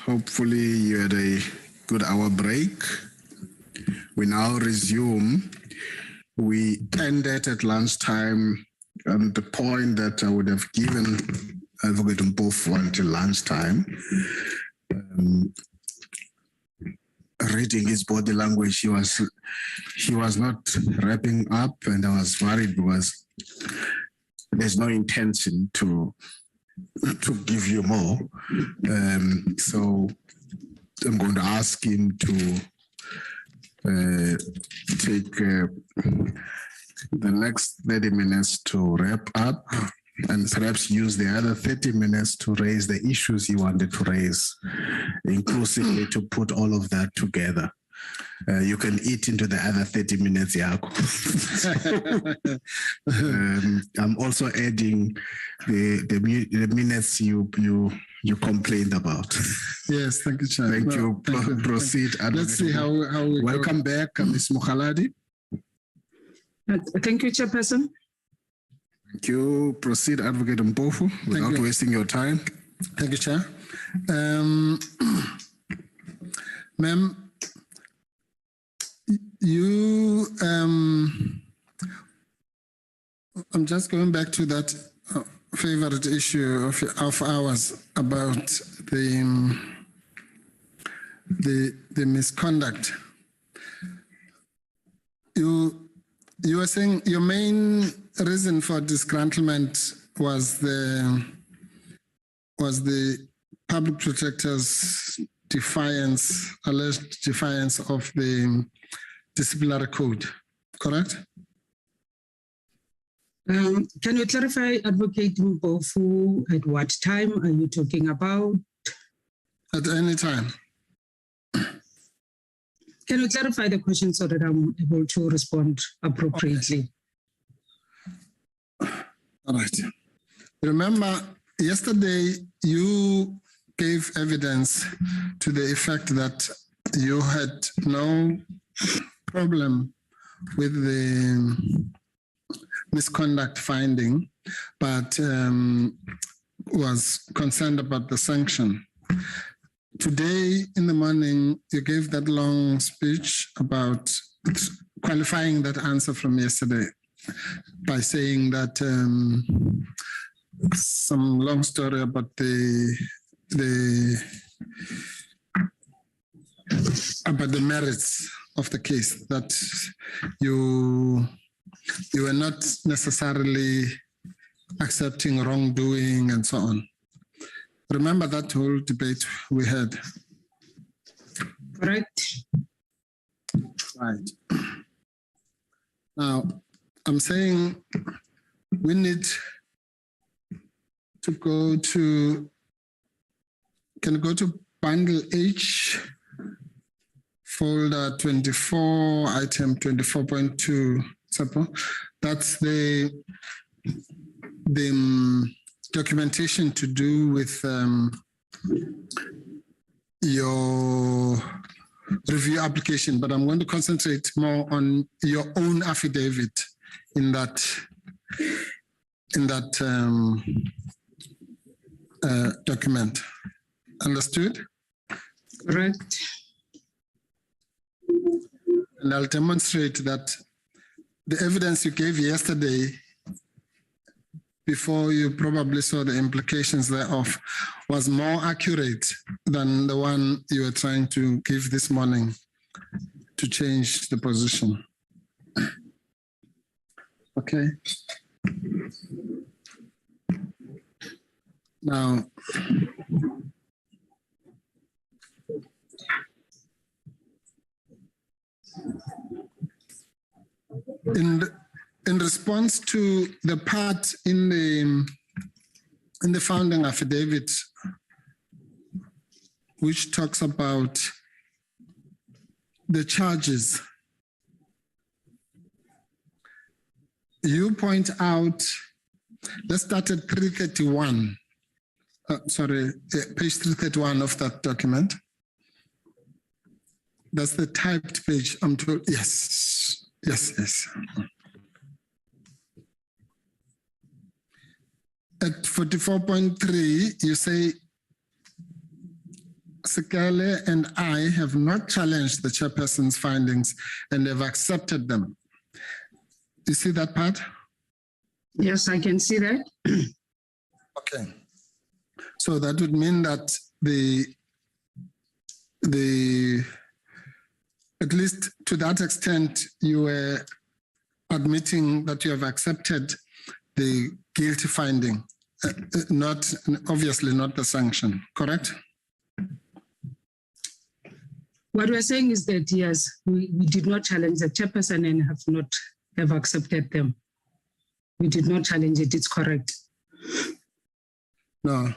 Hopefully you had a good hour break. We now resume. We ended at lunchtime on the point that I would have given Advocate Mpofu until lunchtime. Reading his body language, he was not wrapping up, and I was worried because there's no intention to give you more. So I'm going to ask him to take the next 30 minutes to wrap up, and perhaps use the other 30 minutes to raise the issues he wanted to raise, inclusively to put all of that together. You can eat into the other 30 minutes, Yako. I'm also adding the minutes you complained about. Yes, thank you, Chair. Thank you. Proceed. Let's see how we welcome back, Ms. Mogaladi. Thank you, Chairperson. Thank you. Proceed, Advocate Mpofu, without wasting your time. Thank you, Chair. Ma'am, you, I'm just going back to that favorite issue of ours about the misconduct. You were saying your main reason for disgruntlement was the public protector's defiance, alleged defiance of the disciplinary code, correct? Can you clarify, Advocate Mpofu, at what time are you talking about? At any time. Can you clarify the question so that I'm able to respond appropriately? All right. Remember, yesterday you gave evidence to the effect that you had no problem with the misconduct finding, but was concerned about the sanction. Today in the morning, you gave that long speech about qualifying that answer from yesterday by saying that some long story about the merits of the case, that you were not necessarily accepting wrongdoing and so on. Remember that whole debate we had? Correct. Right. Now, I'm saying we need to go to, can go to bundle H, folder 24, item 24.2, that's the documentation to do with your review application, but I'm going to concentrate more on your own affidavit in that document. Understood? Correct. And I'll demonstrate that the evidence you gave yesterday, before you probably saw the implications thereof, was more accurate than the one you were trying to give this morning to change the position. Okay. Now, in response to the part in the founding affidavit, which talks about the charges, you point out, let's start at 331. Page 331 of that document. That's the typed page, I'm told. Yes, yes, yes. At 44.3, you say Sekele and I have not challenged the chairperson's findings and have accepted them. You see that part? Yes, I can see that. Okay. So that would mean that at least to that extent, you were admitting that you have accepted the guilty finding, obviously not the sanction, correct? What we're saying is that, yes, we did not challenge the chairperson and have accepted them. We did not challenge it, it's correct. No,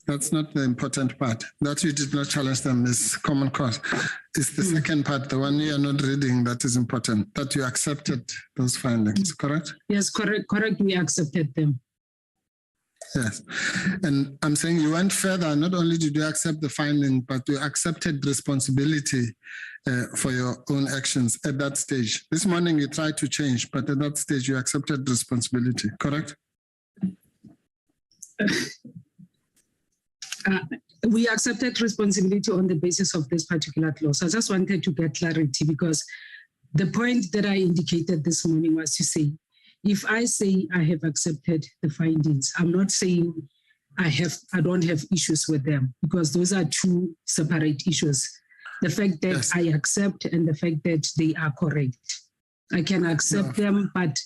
that's not the important part. That you did not challenge them is common cause. It's the second part, the one you are not reading, that is important, that you accepted those findings, correct? Yes, correct, we accepted them. Yes, and I'm saying you went further. Not only did you accept the finding, but you accepted responsibility for your own actions at that stage. This morning you tried to change, but at that stage you accepted responsibility, correct? We accepted responsibility on the basis of this particular clause. I just wanted to get clarity because the point that I indicated this morning was to say, if I say I have accepted the findings, I'm not saying I don't have issues with them because those are two separate issues. The fact that yes. I accept and the fact that they are correct. I can accept them, but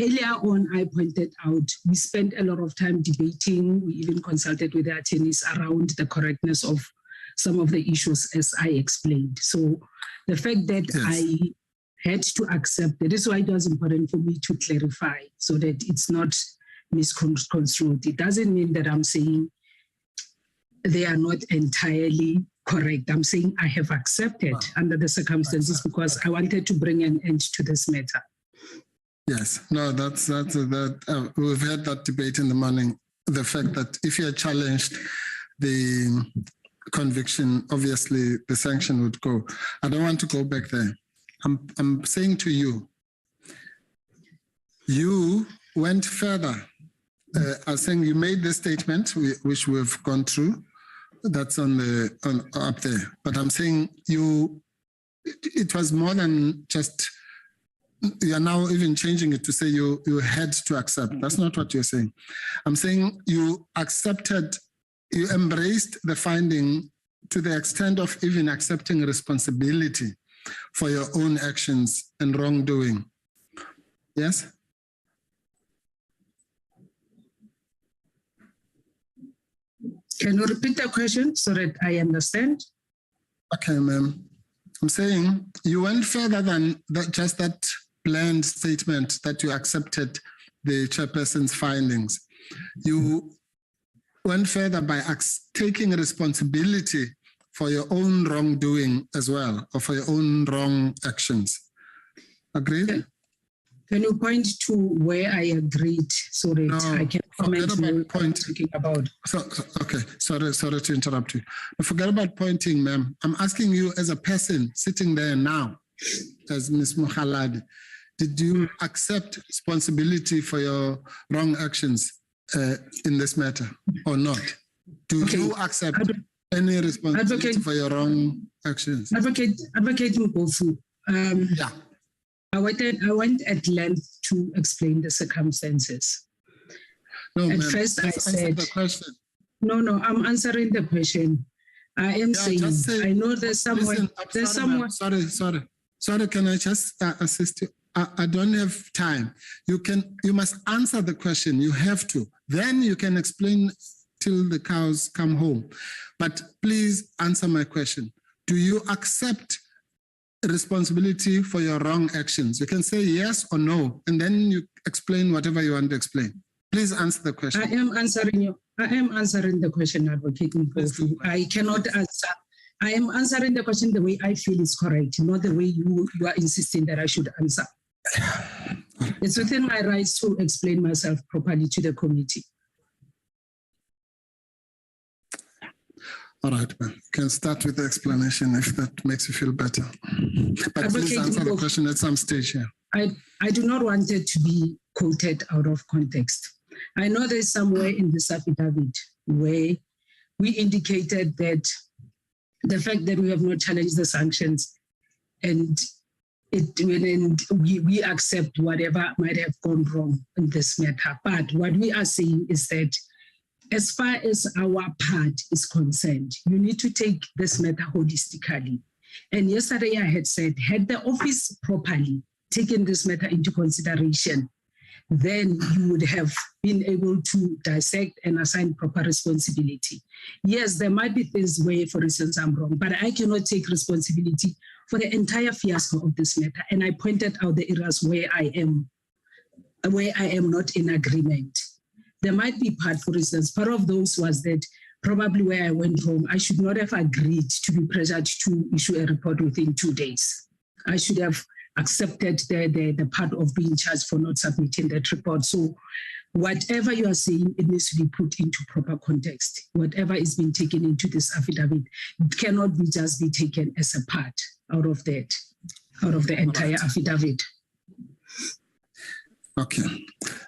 earlier on, I pointed out, we spent a lot of time debating. We even consulted with the attorneys around the correctness of some of the issues as I explained. So the fact that yes. I had to accept it is why it was important for me to clarify so that it's not misconstrued. It doesn't mean that I'm saying they are not entirely correct. I'm saying I have accepted under the circumstances because I wanted to bring an end to this matter. Yes, no, that's we've had that debate in the morning. The fact that if you had challenged the conviction, obviously the sanction would go. I don't want to go back there. I'm saying to you, you went further. I was saying you made this statement, which we've gone through. That's up there. But I'm saying it was more than just. You are now even changing it to say you had to accept. That's not what you're saying. I'm saying you embraced the finding to the extent of even accepting responsibility for your own actions and wrongdoing. Yes? Can you repeat the question so that I understand? Okay, ma'am. I'm saying you went further than just that bland statement that you accepted the chairperson's findings. You went further by taking responsibility for your own wrongdoing as well, or for your own wrong actions. Agreed? Can you point to where I agreed so that I can comment on what I'm talking about? Okay, sorry to interrupt you. But forget about pointing, ma'am. I'm asking you as a person sitting there now, as Ms. Mogaladi, did you accept responsibility for your wrong actions in this matter or not? Do you accept any responsibility for your wrong actions? Advocate Mpofu, yeah. I went at length to explain the circumstances. No, at first I said, the question. No, I'm answering the question. I am saying, I know there's someone. Sorry, can I just assist you? I don't have time. You must answer the question. You have to. Then you can explain till the cows come home. But please answer my question. Do you accept responsibility for your wrong actions? You can say yes or no, and then you explain whatever you want to explain. Please answer the question. I am answering the question, Advocate Mpofu. I cannot answer. I am answering the question the way I feel is correct, not the way you are insisting that I should answer. It's within my rights to explain myself properly to the committee. All right, man. You can start with the explanation if that makes you feel better. But please answer the question at some stage here. I do not want it to be quoted out of context. I know there's somewhere in this affidavit where we indicated that the fact that we have not challenged the sanctions and we accept whatever might have gone wrong in this matter. But what we are saying is that as far as our part is concerned, you need to take this matter holistically. And yesterday I had said, had the office properly taken this matter into consideration, then you would have been able to dissect and assign proper responsibility. Yes, there might be things where, for instance, I'm wrong, but I cannot take responsibility for the entire fiasco of this matter. And I pointed out the areas where I am not in agreement. There might be part, for instance, part of those was that probably where I went wrong, I should not have agreed to be pressured to issue a report within 2 days. I should have accepted the part of being charged for not submitting that report. So whatever you are saying, it needs to be put into proper context. Whatever is being taken into this affidavit, it cannot be just be taken as a part out of the entire affidavit. Okay.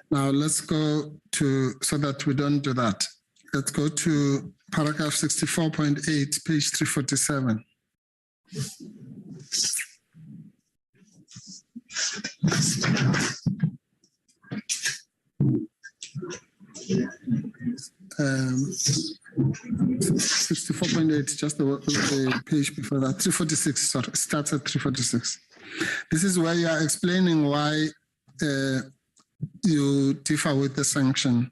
Now let's go to, so that we don't do that, let's go to paragraph 64.8, page 347. Um, 64.8, just the page before that, 346, sorry, starts at 346. This is where you are explaining why you differ with the sanction,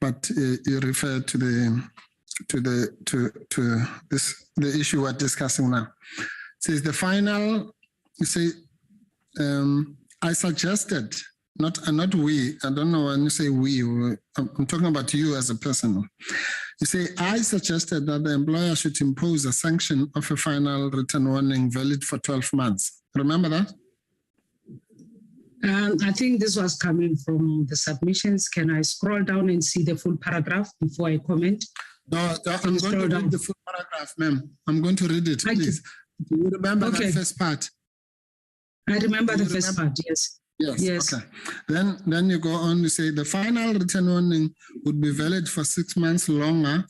but you refer to the issue we're discussing now. It says the final, you say, I suggested, not we, I don't know when you say we, I'm talking about you as a person. You say, I suggested that the employer should impose a sanction of a final written warning valid for 12 months. Remember that? I think this was coming from the submissions. Can I scroll down and see the full paragraph before I comment? No, I'm going to read the full paragraph, ma'am. I'm going to read it, please. Do you remember the first part? I remember the first part, yes. Yes. Okay. Then you go on to say the final written warning would be valid for 6 months longer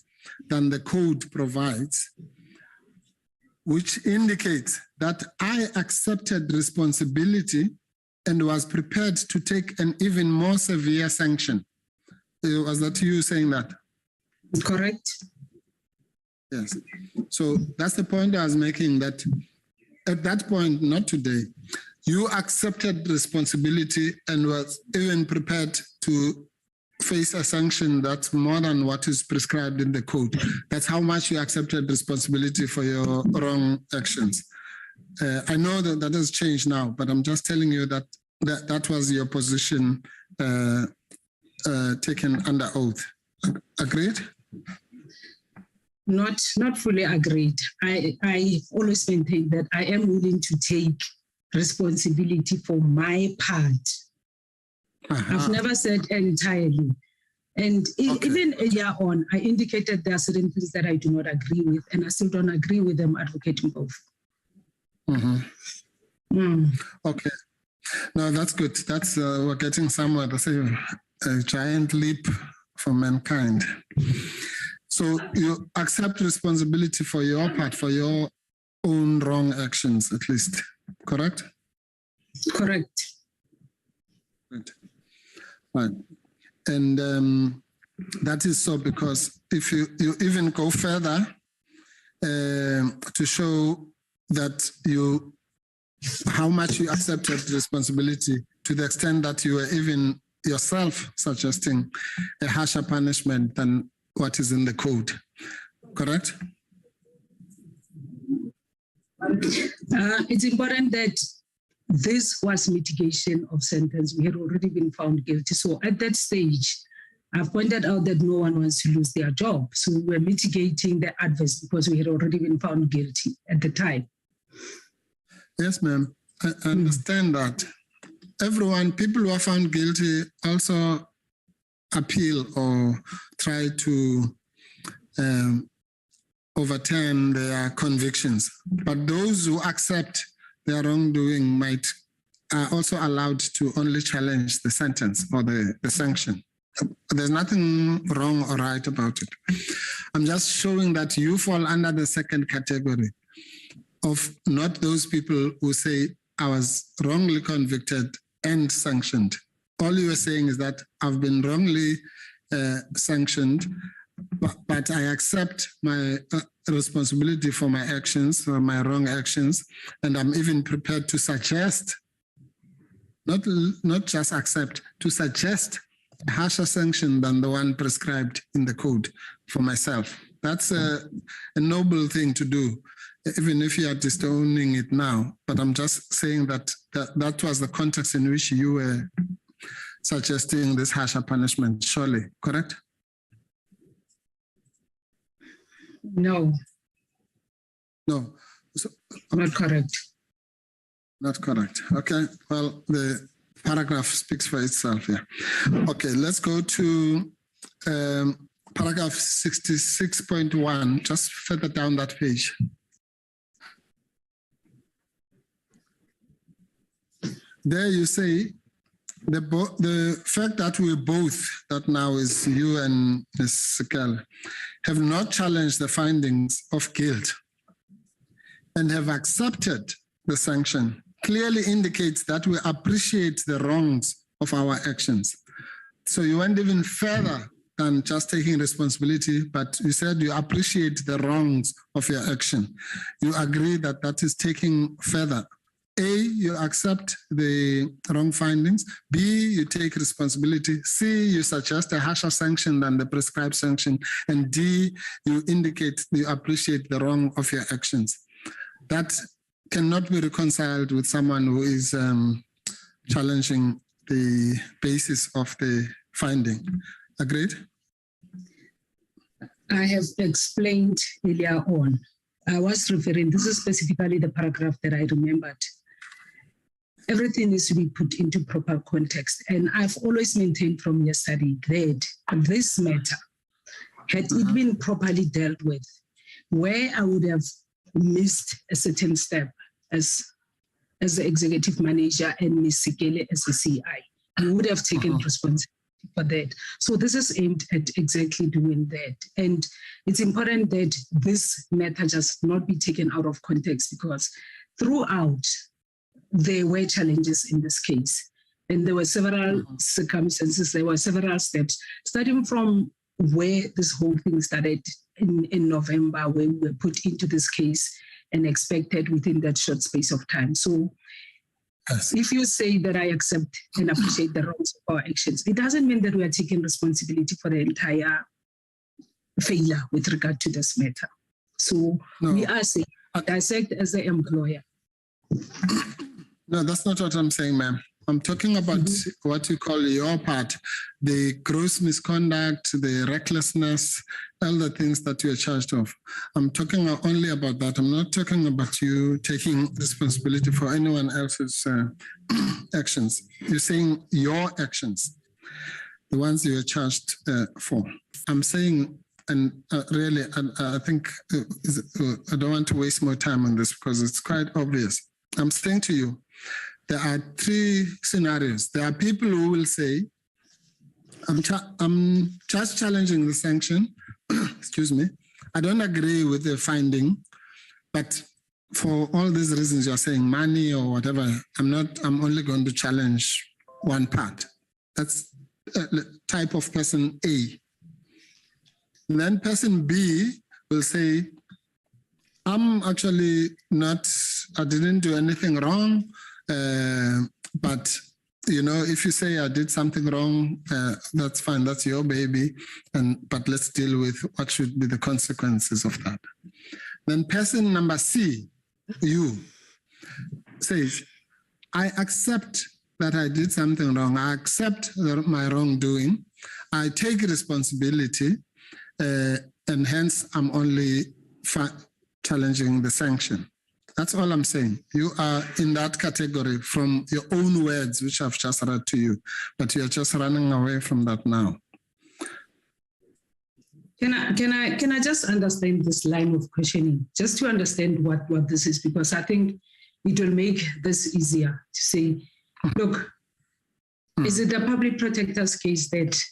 than the code provides, which indicates that I accepted responsibility and was prepared to take an even more severe sanction. Was that you saying that? Correct. Yes. So that's the point I was making, that at that point, not today, you accepted responsibility and was even prepared to face a sanction that's more than what is prescribed in the code. That's how much you accepted responsibility for your wrong actions. I know that has changed now, but I'm just telling you that that was your position taken under oath. Agreed? Not fully agreed. I always maintain that I am willing to take responsibility for my part. I've never said entirely. And even a year on, I indicated there are certain things that I do not agree with, and I still don't agree with them advocating both. Okay. No, that's good. That's we're getting somewhere. That's a giant leap for mankind. So you accept responsibility for your part, for your own wrong actions, at least, correct? Correct. Right. Right. And that is so because if you even go further to show that how much you accepted responsibility, to the extent that you were even yourself suggesting a harsher punishment than what is in the code, correct? It's important that this was mitigation of sentence. We had already been found guilty. So at that stage, I've pointed out that no one wants to lose their job. So we're mitigating the adverse because we had already been found guilty at the time. Yes, ma'am. I understand that. People who are found guilty also appeal or try to overturn their convictions. But those who accept their wrongdoing are also allowed to only challenge the sentence or the sanction. there's nothing wrong or right about it. I'm just showing that you fall under the second category of not those people who say I was wrongly convicted and sanctioned. All you are saying is that I've been wrongly sanctioned, but I accept my responsibility for my actions or my wrong actions, and I'm even prepared to suggest, not just accept, to suggest a harsher sanction than the one prescribed in the code for myself. That's a noble thing to do, even if you are disowning it now. But I'm just saying that was the context in which you were suggesting this harsher punishment, surely, correct? No. No. So, not correct. Not correct. Okay. Well, the paragraph speaks for itself here. Okay, let's go to paragraph 66.1, just further down that page. There you say, the fact that we both, that now is you and Ms. Sekele, have not challenged the findings of guilt and have accepted the sanction clearly indicates that we appreciate the wrongs of our actions. So you went even further than just taking responsibility, but you said you appreciate the wrongs of your action. You agree that that is taking further. A, you accept the wrong findings. B, you take responsibility. C, you suggest a harsher sanction than the prescribed sanction. And D, you indicate you appreciate the wrong of your actions. That cannot be reconciled with someone who is challenging the basis of the finding. Agreed? I have explained earlier on. I was referring, this is specifically the paragraph that I remembered. Everything needs to be put into proper context. And I've always maintained from yesterday that this matter, had it been properly dealt with, where I would have missed a certain step as the executive manager and Ms. Sekele as the CI, we would have taken responsibility for that. So this is aimed at exactly doing that. And it's important that this matter just not be taken out of context, because throughout, there were challenges in this case. And there were several circumstances, there were several steps, starting from where this whole thing started in November, where we were put into this case and expected within that short space of time. So if you say that I accept and appreciate the wrongs of our actions, it doesn't mean that we are taking responsibility for the entire failure with regard to this matter. So we are saying, dissect as the employer. No, that's not what I'm saying, ma'am. I'm talking about what you call your part, the gross misconduct, the recklessness, all the things that you are charged of. I'm talking only about that. I'm not talking about you taking responsibility for anyone else's actions. You're saying your actions, the ones you are charged for. I'm saying, and really, I think I don't want to waste more time on this because it's quite obvious. I'm saying to you, there are three scenarios. There are people who will say, I'm just challenging the sanction, excuse me. I don't agree with the finding, but for all these reasons you're saying, money or whatever, I'm only going to challenge one part. That's type of person A. And then person B will say, I'm actually not, I didn't do anything wrong. But, you know, if you say I did something wrong, that's fine, that's your baby. But let's deal with what should be the consequences of that. Then person number C, you, says, I accept that I did something wrong. I accept my wrongdoing. I take responsibility, and hence I'm only challenging the sanction. That's all I'm saying. You are in that category from your own words, which I've just read to you, but you're just running away from that now. Can I just understand this line of questioning, just to understand what this is, because I think it will make this easier to say, look, is it the public protector's case that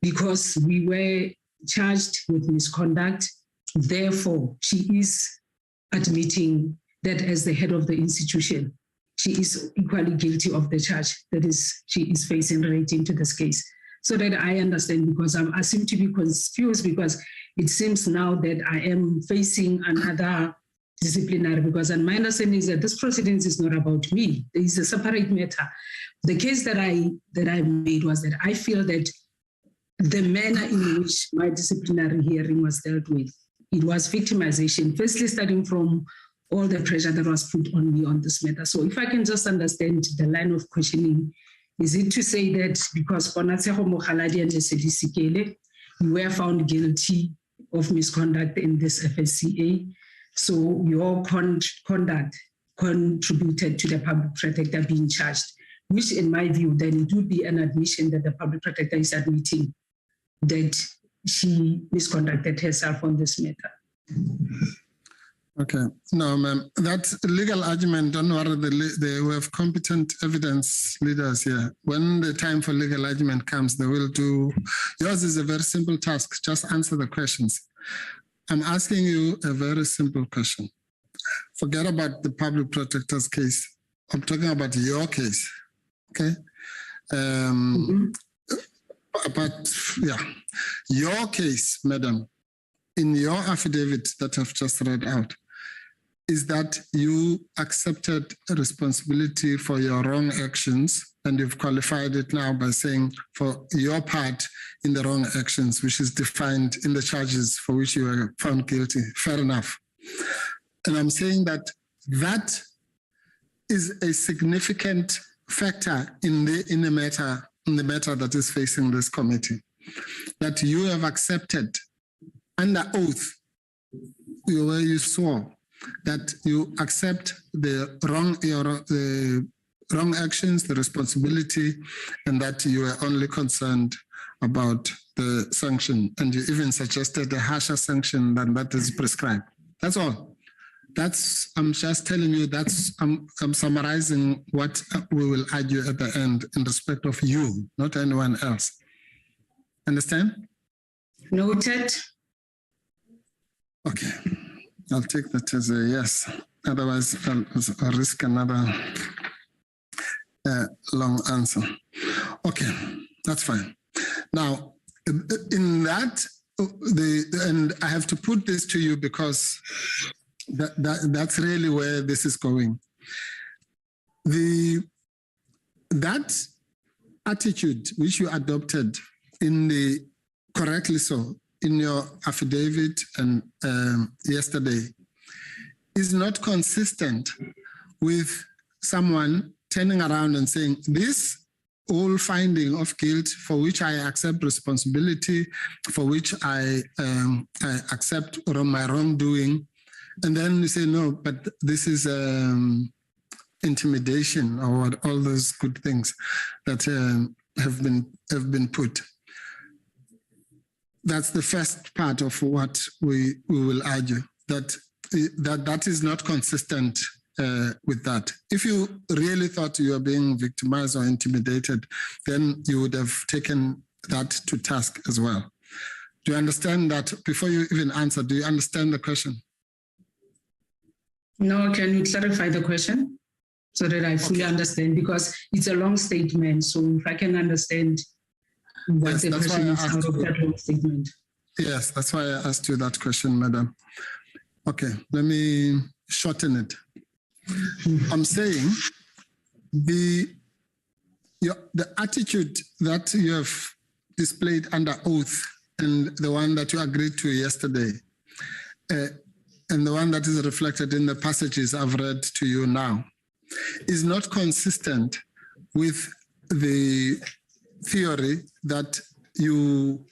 because we were charged with misconduct. Therefore, she is admitting that as the head of the institution, she is equally guilty of the charge that she is facing relating to this case. So that I understand, because I seem to be confused, because it seems now that I am facing another disciplinary, because my understanding is that this proceedings is not about me. There is a separate matter. The case that I made was that I feel that the manner in which my disciplinary hearing was dealt with, it was victimization, firstly starting from all the pressure that was put on me on this matter. So if I can just understand the line of questioning, is it to say that because Ponatshego, Mogaladi and Sikele, you were found guilty of misconduct in this FSCA, so your conduct contributed to the public protector being charged, which in my view, then it would be an admission that the public protector is admitting that she misconducted herself on this matter. Okay, no, ma'am, that legal argument, don't worry, we have competent evidence leaders here. When the time for legal argument comes, they will do, yours is a very simple task, just answer the questions. I'm asking you a very simple question. Forget about the public protector's case. I'm talking about your case, okay? But yeah, your case, madam, in your affidavit that I've just read out, is that you accepted responsibility for your wrong actions, and you've qualified it now by saying for your part in the wrong actions, which is defined in the charges for which you were found guilty. Fair enough. And I'm saying that that is a significant factor in the matter that is facing this committee, that you have accepted under oath, where you swore that you accept the wrong actions, the responsibility, and that you are only concerned about the sanction. And you even suggested a harsher sanction than that is prescribed. That's all. I'm just telling you, I'm summarizing what we will argue at the end in respect of you, not anyone else. Understand? Noted. Okay. I'll take that as a yes. Otherwise, I'll risk another long answer. Okay, that's fine. Now, in that, and I have to put this to you because that's really where this is going. That attitude which you adopted correctly so, in your affidavit and yesterday is not consistent with someone turning around and saying, this whole finding of guilt for which I accept responsibility, for which I accept my wrongdoing, and then you say, no, but this is intimidation or all those good things that have been put. That's the first part of what we will argue, that is not consistent with that. If you really thought you were being victimized or intimidated, then you would have taken that to task as well. Do you understand that? Before you even answer, do you understand the question? No, can you clarify the question so that I fully understand? Because it's a long statement, so if I can understand what the question is out of that long statement. Yes, that's why I asked you that question, madam. Okay, let me shorten it. I'm saying the attitude that you have displayed under oath and the one that you agreed to yesterday and the one that is reflected in the passages I've read to you now is not consistent with the theory that you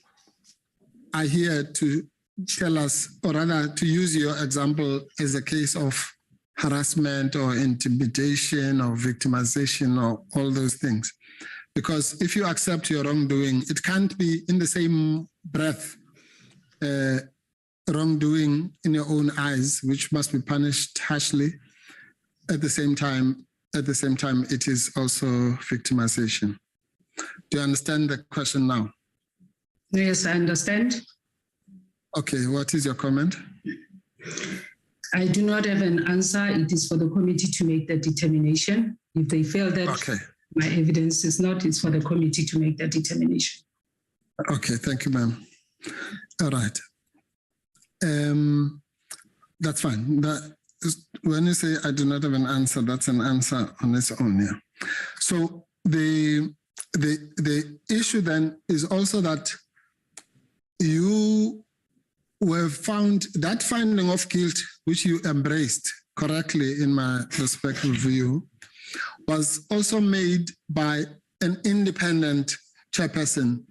are here to tell us, or rather to use your example as a case of harassment or intimidation or victimization or all those things. Because if you accept your wrongdoing, it can't be in the same breath wrongdoing in your own eyes, which must be punished harshly. At the same time, it is also victimization. Do you understand the question now? Yes, I understand. Okay, what is your comment? I do not have an answer. It is for the committee to make the determination. If they feel that Okay. my evidence is not, it's for the committee to make that determination. Okay, thank you, ma'am. All right. That's fine. When you say I do not have an answer, that's an answer on its own. Yeah. So the issue then is also that you were found, that finding of guilt, which you embraced correctly in my respectful view, was also made by an independent chairperson,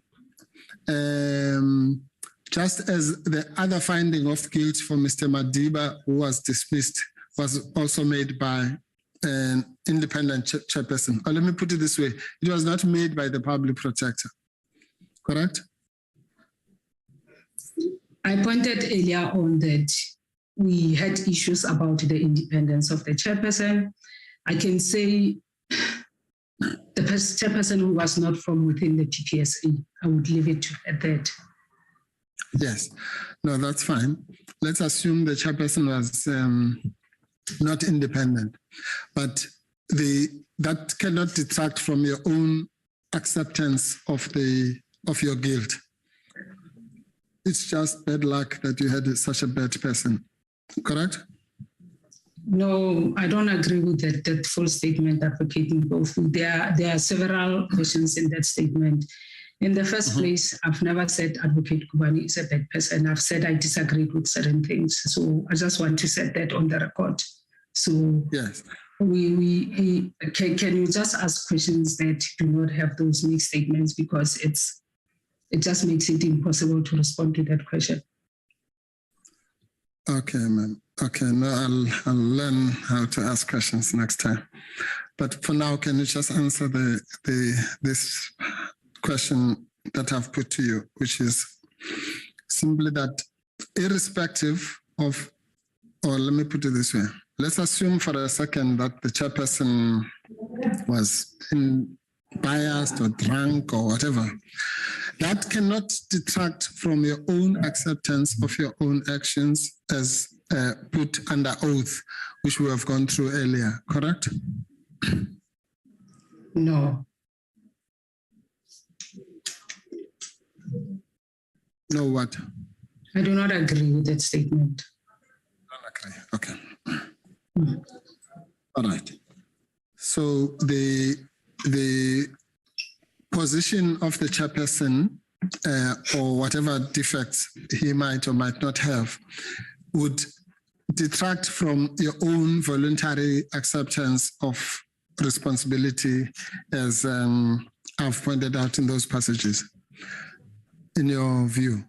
just as the other finding of guilt for Mr. Madiba, who was dismissed, was also made by an independent chairperson. Or let me put it this way, it was not made by the public protector, correct? I pointed earlier on that we had issues about the independence of the chairperson. I can say the chairperson who was not from within the PPSA, I would leave it at that. Yes, no, that's fine. Let's assume the chairperson was not independent, but that cannot detract from your own acceptance of your guilt. It's just bad luck that you had such a bad person, correct? No, I don't agree with that full statement advocating both. There are several questions in that statement. In the first place, I've never said Advocate Kubani is a bad person. I've said I disagreed with certain things. So I just want to set that on the record. So yes, can you just ask questions that do not have those mixed statements, because it just makes it impossible to respond to that question. Okay, ma'am. Okay, no, I'll learn how to ask questions next time. But for now, can you just answer this question that I've put to you, which is simply that irrespective of, or let me put it this way, let's assume for a second that the chairperson was biased or drunk or whatever. That cannot detract from your own acceptance of your own actions as put under oath, which we have gone through earlier, correct? No. No, what? I do not agree with that statement. Okay. All right. So the position of the chairperson or whatever defects he might or might not have would detract from your own voluntary acceptance of responsibility, as I've pointed out in those passages, in your view.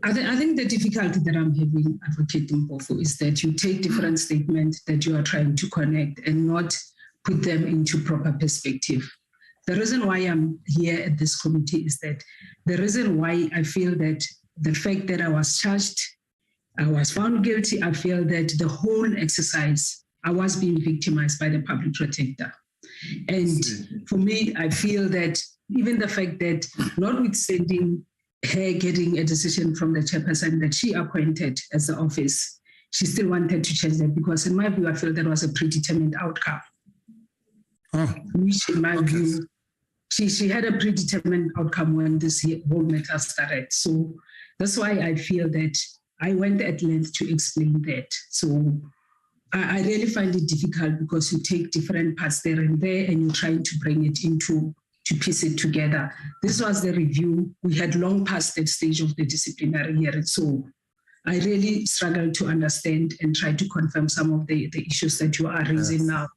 I think the difficulty that I'm having advocating for is that you take different statements that you are trying to connect and not put them into proper perspective. The reason why I'm here at this committee is that the reason why I feel that the fact that I was charged, I was found guilty, I feel that the whole exercise, I was being victimized by the public protector. And for me, I feel that even the fact that notwithstanding her getting a decision from the chairperson that she appointed as the office, she still wanted to change that, because in my view, I feel that was a predetermined outcome. Oh, Which in my view, she had a predetermined outcome when this whole matter started. So that's why I feel that I went at length to explain that. So I really find it difficult, because you take different parts there and there and you're trying to bring it into, to piece it together. This was the review. We had long past that stage of the disciplinary hearing. So I really struggle to understand and try to confirm some of the issues that you are raising now.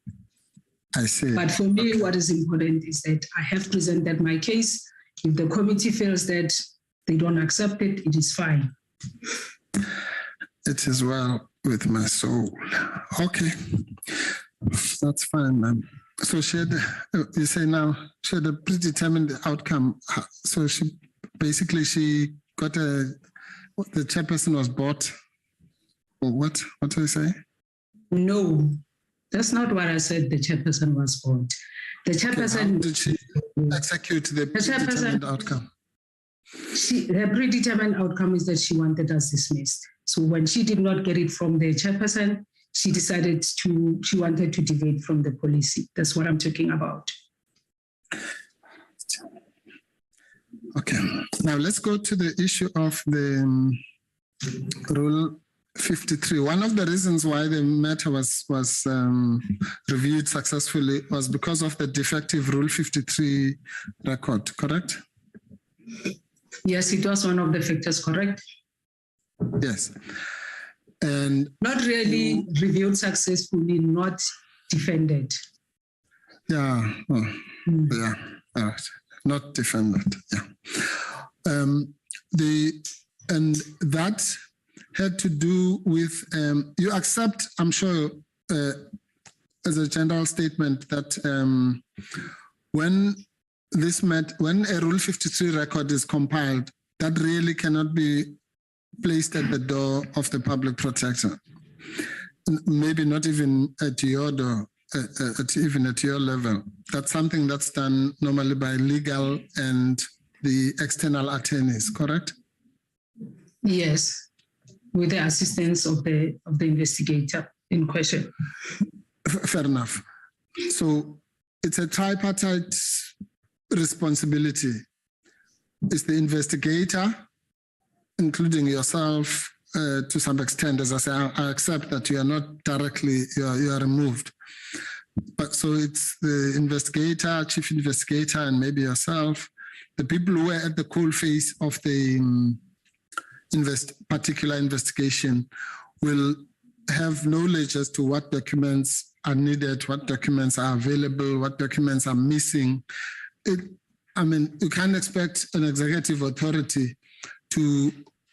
I see. But for me, what is important is that I have presented my case. If the committee feels that they don't accept it, it is fine. It is well with my soul. Okay, that's fine, ma'am. So she had, you say now, she had a predetermined outcome. So she got the chairperson was bought. Or what do you say? No, That's not what I said. The chairperson was bored. The chairperson. How did she execute the predetermined outcome? Her predetermined outcome is that she wanted us dismissed. So when she did not get it from the chairperson, she decided she wanted to deviate from the policy. That's what I'm talking about. Okay, now let's go to the issue of the Rule 53. One of the reasons why the matter was reviewed successfully was because of the defective Rule 53 record, correct? Yes, it was one of the factors, correct? Yes. And not really reviewed successfully, not defended. Yeah, yeah, not defended, yeah. And that had to do with, you accept, I'm sure, as a general statement that when a Rule 53 record is compiled, that really cannot be placed at the door of the public protector. Maybe not even at your door, even at your level. That's something that's done normally by legal and the external attorneys, correct? Yes, with the assistance of the investigator in question. Fair enough. So it's a tripartite responsibility. It's the investigator, including yourself to some extent. As I say, I accept that you are not directly, you are removed. But so it's the investigator, chief investigator, and maybe yourself, the people who are at the coalface of the particular investigation will have knowledge as to what documents are needed, what documents are available, what documents are missing. I mean, you can't expect an executive authority to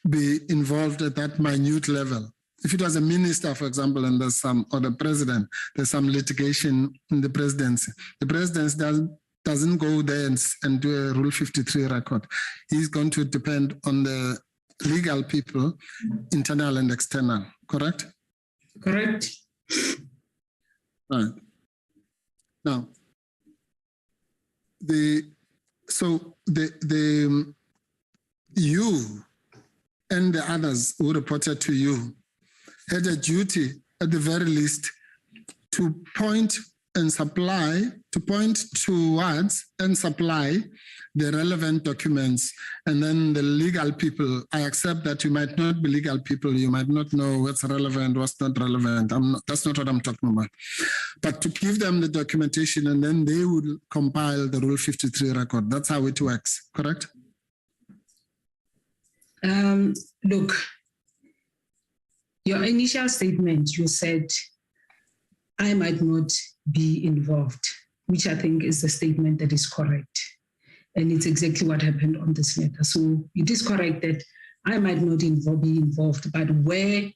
be involved at that minute level. If it was a minister, for example, and there's some, or the president, there's some litigation in the presidency. The president doesn't go there and do a Rule 53 record. He's going to depend on the legal people, internal and external, correct? Correct. Right. Now, you and the others who reported to you had a duty, at the very least, to point towards and supply the relevant documents. And then the legal people, I accept that you might not be legal people, you might not know what's relevant, what's not relevant. That's not what I'm talking about. But to give them the documentation and then they would compile the Rule 53 record. That's how it works, correct? Look, your initial statement, you said, I might not be involved, which I think is the statement that is correct. And it's exactly what happened on this matter. So it is correct that I might not be involved, but where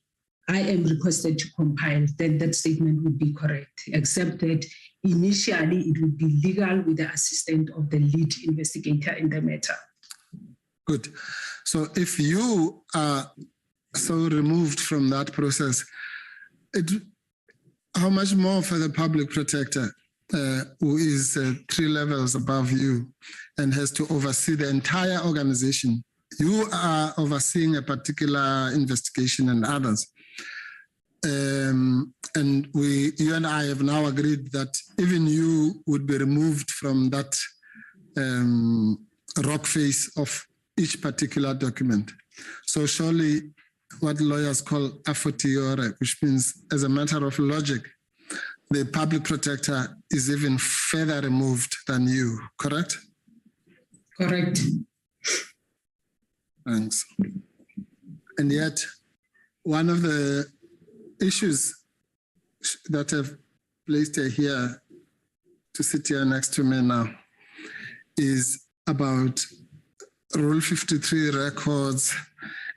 I am requested to compile, then that statement would be correct, except that initially it would be legal with the assistance of the lead investigator in the matter. Good. So if you are so removed from that process, how much more for the public protector who is 3 levels above you and has to oversee the entire organization? You are overseeing a particular investigation and others. And you and I have now agreed that even you would be removed from that rock face of each particular document. So surely what lawyers call a fortiori, which means as a matter of logic, the public protector is even further removed than you, correct? Correct. Thanks. And yet, one of the issues that have placed her here to sit here next to me now is about Rule 53 records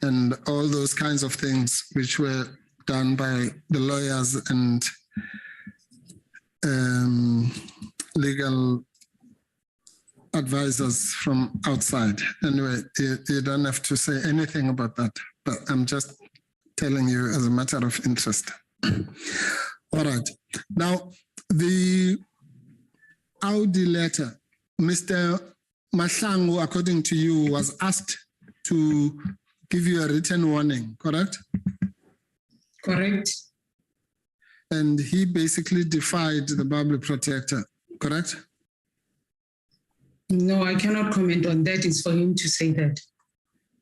and all those kinds of things which were done by the lawyers and legal advisors from outside. Anyway, you don't have to say anything about that, but I'm just telling you as a matter of interest. All right. Now, the Audi letter, Mr. Mahlangu, according to you, was asked to give you a written warning, correct? Correct. And he basically defied the public protector, correct? No, I cannot comment on that. It's for him to say that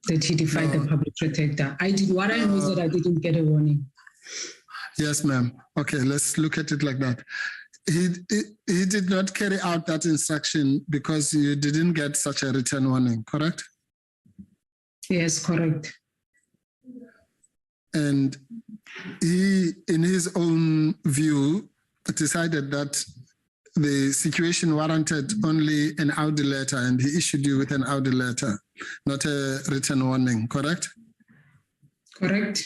he defied the public protector. What I know is that I didn't get a warning. Yes, ma'am. Okay, let's look at it like that. He did not carry out that instruction because you didn't get such a written warning, correct? Yes, correct. And he, in his own view, decided that the situation warranted only an Audi letter, and he issued you with an Audi letter, not a written warning, correct? Correct.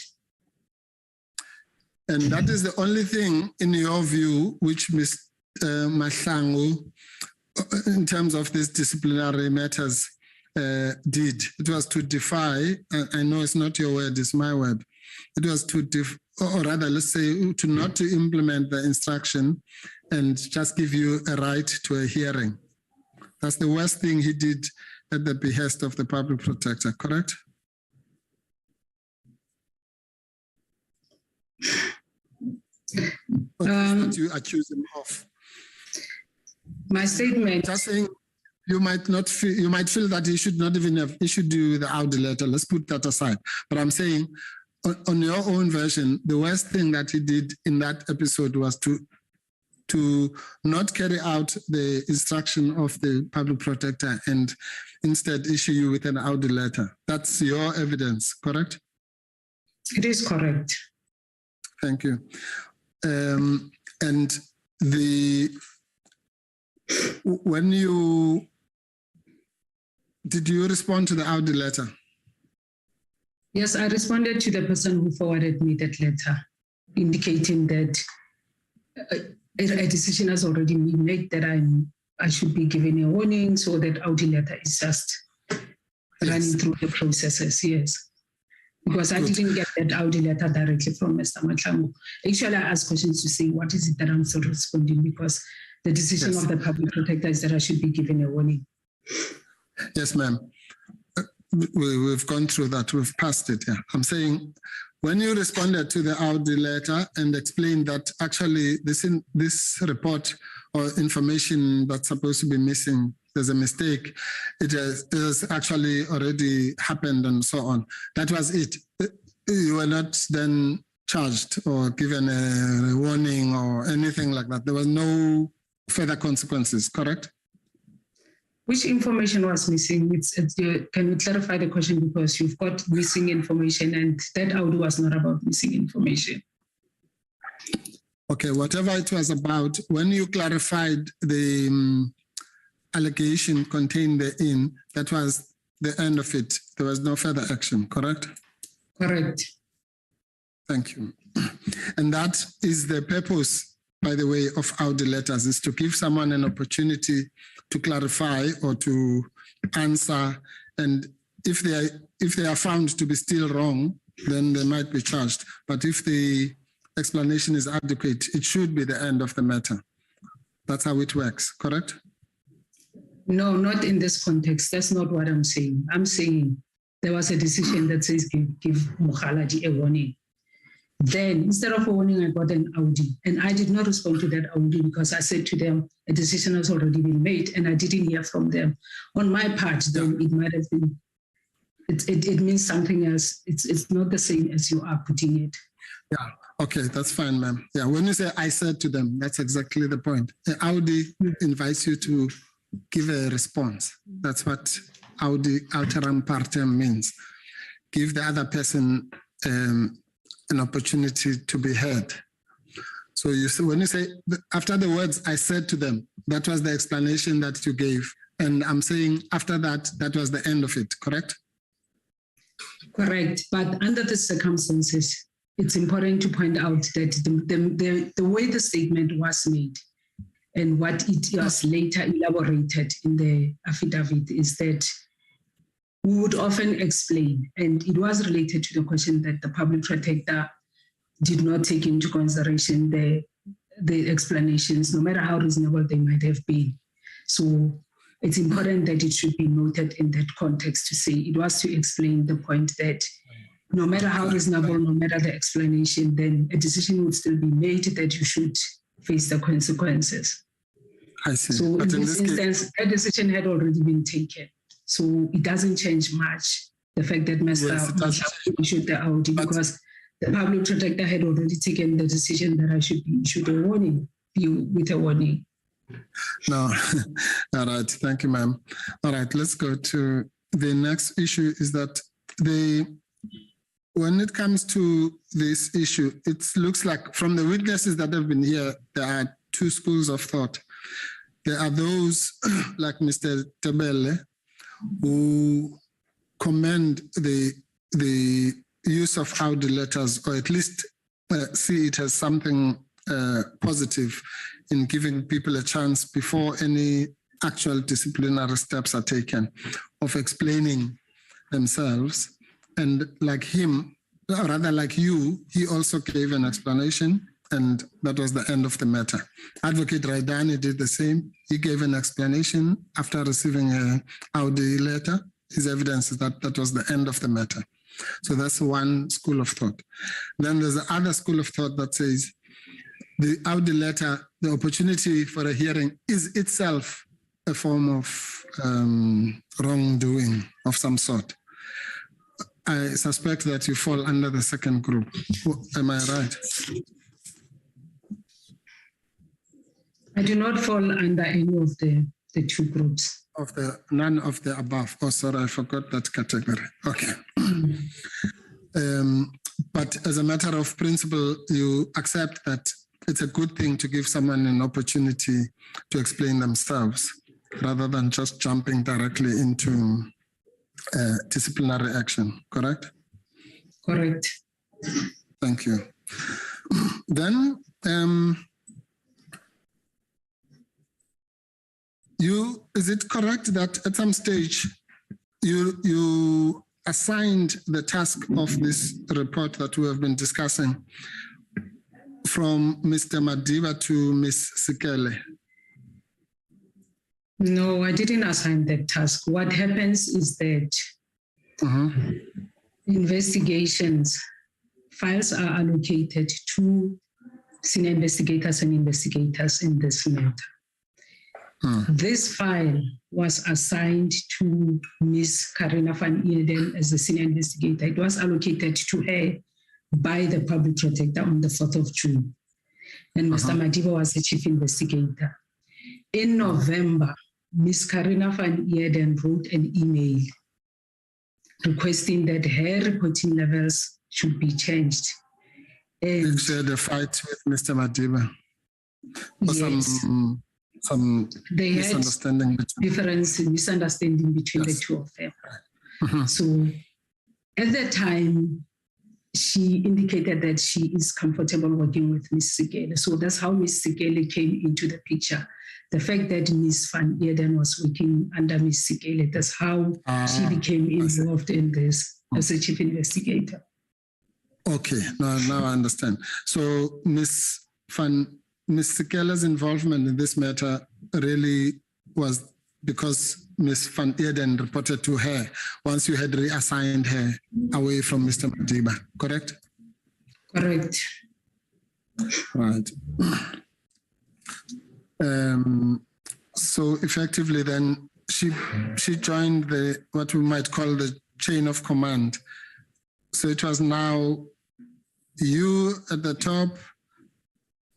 And that is the only thing, in your view, which Ms. Mahlangu, in terms of these disciplinary matters, did. It was to defy, I know it's not your word, it's my word. It was to, or rather, let's say, to not to implement the instruction and just give you a right to a hearing. That's the worst thing he did at the behest of the public protector, correct? What you accuse him of? My statement. Just saying, you might feel that he should not even have issued you the Audi letter. Let's put that aside. But I'm saying, on your own version, the worst thing that he did in that episode was to not carry out the instruction of the public protector and instead issue you with an Audi letter. That's your evidence, correct? It is correct. Thank you. And did you respond to the Audi letter? Yes, I responded to the person who forwarded me that letter, indicating that a decision has already been made that I should be given a warning, so that Audi letter is just running through the processes, yes. Because I didn't get that Audi letter directly from Mr. Mahlangu. Actually, I asked questions to say, what is it that I'm still responding? Because the decision of the public protector is that I should be given a warning. Yes, ma'am. We've gone through that. We've passed it. Yeah. I'm saying, when you responded to the Audi letter and explained that actually this report or information that's supposed to be missing, there's a mistake, it has actually already happened and so on. That was it. You were not then charged or given a warning or anything like that. There was no further consequences, correct? Which information was missing? Can you clarify the question, because you've got missing information and that Audi was not about missing information. Okay, whatever it was about, when you clarified the allegation contained therein, that was the end of it. There was no further action, correct? Correct. Thank you. And that is the purpose, by the way, of Audi letters, is to give someone an opportunity to clarify or to answer. And if they are found to be still wrong, then they might be charged. But if the explanation is adequate, it should be the end of the matter. That's how it works, correct? No, not in this context. That's not what I'm saying. I'm saying there was a decision that says give Mogaladi a warning. Then, instead of a warning, I got an Audi. And I did not respond to that Audi because I said to them, a decision has already been made and I didn't hear from them. On my part, then it might have been, it means something else. It's not the same as you are putting it. Yeah, okay, that's fine, ma'am. Yeah, when you say I said to them, that's exactly the point. Audi invites you to give a response. That's what Audi alteram partem means. Give the other person an opportunity to be heard. So you say, when you say, after the words I said to them, that was the explanation that you gave. And I'm saying after that, that was the end of it, correct? Correct. But under the circumstances, it's important to point out that the way the statement was made and what it was later elaborated in the affidavit is that we would often explain, and it was related to the question that the public protector did not take into consideration the the explanations, no matter how reasonable they might have been. So it's important that it should be noted in that context to say it was to explain the point that no matter how reasonable, no matter the explanation, then a decision would still be made that you should face the consequences. I see. So But in this instance, a decision had already been taken. So it doesn't change much, the fact that Mr. issued the Audi, because the public protector had already taken the decision that I should be issued a warning, with a warning. No, all right. Thank you, ma'am. All right, let's go to the next issue is that when it comes to this issue, it looks like from the witnesses that have been here, there are two schools of thought. There are those like Mr. Tebele who commend the use of Audi letters, or at least see it as something positive in giving people a chance before any actual disciplinary steps are taken of explaining themselves. And like him, or rather like you, he also gave an explanation, and that was the end of the matter. Advocate Raidani did the same. He gave an explanation after receiving an Audi letter. His evidence is that that was the end of the matter. So that's one school of thought. Then there's the other school of thought that says the Audi letter, the opportunity for a hearing is itself a form of wrongdoing of some sort. I suspect that you fall under the second group. Am I right? I do not fall under any of the two groups. None of the above. Oh, sorry, I forgot that category. Okay. But as a matter of principle, you accept that it's a good thing to give someone an opportunity to explain themselves rather than just jumping directly into disciplinary action, correct? Correct. Thank you. Then is it correct that at some stage you assigned the task of this report that we have been discussing from Mr. Madiba to Ms. Sikele? No, I didn't assign that task. What happens is that investigations, files are allocated to senior investigators and investigators in this matter. This file was assigned to Ms. Karina van Eerden as the senior investigator. It was allocated to her by the public protector on the 4th of June. And Mr. Madiba was the chief investigator. In November, Ms. Karina van Eerden wrote an email requesting that her reporting levels should be changed. And she had a fight with Mr. Madiba. Yes. Some they misunderstanding misunderstanding between the two of them. So at that time, she indicated that she is comfortable working with Ms. Sikele. So that's how Ms. Sikele came into the picture. The fact that Ms. van Eerden was working under Ms. Sikele, that's how she became involved in this as a chief investigator. Okay, now I understand. So Ms. Sikele's involvement in this matter really was because Ms. van Eerden reported to her once you had reassigned her away from Mr. Madiba, correct? Correct. Right. So effectively then she joined what we might call the chain of command. So it was now you at the top,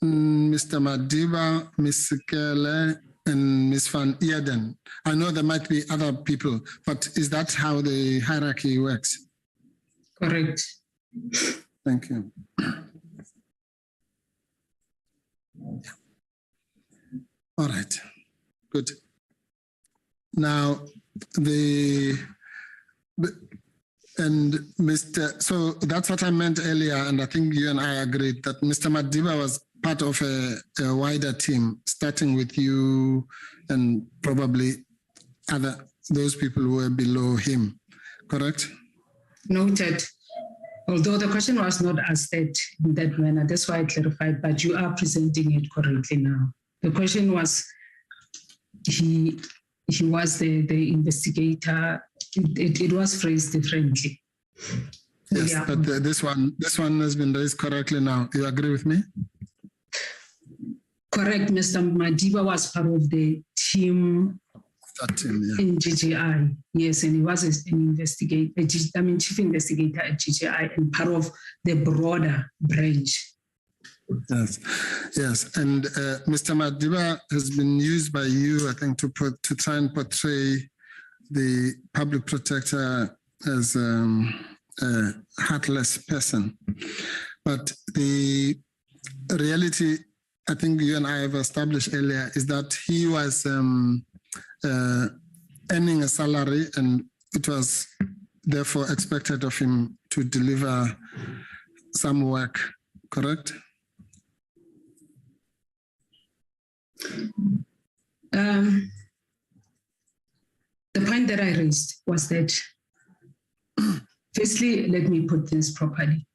Mr. Madiba, Ms. Sikele, and Ms. van Eerden. I know there might be other people, but is that how the hierarchy works? Correct. Thank you. All right, good. Now, so that's what I meant earlier, and I think you and I agreed that Mr. Madiba was part of a wider team, starting with you and probably those people who were below him, correct? Noted. Although the question was not asked in that manner, that's why I clarified, but you are presenting it correctly now. The question was, he was the investigator. It was phrased differently. Yes, Yeah. but this one has been raised correctly now. You agree with me? Correct, Mr. Madiba was part of the team That team, yeah. in GGI. Yes, and he was an investigator, chief investigator at GGI and part of the broader branch. Yes, and Mr. Madiba has been used by you, I think, to try and portray the public protector as a heartless person. But the reality, I think you and I have established earlier, is that he was earning a salary, and it was therefore expected of him to deliver some work, correct? The point that I raised was that, firstly, let me put this properly.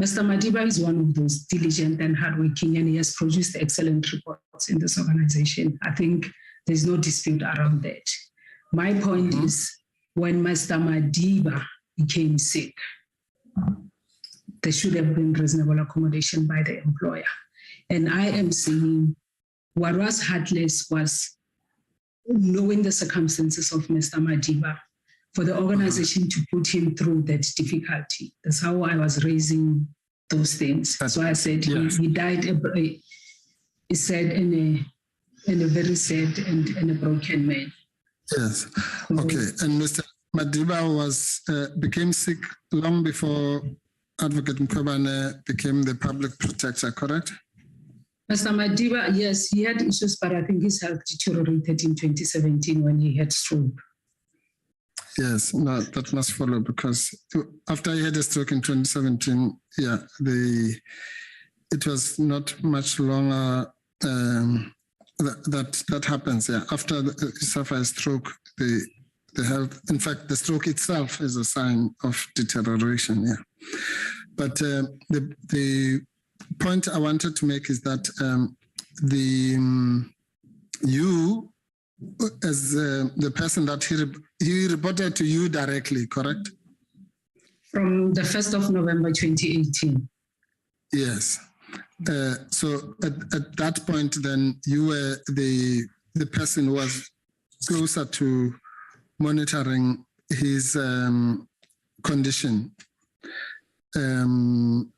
Mr. Madiba is one of those diligent and hardworking, and he has produced excellent reports in this organization. I think there's no dispute around that. My point is, when Mr. Madiba became sick, there should have been reasonable accommodation by the employer. And I am saying what was heartless was knowing the circumstances of Mr. Madiba, for the organization to put him through that difficulty. That's how I was raising those things. So I said he died, he said, in a very sad and a broken man. Yes. Okay. And Mr. Madiba became sick long before Advocate Mkhwebane became the public protector, correct? Mr. Madiba, yes, he had issues, but I think his health deteriorated in 2017 when he had stroke. Yes, no, that must follow, because after he had a stroke in 2017, it was not much longer that happens. Yeah, after you suffer a stroke, the health, in fact, the stroke itself is a sign of deterioration. Yeah, but the point I wanted to make is that you, as the person that he reported to you directly, correct? From the 1st of November 2018. Yes. So at that point, then you were the person who was closer to monitoring his condition and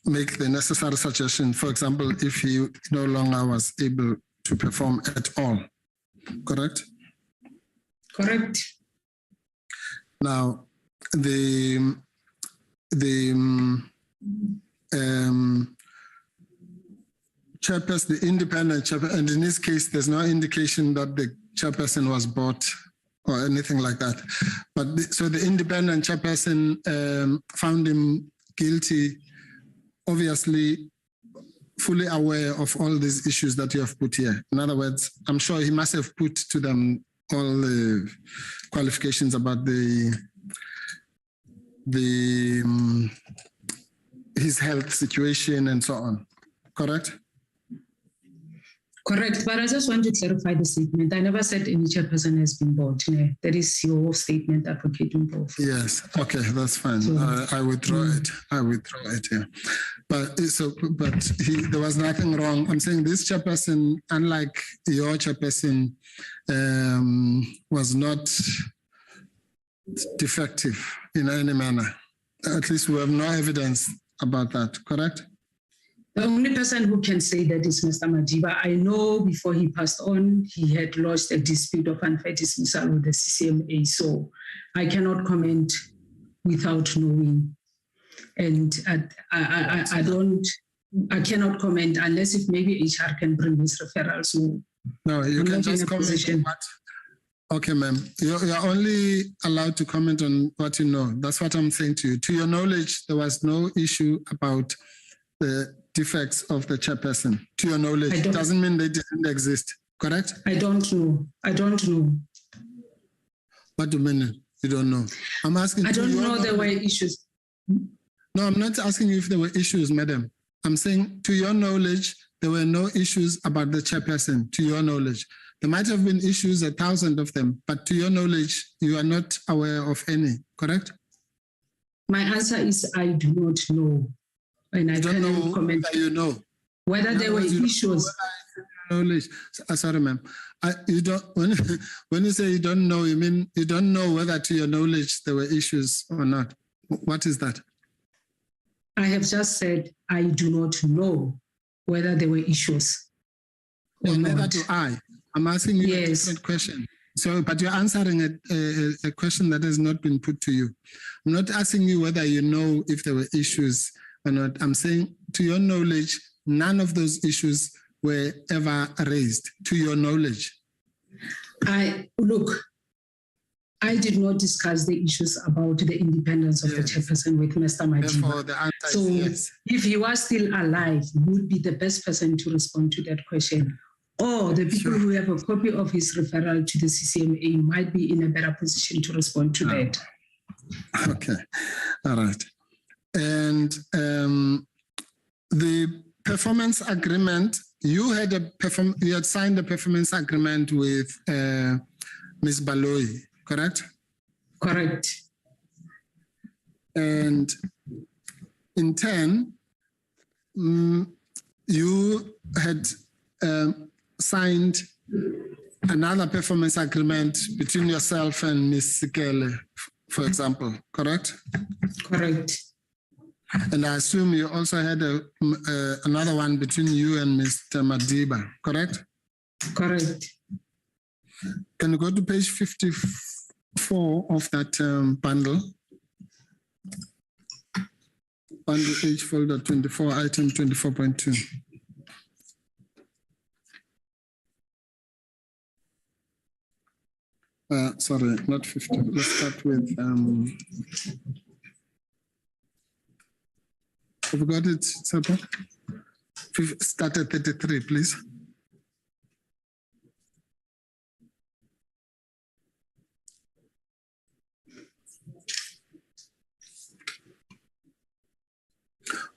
make the necessary suggestion. For example, if he no longer was able to perform at all, correct? Correct. Now, the chairperson, the independent chairperson, and in this case, there's no indication that the chairperson was bought or anything like that. But so the independent chairperson found him guilty, obviously fully aware of all these issues that you have put here. In other words, I'm sure he must have put to them all the qualifications about his health situation and so on, correct? Correct, but I just want to clarify the statement. I never said any chairperson has been bought. That is your statement, Advocate Mpofu. Yes, okay, that's fine. So, I withdraw it. I withdraw it, yeah. But there was nothing wrong. I'm saying this chairperson, unlike your chairperson, was not defective in any manner. At least we have no evidence about that, correct? The only person who can say that is Mr. Madiba. I know before he passed on, he had lodged a dispute of unfair dismissal with the CCMA, so I cannot comment without knowing. And I cannot comment unless if maybe HR can bring this referral. So no, you can just comment on what. Okay, ma'am. You're only allowed to comment on what you know. That's what I'm saying to you. To your knowledge, there was no issue about the defects of the chairperson. To your knowledge, it doesn't mean they didn't exist, correct? I don't know. What do you mean? You don't know. I'm asking. I don't know there were issues. No, I'm not asking you if there were issues, madam. I'm saying, to your knowledge, there were no issues about the chairperson, to your knowledge. There might have been issues, 1,000 of them, but to your knowledge, you are not aware of any, correct? My answer is I do not know. And I don't know comment. You know. Whether there were issues. Knowledge. Sorry, ma'am. You don't. When you say you don't know, you mean you don't know whether to your knowledge there were issues or not. What is that? I have just said I do not know whether there were issues. Well, neither do I. I'm asking you a Yes. different question. So, but you're answering a question that has not been put to you. I'm not asking you whether you know if there were issues or not. I'm saying, to your knowledge, none of those issues were ever raised, to your knowledge. I did not discuss the issues about the independence of the chairperson with Mr. Therefore, Madiba. the answer So is yes. if he was still alive, he would be the best person to respond to that question. Or the people who have a copy of his referral to the CCMA might be in a better position to respond to that. Okay, all right. And the performance agreement, you had signed a performance agreement with Ms. Baloyi, correct? Correct. And in turn, you had signed another performance agreement between yourself and Ms. Sikele, for example, correct? Correct. And I assume you also had another one between you and Mr. Madiba, correct? Correct. Can you go to page 54 of that bundle? Bundle H folder 24, item 24.2. Sorry, not 50. Let's start with, have you got it, Sapa? Start at 33, please.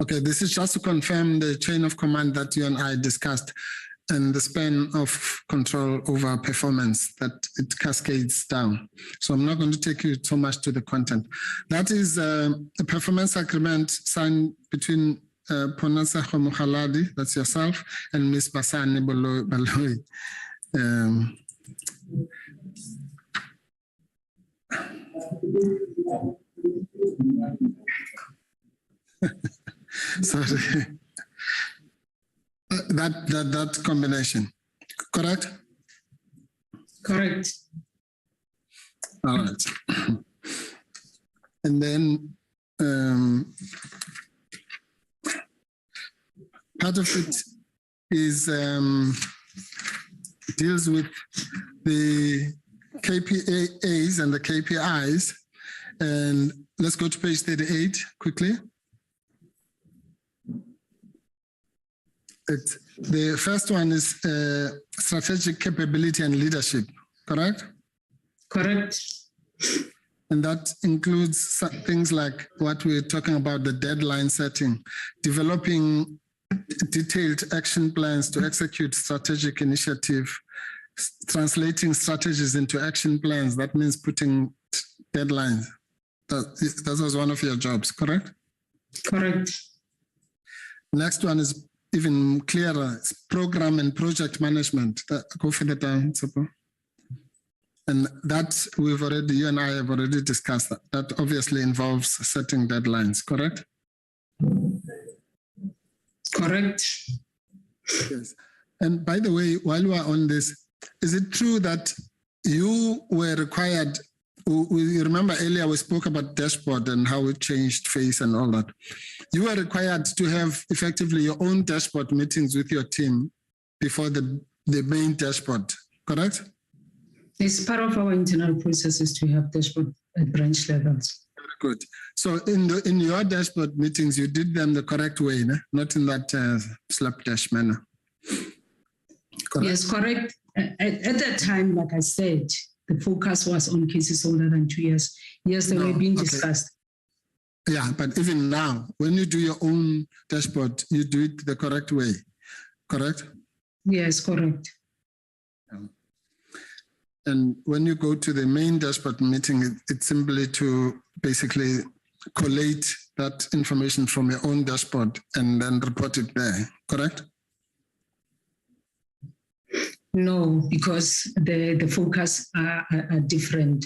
Okay, this is just to confirm the chain of command that you and I discussed and the span of control over performance that it cascades down. So I'm not going to take you so much to the content. That is a performance agreement signed between Ponatshego Mogaladi, that's yourself, and Ms. Basani Baloyi. Sorry. That combination, correct? Correct. All right. And then part of it is deals with the KPAs and the KPIs. And let's go to page 38 quickly. The first one is strategic capability and leadership, correct? Correct. And that includes things like what we're talking about, the deadline setting, developing detailed action plans to execute strategic initiative, translating strategies into action plans. That means putting deadlines. That was one of your jobs, correct? Correct. Next one is even clearer, it's program and project management. Go further down, Tsepo. And that you and I have already discussed that. That obviously involves setting deadlines, correct? Correct. Yes. And by the way, while we are on this, is it true that you were required, you remember earlier we spoke about dashboard and how it changed face and all that. You were required to have effectively your own dashboard meetings with your team before the main dashboard, correct? It's part of our internal processes to have dashboard at branch levels. Very good. So in your dashboard meetings, you did them the correct way, not in that slapdash manner. Correct? Yes, correct. At that time, like I said, the focus was on cases older than 2 years. Yes, they were being discussed. Yeah, but even now, when you do your own dashboard, you do it the correct way, correct? Yes, correct. And when you go to the main dashboard meeting, it's simply to basically collate that information from your own dashboard and then report it there, correct? No, because the focus are different.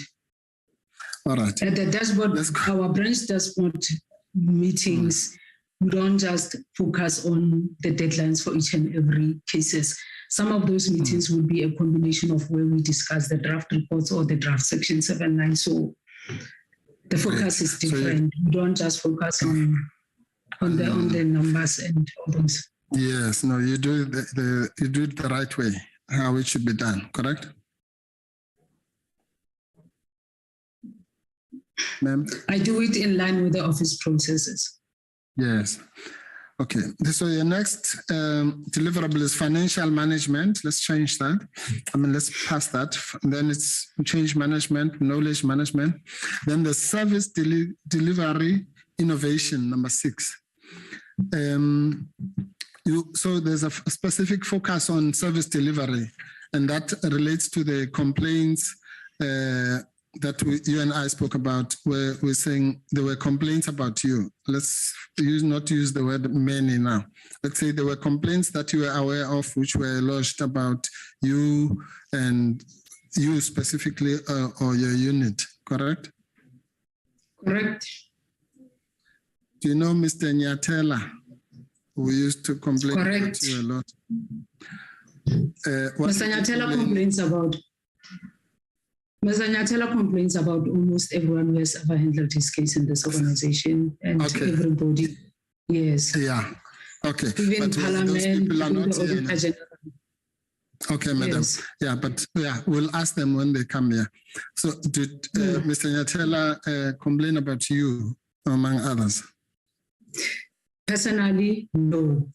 All right. At the dashboard, our branch dashboard meetings, we don't just focus on the deadlines for each and every cases. Some of those meetings will be a combination of where we discuss the draft reports or the draft section 7-9. So the focus is different. We don't just focus on the numbers and all those. Yes, no, you do you do it the right way, how it should be done, correct? Ma'am? I do it in line with the office processes. Yes. Okay, so your next deliverable is financial management. Let's change that. Let's pass that. And then it's change management, knowledge management. Then the service delivery innovation, number 6. So there's a specific focus on service delivery, and that relates to the complaints that you and I spoke about, where we're saying there were complaints about you. Let's not use the word many now. Let's say there were complaints that you were aware of, which were lodged about you and you specifically or your unit, correct? Correct. Do you know Mr. Nyatela, who used to complain about you a lot? Mr. Nyatela complains about almost everyone who has ever handled his case in this organization and everybody. Yes. Yeah. Okay. Even but Parliament, those people are not here now. Okay, madam. Yes. Yeah, but we'll ask them when they come here. So did Mr. Nyatela complain about you, among others? Personally, no.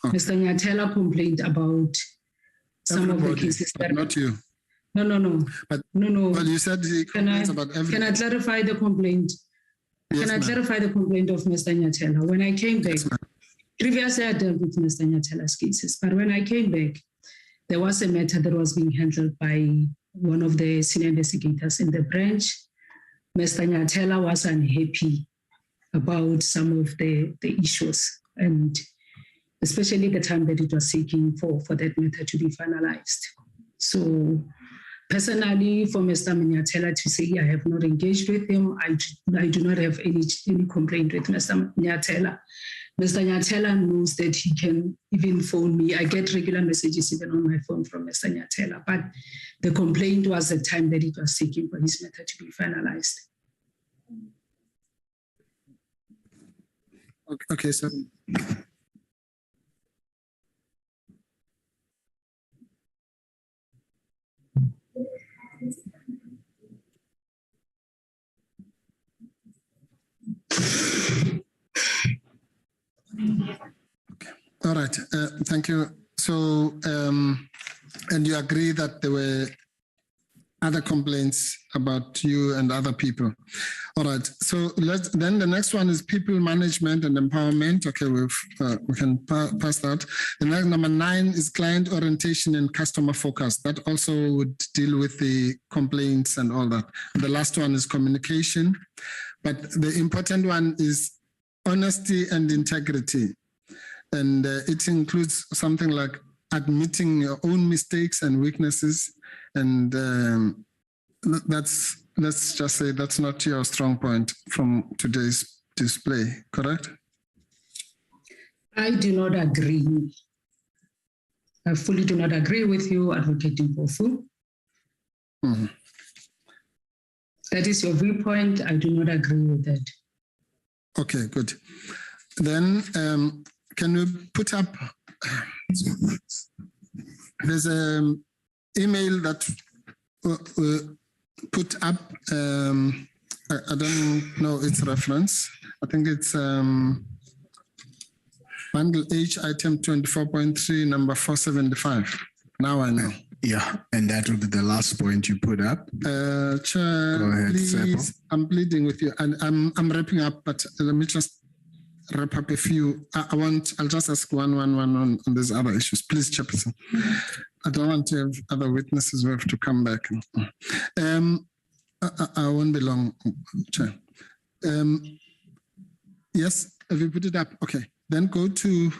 Okay. Mr. Nyatela complained about some of the cases that not you. No. But no. Well, you said he complains about everything. Can I clarify the complaint? Yes, can I clarify the complaint of Mr. Nyatela? When I came back, previously I dealt with Mr. Nyatela's cases, but when I came back, there was a matter that was being handled by one of the senior investigators in the branch. Mr. Nyatela was unhappy about some of the issues, and especially the time that it was taking for that matter to be finalized. So personally, for Mr. Nyatela to say I have not engaged with him, I do not have any complaint with Mr. Nyatela. Mr. Nyatela knows that he can even phone me. I get regular messages even on my phone from Mr. Nyatela, but the complaint was the time that it was taking for his matter to be finalized. Okay, sir. Okay. All right. Thank you. So, and you agree that there were other complaints about you and other people. All right. So then the next one is people management and empowerment. Okay, we can pass that. The next, number 9 is client orientation and customer focus. That also would deal with the complaints and all that. And the last one is communication. But the important one is honesty and integrity. And it includes something like admitting your own mistakes and weaknesses. And let's just say that's not your strong point from today's display, correct? I do not agree. I fully do not agree with you, Advocate Mpofu. Mm-hmm. That is your viewpoint. I do not agree with that. Okay, good. Then can we put up, there's an email that put up, I don't know its reference. I think it's bundle H item 24.3 number 475. Now I know. Yeah, and that would be the last point you put up. Chair, Go ahead, please, Seppo. I'm pleading with you, and I'm wrapping up, but let me just wrap up a few. I'll just ask one on these other issues. Please, Chairperson. I don't want to have other witnesses who have to come back. I won't be long, Chair. Yes, have you put it up? Okay, then go to,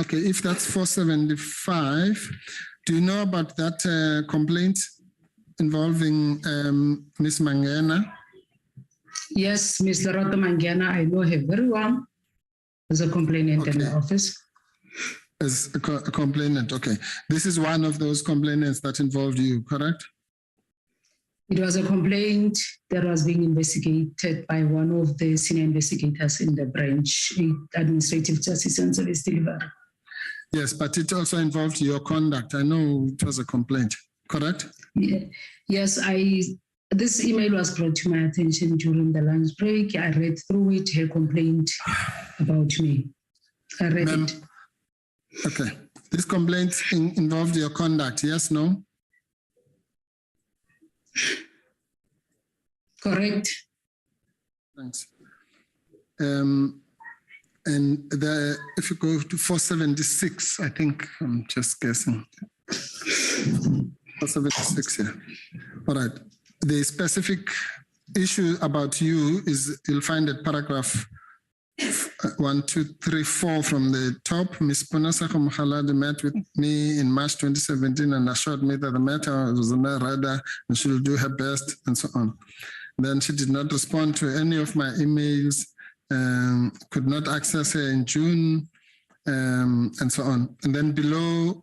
okay, if that's 475, do you know about that complaint involving Ms. Mangena? Yes, Ms. Lerato Mangena, I know her very well as a complainant in the office. As a complainant, okay. This is one of those complainants that involved you, correct? It was a complaint that was being investigated by one of the senior investigators in the branch, Administrative Justice and Service Delivery. Yes, but it also involved your conduct. I know it was a complaint, correct? Yeah. Yes, this email was brought to my attention during the lunch break. I read through it, her complaint about me. I read it. Okay. This complaint involved your conduct, yes, no? Correct. Thanks. And if you go to 476, I think I'm just guessing. 476, yeah. All right. The specific issue about you is you'll find that paragraph 1, 2, 3, 4 from the top. Ms. Ponatshego Mogaladi met with me in March 2017 and assured me that the matter was on her radar and she will do her best and so on. Then she did not respond to any of my emails, could not access her in June, and so on. And then below,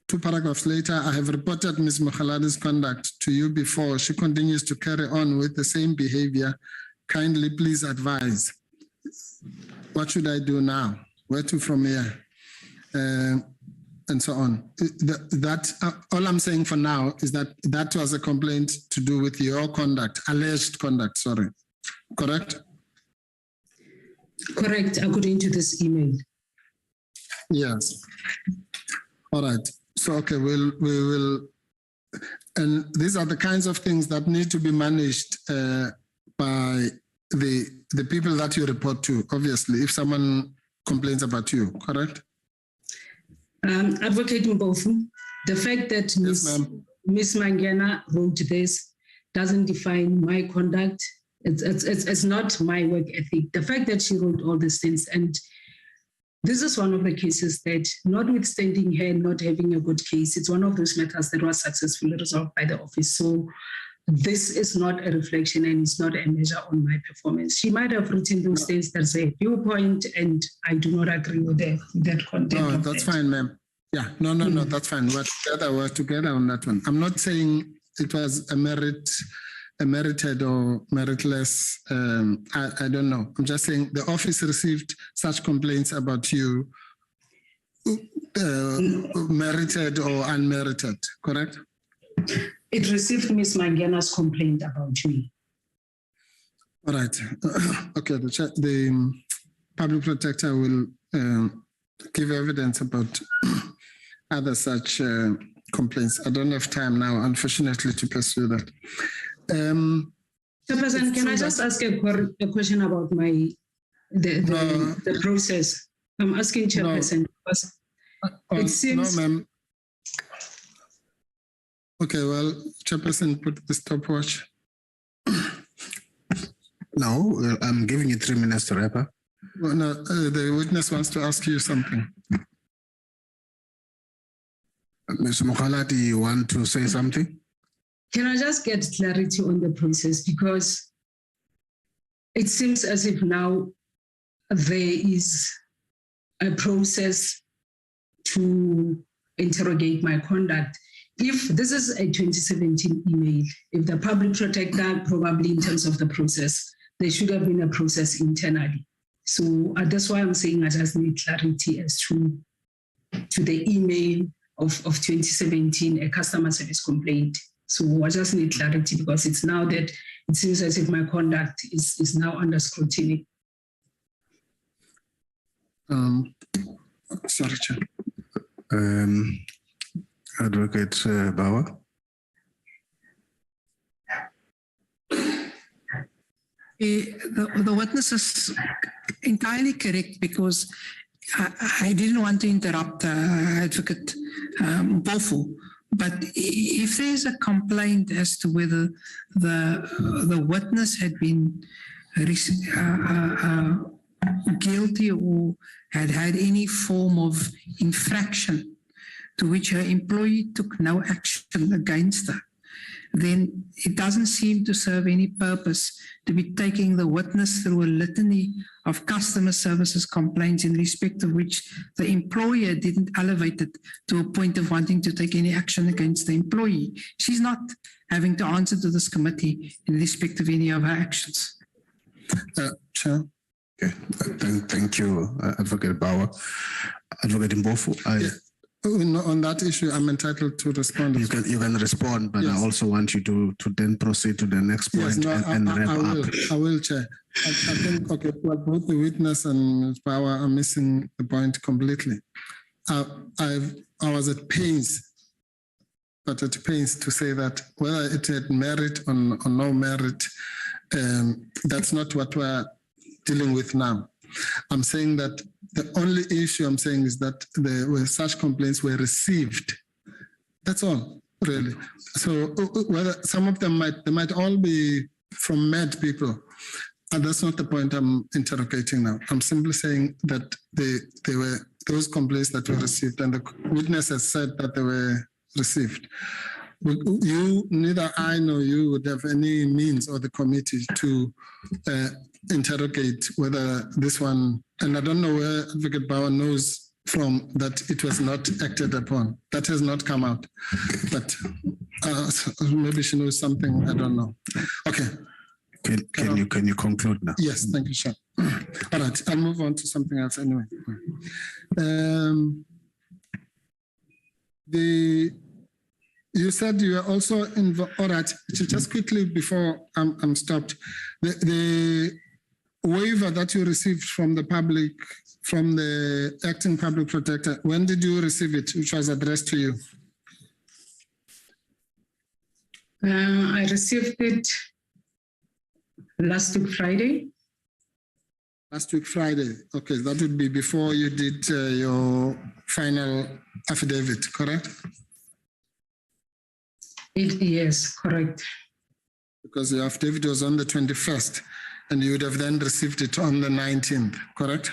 2 paragraphs later, I have reported Ms. Mogaladi's conduct to you before. She continues to carry on with the same behavior. Kindly please advise. What should I do now? Where to from here? And so on. All I'm saying for now is that was a complaint to do with your conduct, alleged conduct, sorry. Correct? Correct, according to this email. Yes. All right. So, okay, we will, and these are the kinds of things that need to be managed by the people that you report to, obviously, if someone complains about you, correct? Advocate Mbofu, the fact that Ms. Mangena wrote this doesn't define my conduct. It's not my work ethic. The fact that she wrote all these things, and this is one of the cases that, notwithstanding her not having a good case, it's one of those matters that was successfully resolved by the office. So this is not a reflection and it's not a measure on my performance. She might have written those things that's a viewpoint, and I do not agree with that content. No, that's fine, ma'am. Yeah, no, that's fine. We're together on that one. I'm not saying it was a merited or meritless. I don't know. I'm just saying the office received such complaints about you, merited or unmerited, correct? It received Ms. Mangena's complaint about me. All right. Okay, the public protector will give evidence about other such complaints. I don't have time now, unfortunately, to pursue that. Chairperson, can I just ask a question about the process? I'm asking Chairperson because it seems... No, ma'am. Okay, well, Chairperson, put the stopwatch. No, I'm giving you 3 minutes to wrap up. Well, no, the witness wants to ask you something. Ms. Mogaladi, you want to say something? Can I just get clarity on the process? Because it seems as if now there is a process to interrogate my conduct. If this is a 2017 email, if the public protector, probably in terms of the process, there should have been a process internally. So that's why I'm saying I just need clarity as to the email of 2017, a customer service complaint. So I just need clarity because it's now that it seems as if my conduct is now under scrutiny. Sorry, Chair. Advocate Bauer. The witness is entirely correct, because I didn't want to interrupt Advocate Mpofu, but if there's a complaint as to whether the witness had been guilty or had had any form of infraction to which her employee took no action against her, then it doesn't seem to serve any purpose to be taking the witness through a litany of customer services complaints in respect of which the employer didn't elevate it to a point of wanting to take any action against the employee. She's not having to answer to this committee in respect of any of her actions. Chair. Okay, thank you, Advocate Bauer. Advocate Mpofu, On that issue, I'm entitled to respond. You can respond, but yes. I also want you to then proceed to the next point. Yes, no, and wrap up. I will, Chair. I think, okay, well, both the witness and Ms. Bauer are missing the point completely. I was at pains to say that whether it had merit or no merit, that's not what we're dealing with now. I'm saying that the only issue I'm saying is that such complaints were received. That's all, really. So whether some of them might all be from mad people, and that's not the point I'm interrogating now. I'm simply saying that they were those complaints that were received, and the witness has said that they were received. Neither I nor you would have any means, or the committee, to interrogate whether this one, and I don't know where Advocate Bauer knows from that it was not acted upon. That has not come out, but maybe she knows something, I don't know. Okay. Can you conclude now? Yes, thank you, Sean. All right, I'll move on to something else anyway. You said you were also involved. All right, just quickly before I'm stopped, the waiver that you received from the public, from the acting public protector, when did you receive it, which was addressed to you? I received it last week Friday. Last week Friday, okay, that would be before you did your final affidavit, correct? Yes, correct. Because the affidavit was on the 21st, and you would have then received it on the 19th, correct?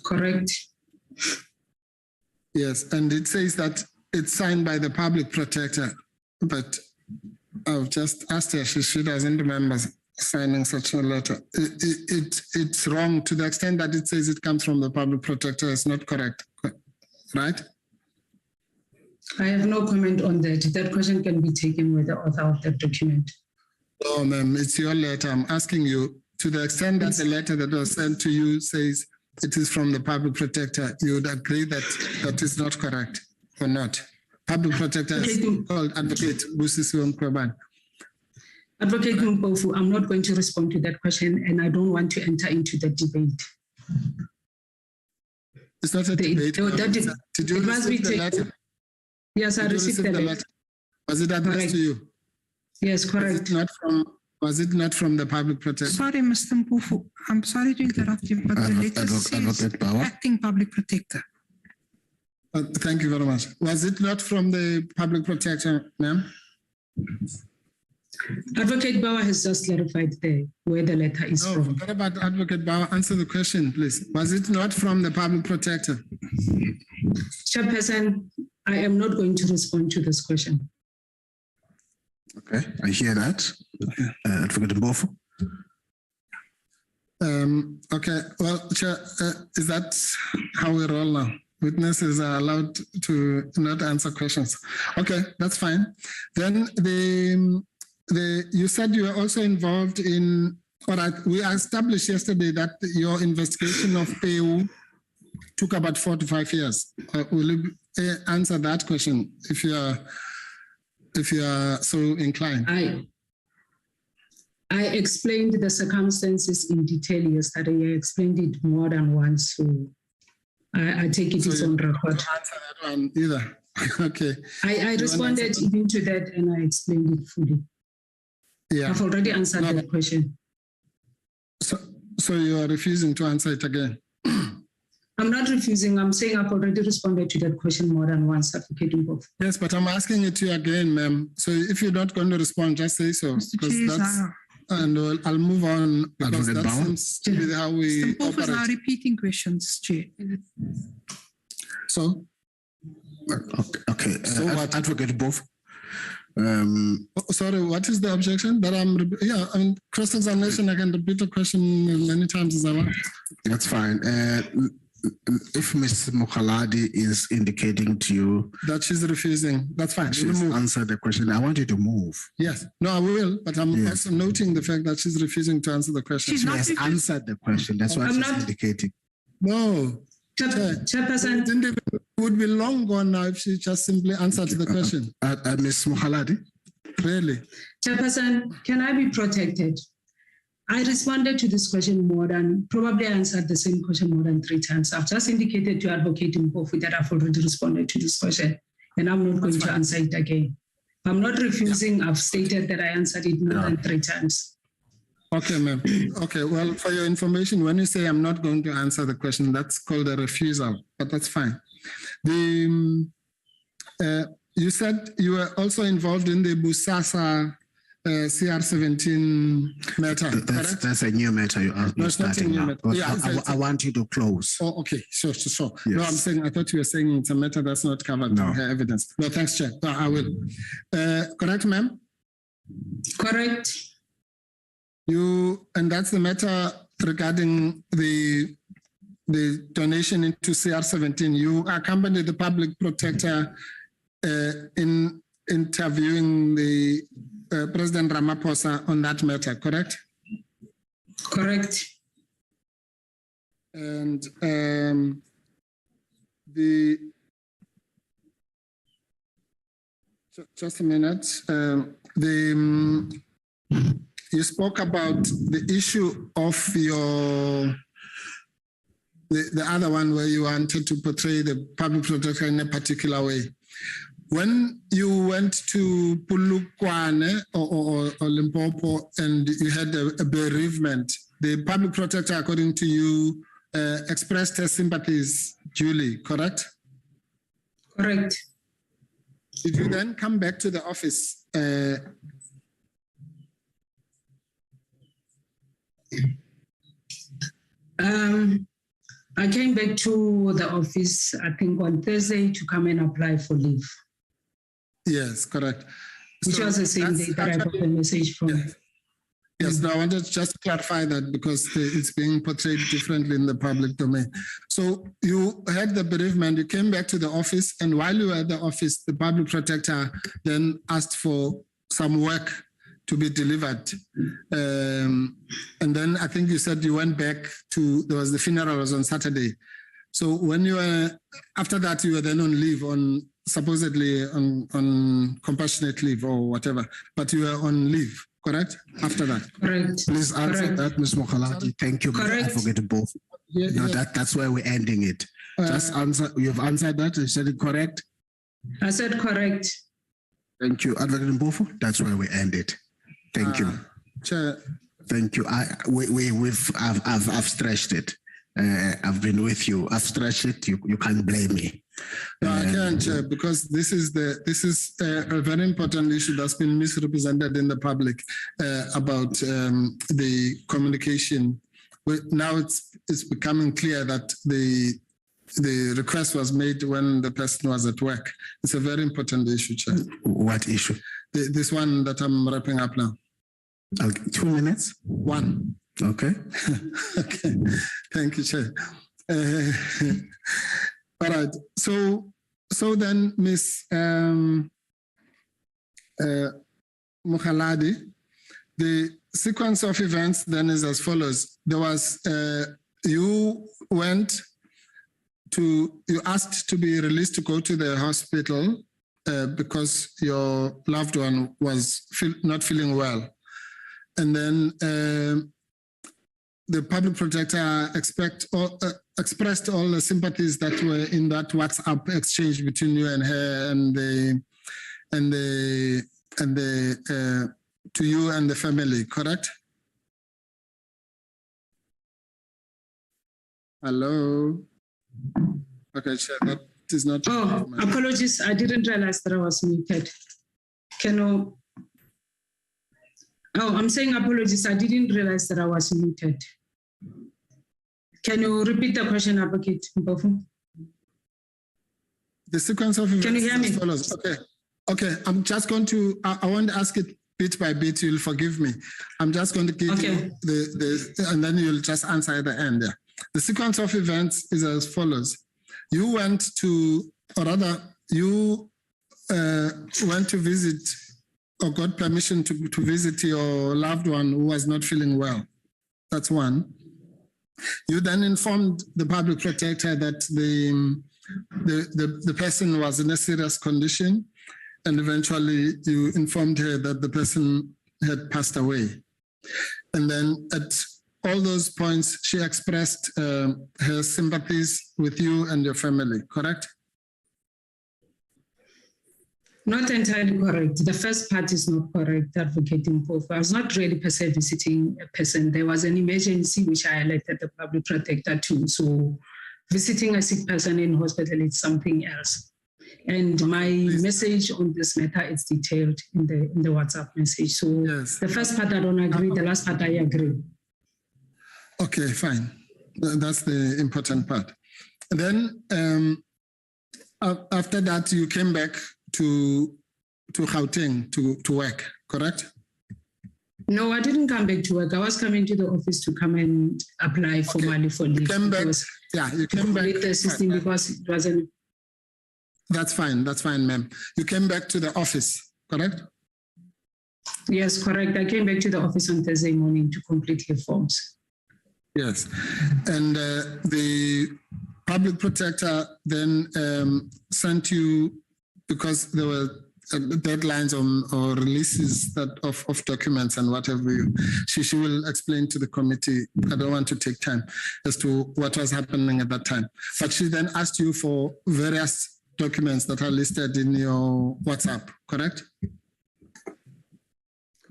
Correct. Yes, and it says that it's signed by the public protector, but I've just asked her, she doesn't remember signing such a letter. It's wrong to the extent that it says it comes from the public protector. It's not correct, right? I have no comment on that. That question can be taken with the author of that document. No, ma'am, it's your letter. I'm asking you, to the extent that the letter that was sent to you says it is from the public protector, you would agree that that is not correct or not? Public protector is called Advocate Busisiwe Mkhwebane. Advocate Mpofu, I'm not going to respond to that question, and I don't want to enter into the debate. It's not a debate. Did you receive the letter? Yes, I received the letter. Was it addressed to you? Yes, correct. Was it not from the public protector? Sorry, Mr. Mpofu. I'm sorry to interrupt you, but the letter says acting public protector. Thank you very much. Was it not from the public protector, ma'am? Advocate Bauer has just clarified there where the letter is from. What about Advocate Bauer? Answer the question, please. Was it not from the public protector? Chairperson, I am not going to respond to this question. Okay, I hear that. Advocate Mpofu. Okay, well, Chair, is that how we roll now? Witnesses are allowed to not answer questions. Okay, that's fine. Then you said you were also involved in, all right, we established yesterday that your investigation of PAU took about 4 to 5 years. Will you answer that question if you are so inclined? I explained the circumstances in detail yesterday. I explained it more than once, so I take it as on record. Answer that one either. Okay. I responded even to that and I explained it fully. Yeah. I've already answered that question. So you are refusing to answer it again? I'm not refusing. I'm saying I've already responded to that question more than once, Advocate Mpofu. Yes, but I'm asking it to you again, ma'am. So if you're not going to respond, just say so. Because that's, and I'll move on because that seems to be how we Mr. Mpofu is now operate. repeating questions, Chair. So, Okay. So what? Advocate Mpofu. sorry, what is the objection? That I mean, cross-examination, I can repeat the question as many times as I want. That's fine. If Ms. Mogaladi is indicating to you, That she's refusing, that's fine. We'll she's move. answered the question, I want you to move. Yes, no, I will, but I'm Yes. also noting the fact that she's refusing to answer the question. She's She not has refusing. answered the question. That's what I'm she's not- indicating. No, Chairperson, it would be long gone now if she just simply answered the question. Ms. Mogaladi. Really? Chairperson, can I be protected? I responded to this question probably answered the same question more than 3 times. I've just indicated to Advocate Mpofu that I've already responded to this question and I'm not going to answer it again. I'm not refusing. I've stated that I answered it more than 3 times. Okay, ma'am. Okay, well, for your information, when you say I'm not going to answer the question, that's called a refusal, but that's fine. You said you were also involved in the Busasa CR17 matter, correct? That's a new matter you're No, it's not a starting new now. matter. But Yeah, I want you to close. Oh, okay, sure. No, Yes. I'm saying, I thought you were saying it's a matter that's not covered No. in her evidence. No, thanks, Chair. No, I will. Correct, ma'am? Correct. And that's the matter regarding the donation into CR17. You accompanied the public protector in interviewing the President Ramaphosa on that matter, correct? Correct. And just a minute. You spoke about the issue of the other one where you wanted to portray the public protector in a particular way. When you went to Polokwane or Limpopo and you had a bereavement, the public protector, according to you, expressed her sympathies duly, correct? Correct. Did you then come back to the office? I came back to the office, I think on Thursday, to come and apply for leave, Yes, correct. which So was the same that's day that I got actually- the message from. Yeah. Yes, no, I wanted to just clarify that because it's being portrayed differently in the public domain. So you had the bereavement, you came back to the office, and while you were at the office, the public protector then asked for some work to be delivered. And then I think you said you went back there was the funeral was on Saturday. So when you were, after that, you were then on leave, supposedly on compassionate leave or whatever, but you were on leave. Correct? After that. Correct. Please answer Correct. that, Ms. Mogaladi. Thank you, Correct. Advocate Mpofu. Yeah, No, yeah. that's where we're ending it. Just answer. You've answered that. You said it correct. I said correct. Thank you, Advocate Mpofu. That's where we end it. Thank you. Chair, Thank you. I've stretched it. I've been with you. I've stretched it. You can't blame me. no, I can't, Chair, because this is a very important issue that's been misrepresented in the public about the communication. Now it's becoming clear that the request was made when the person was at work. It's a very important issue, Chair. What issue? This one that I'm wrapping up now. 2 minutes. One. Okay. Okay. Thank you, Chair. All right. So then, Ms. Mogaladi, the sequence of events then is as follows. There was, you asked to be released to go to the hospital because your loved one was not feeling well. And then the public protector expressed all the sympathies that were in that WhatsApp exchange between you and her, to you and the family, correct? Hello. Okay, Chair, that is not. Oh, apologies. I didn't realize that I was muted. I'm saying apologies. I didn't realize that I was muted. Can you repeat the question, Advocate Mpofu? The sequence of events. Can you hear me? As follows. Okay. I'm just going to. I want to ask it bit by bit. You'll forgive me. I'm just going to give you the and then you'll just answer at the end. Yeah. The sequence of events is as follows. You went to, or rather, you went to visit or got permission to visit your loved one who was not feeling well. That's one. You then informed the public protector that the person was in a serious condition, and eventually you informed her that the person had passed away. And then at all those points, she expressed her sympathies with you and your family, correct? Not entirely correct. The first part is not correct, Advocate Mpofu. I was not really per se visiting a person. There was an emergency which I alerted the public protector to. So visiting a sick person in hospital is something else. And my message on this matter is detailed in the WhatsApp message. So yes. The first part I don't agree, the last part I agree. Okay, fine. That's the important part. And then after that, you came back to Gauteng to work, correct? No, I didn't come back to work. I was coming to the office to come and apply formally for leave. You came back. You came back. The system because it wasn't. That's fine, ma'am. You came back to the office, correct? Yes, correct. I came back to the office on Thursday morning to complete the forms. Yes, and the public protector then sent you, because there were deadlines or releases of documents and whatever. She will explain to the committee. I don't want to take time as to what was happening at that time. But she then asked you for various documents that are listed in your WhatsApp, correct?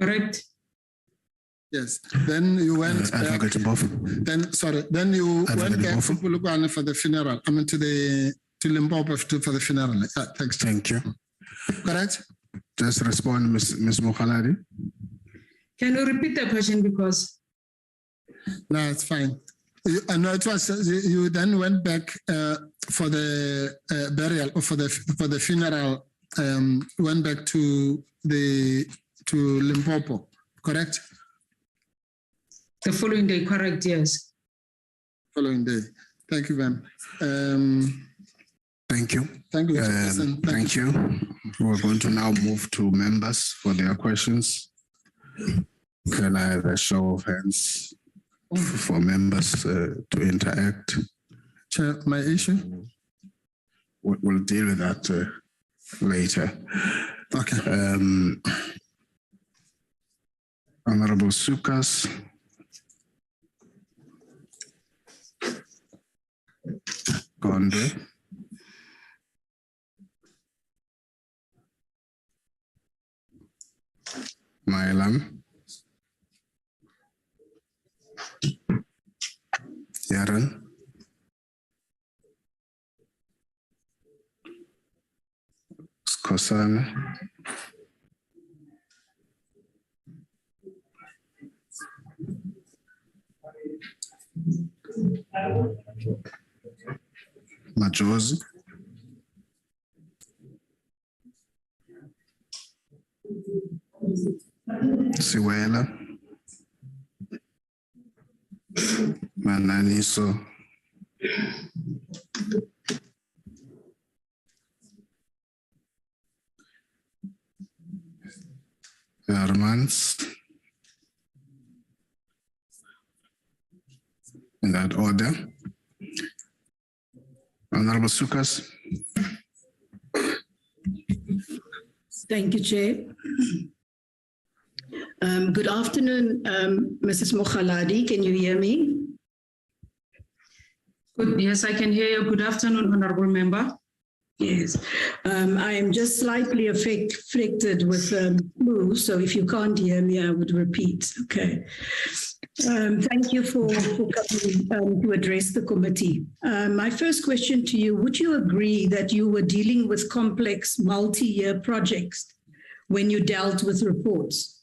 Correct. Yes. Then you went back. Then you went back to Polokwane for the funeral. I mean to Limpopo for the funeral. Thanks. Thank you. Correct? Just respond, Ms. Mogaladi. Can you repeat the question because? No, it's fine. No, it was you then went back for the burial or for the funeral. Went back to Limpopo, correct? The following day, correct? Yes. Following day. Thank you, ma'am. Thank you. Thank you. Thank you. We're going to now move to members for their questions. Can I have a show of hands for members to interact? Chair, my issue? We'll deal with that later. Okay. Honorable Sukas. Gonde. Mailam. Yaran. Skosana. Majozi. Siwela. Mananiso. Hermans. In that order. Honorable Sukas. Thank you, Chair. Good afternoon, Mrs. Mogaladi. Can you hear me? Good. Yes, I can hear you. Good afternoon, Honorable Member. Yes. I am just slightly affected with flu, so if you can't hear me, I would repeat. Okay. Thank you for coming to address the committee. My first question to you, would you agree that you were dealing with complex multi-year projects when you dealt with reports?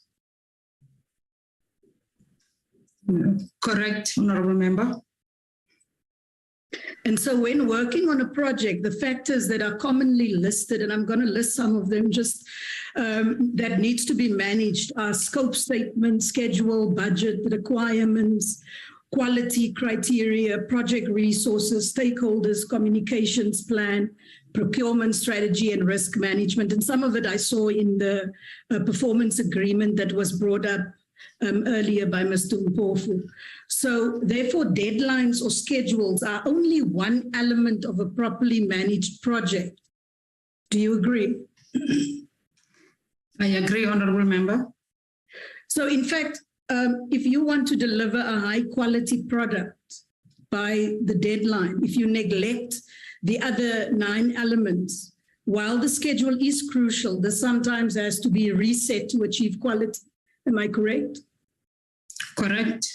Correct, Honorable Member. And so when working on a project, the factors that are commonly listed, and I'm going to list some of them just that needs to be managed are scope statement, schedule, budget, requirements, quality criteria, project resources, stakeholders, communications plan, procurement strategy, and risk management. And some of it I saw in the performance agreement that was brought up earlier by Mr. Mpofu. So therefore, deadlines or schedules are only one element of a properly managed project. Do you agree? I agree, Honorable Member. So in fact, if you want to deliver a high quality product by the deadline, if you neglect the other 9 elements, while the schedule is crucial, this sometimes has to be reset to achieve quality. Am I correct? Correct.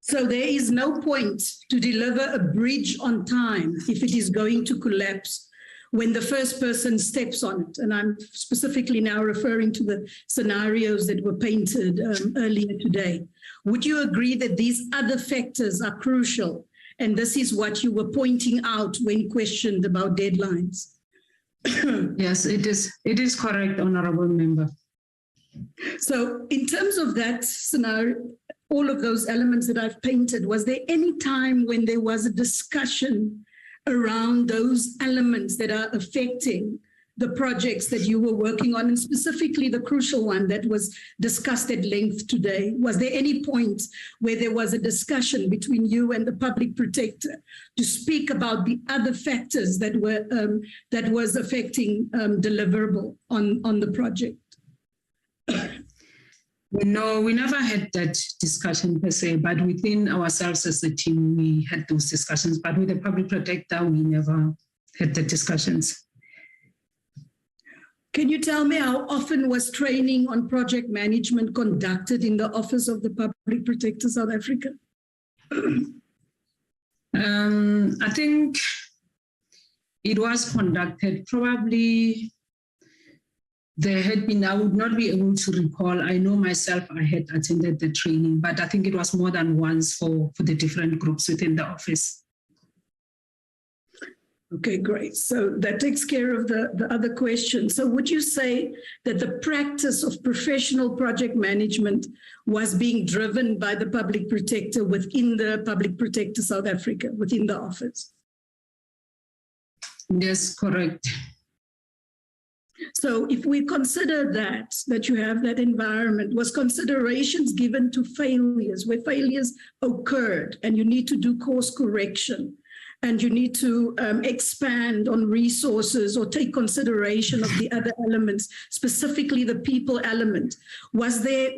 So there is no point to deliver a bridge on time if it is going to collapse when the first person steps on it. And I'm specifically now referring to the scenarios that were painted earlier today. Would you agree that these other factors are crucial? And this is what you were pointing out when questioned about deadlines. Yes, it is correct, Honorable Member. So in terms of that scenario, all of those elements that I've painted, was there any time when there was a discussion around those elements that are affecting the projects that you were working on, and specifically the crucial one that was discussed at length today? Was there any point where there was a discussion between you and the public protector to speak about the other factors that were that was affecting deliverable on the project? No, we never had that discussion per se, but within ourselves as a team, we had those discussions. But with the public protector, we never had the discussions. Can you tell me how often was training on project management conducted in the Office of the Public Protector South Africa? I think it was conducted probably. There had been, I would not be able to recall. I know myself, I had attended the training, but I think it was more than once for the different groups within the office. Okay, great. So that takes care of the other question. So would you say that the practice of professional project management was being driven by the public protector within the Public Protector South Africa, within the office? Yes, correct. So if we consider that you have that environment, was considerations given to failures, where failures occurred and you need to do course correction and you need to expand on resources or take consideration of the other elements, specifically the people element? Was there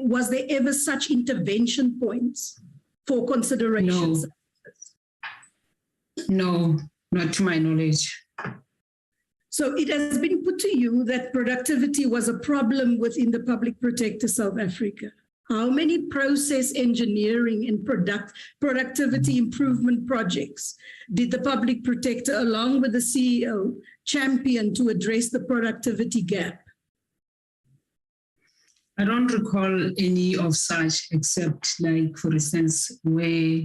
ever such intervention points for considerations? No, not to my knowledge. So it has been put to you that productivity was a problem within the Public Protector South Africa. How many process engineering and productivity improvement projects did the Public Protector, along with the CEO, champion to address the productivity gap? I don't recall any of such, except like, for instance, where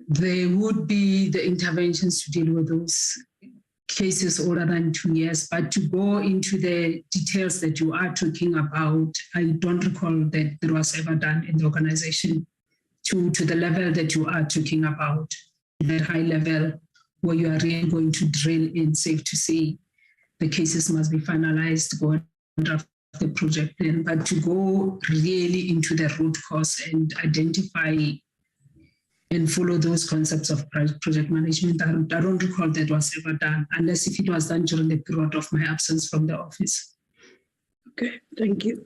there would be the interventions to deal with those cases older than 2 years, but to go into the details that you are talking about, I don't recall that there was ever done in the organization to the level that you are talking about, that high level where you are really going to drill in, safe to say, the cases must be finalized, go and draft the project plan, but to go really into the root cause and identify and follow those concepts of project management. I don't recall that was ever done, unless if it was done during the period of my absence from the office. Okay, thank you.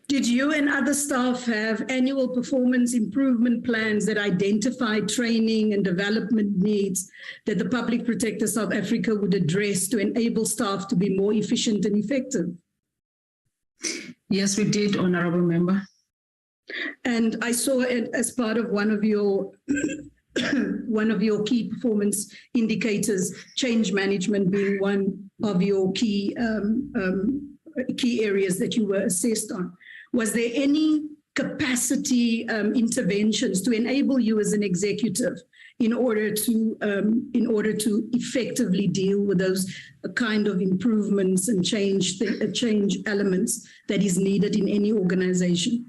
Did you and other staff have annual performance improvement plans that identify training and development needs that the Public Protector South Africa would address to enable staff to be more efficient and effective? Yes, we did, Honorable Member. And I saw it as part of one of your key performance indicators, change management being one of your key areas that you were assessed on. Was there any capacity interventions to enable you as an executive in order to effectively deal with those kind of improvements and change elements that is needed in any organization?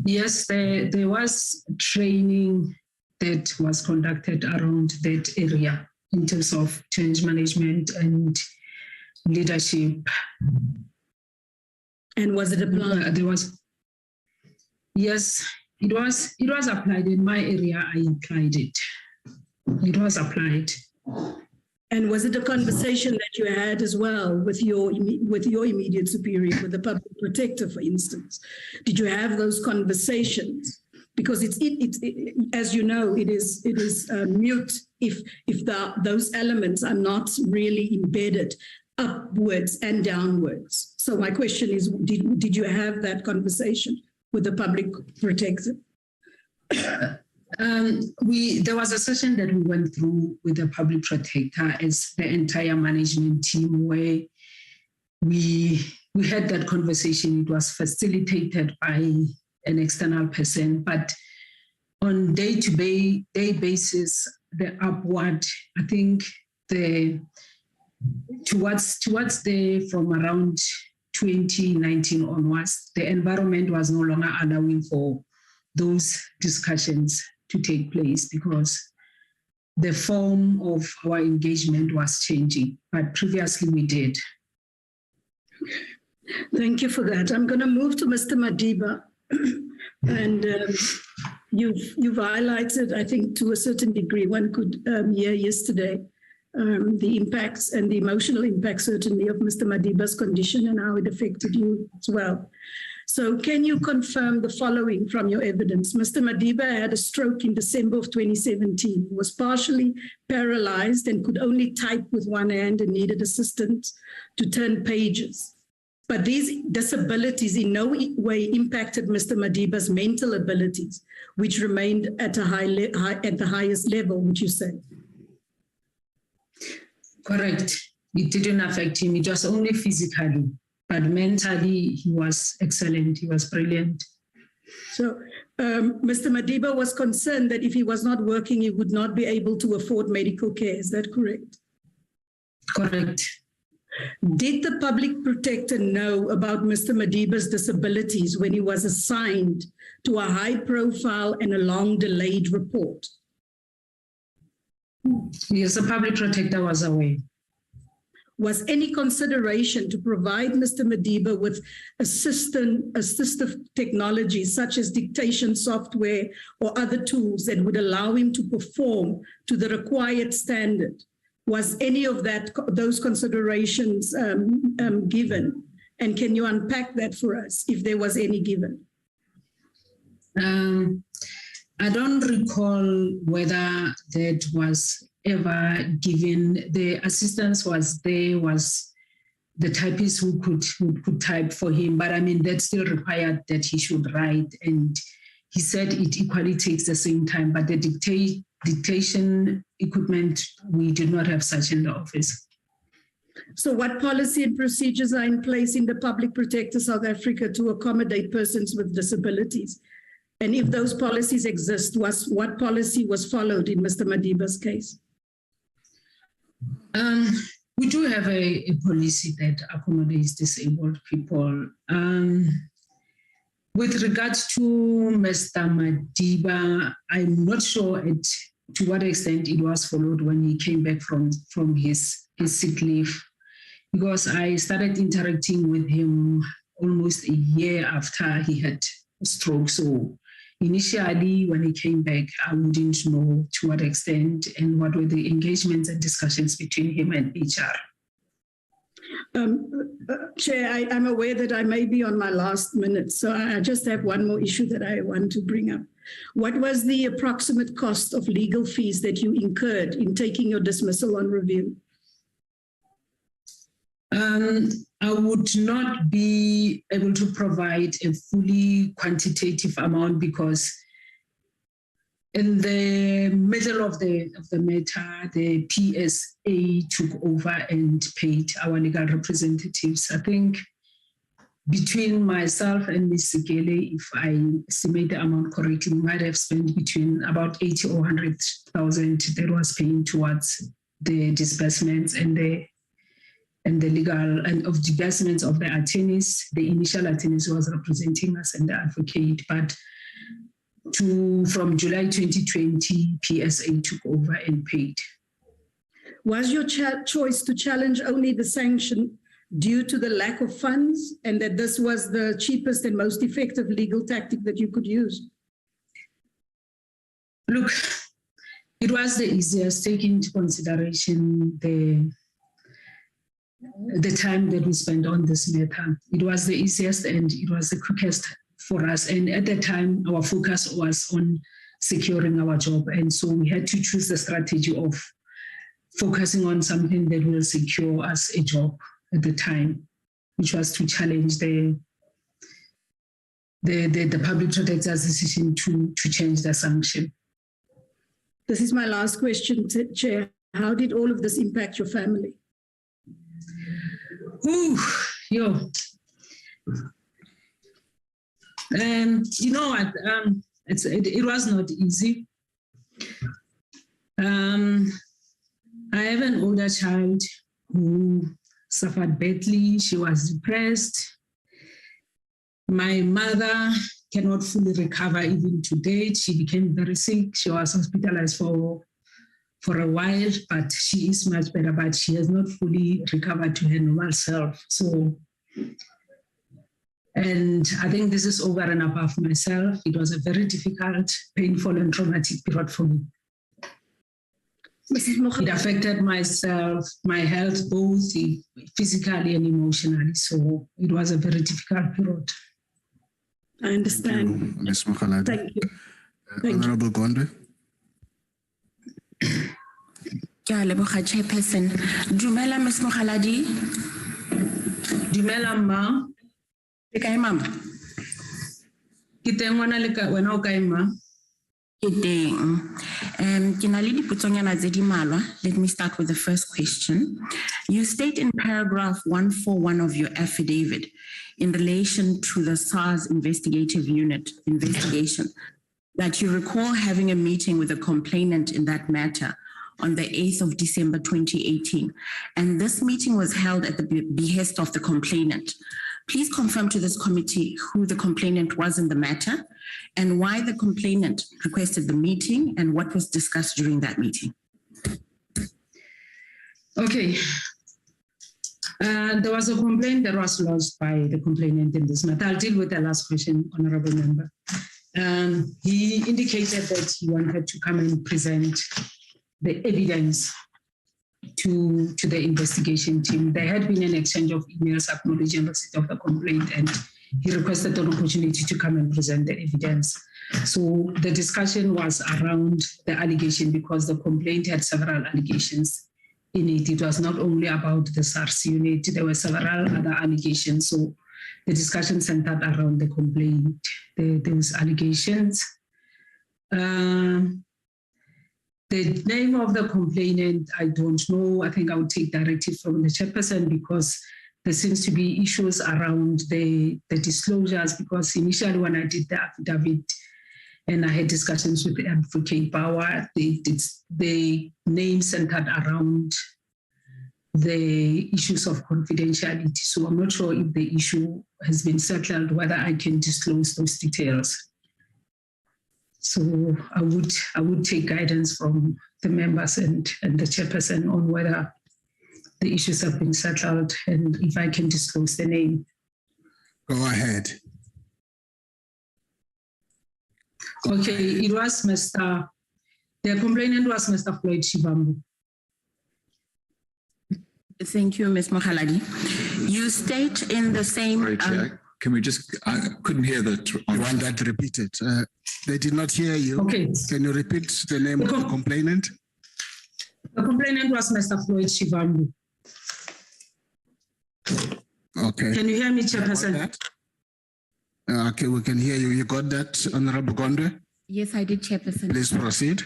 Yes, there was training that was conducted around that area in terms of change management and leadership. And was it applied? Yes, it was applied in my area. I applied it. It was applied. And was it a conversation that you had as well with your immediate superior, with the public protector, for instance? Did you have those conversations? Because it's as you know, it is mute if those elements are not really embedded upwards and downwards. So my question is, did you have that conversation with the public protector? There was a session that we went through with the public protector as the entire management team, where we had that conversation. It was facilitated by an external person, but on day-to-day basis, the upward, I think towards from around 2019 onwards, the environment was no longer allowing for those discussions to take place because the form of our engagement was changing, but previously we did. Thank you for that. I'm going to move to Mr. Madiba. And you've highlighted, I think, to a certain degree, one could hear yesterday, the impacts and the emotional impact, certainly, of Mr. Madiba's condition and how it affected you as well. So can you confirm the following from your evidence? Mr. Madiba had a stroke in December of 2017, was partially paralyzed and could only type with one hand and needed assistance to turn pages. But these disabilities in no way impacted Mr. Madiba's mental abilities, which remained at the highest level, would you say? Correct. It didn't affect him. It was only physically, but mentally he was excellent. He was brilliant. So Mr. Madiba was concerned that if he was not working, he would not be able to afford medical care. Is that correct? Correct. Did the public protector know about Mr. Madiba's disabilities when he was assigned to a high profile and a long delayed report? Yes, the public protector was aware. Was any consideration to provide Mr. Madiba with assistive technologies such as dictation software or other tools that would allow him to perform to the required standard? Was any of those considerations given? And can you unpack that for us, if there was any given? I don't recall whether that was ever given. The assistance was there, was the typist who could type for him, but I mean, that still required that he should write. And he said it equally takes the same time, but the dictation equipment, we did not have such in the office. So what policy and procedures are in place in the Public Protector South Africa to accommodate persons with disabilities? And if those policies exist, what policy was followed in Mr. Madiba's case? We do have a policy that accommodates disabled people. With regards to Mr. Madiba, I'm not sure to what extent it was followed when he came back from his sick leave, because I started interacting with him almost a year after he had a stroke. So initially, when he came back, I wouldn't know to what extent and what were the engagements and discussions between him and HR. Chair, I'm aware that I may be on my last minute, so I just have one more issue that I want to bring up. What was the approximate cost of legal fees that you incurred in taking your dismissal on review? I would not be able to provide a fully quantitative amount because in the middle of the matter, the PSA took over and paid our legal representatives. I think between myself and Ms. Sigele, if I estimate the amount correctly, we might have spent between about 80 or 100,000 that was paying towards the disbursements and the legal and of disbursements of the attorneys, the initial attorneys who was representing us and the advocate, but from July 2020, PSA took over and paid. Was your choice to challenge only the sanction due to the lack of funds and that this was the cheapest and most effective legal tactic that you could use? Look, it was the easiest, taking into consideration the time that we spent on this matter. It was the easiest and it was the quickest for us. And at the time, our focus was on securing our job. And so we had to choose the strategy of focusing on something that will secure us a job at the time, which was to challenge the public protector's decision to change the sanction. This is my last question, Chair. How did all of this impact your family? You know what? It was not easy. I have an older child who suffered badly. She was depressed. My mother cannot fully recover even to date. She became very sick. She was hospitalized for a while, but she is much better, but she has not fully recovered to her normal self. So, and I think this is over and above myself. It was a very difficult, painful, and traumatic period for me. It affected myself, my health, both physically and emotionally. So it was a very difficult period. I understand. Ms. Mogaladi. Thank you. Honorable Gondwe. Yeah, Leboga Chairperson. Dumela, Ms. Mogaladi. Dumela, ma. Le kae mama? Ke teng wana le ka wena o kae ma? Ke teng. Ke na le dipotsonyana tse di malwa. Let me start with the first question. You state in paragraph 141 of your affidavit in relation to the SARS investigative unit investigation that you recall having a meeting with a complainant in that matter on the 8th of December 2018. And this meeting was held at the behest of the complainant. Please confirm to this committee who the complainant was in the matter and why the complainant requested the meeting and what was discussed during that meeting. Okay. There was a complaint that was lodged by the complainant in this matter. I'll deal with the last question, Honorable Member. He indicated that he wanted to come and present the evidence to the investigation team. There had been an exchange of emails acknowledging receipt of the complaint, and he requested an opportunity to come and present the evidence. So the discussion was around the allegation because the complaint had several allegations in it. It was not only about the SARS unit, there were several other allegations. So the discussion centered around the complaint, those allegations. The name of the complainant, I don't know. I think I would take directive from the chairperson because there seems to be issues around the disclosures, because initially when I did the affidavit and I had discussions with the advocate Bauer, the name centered around the issues of confidentiality. So I'm not sure if the issue has been settled, whether I can disclose those details. So I would take guidance from the members and the chairperson on whether the issues have been settled and if I can disclose the name. Go ahead. Okay, it was the complainant was Mr. Floyd Shivambu. Thank you, Ms. Mogaladi. You You state in the same. Sorry, Chair. Can we just, I couldn't hear that. You want that repeated? They did not hear you. Okay. Can you repeat the name of the complainant? The complainant was Mr. Floyd Shivambu. Okay. Can you hear me, Chairperson? Okay, we can hear you. You got that, Honorable Gondwe? Yes, I did, Chairperson. Please proceed.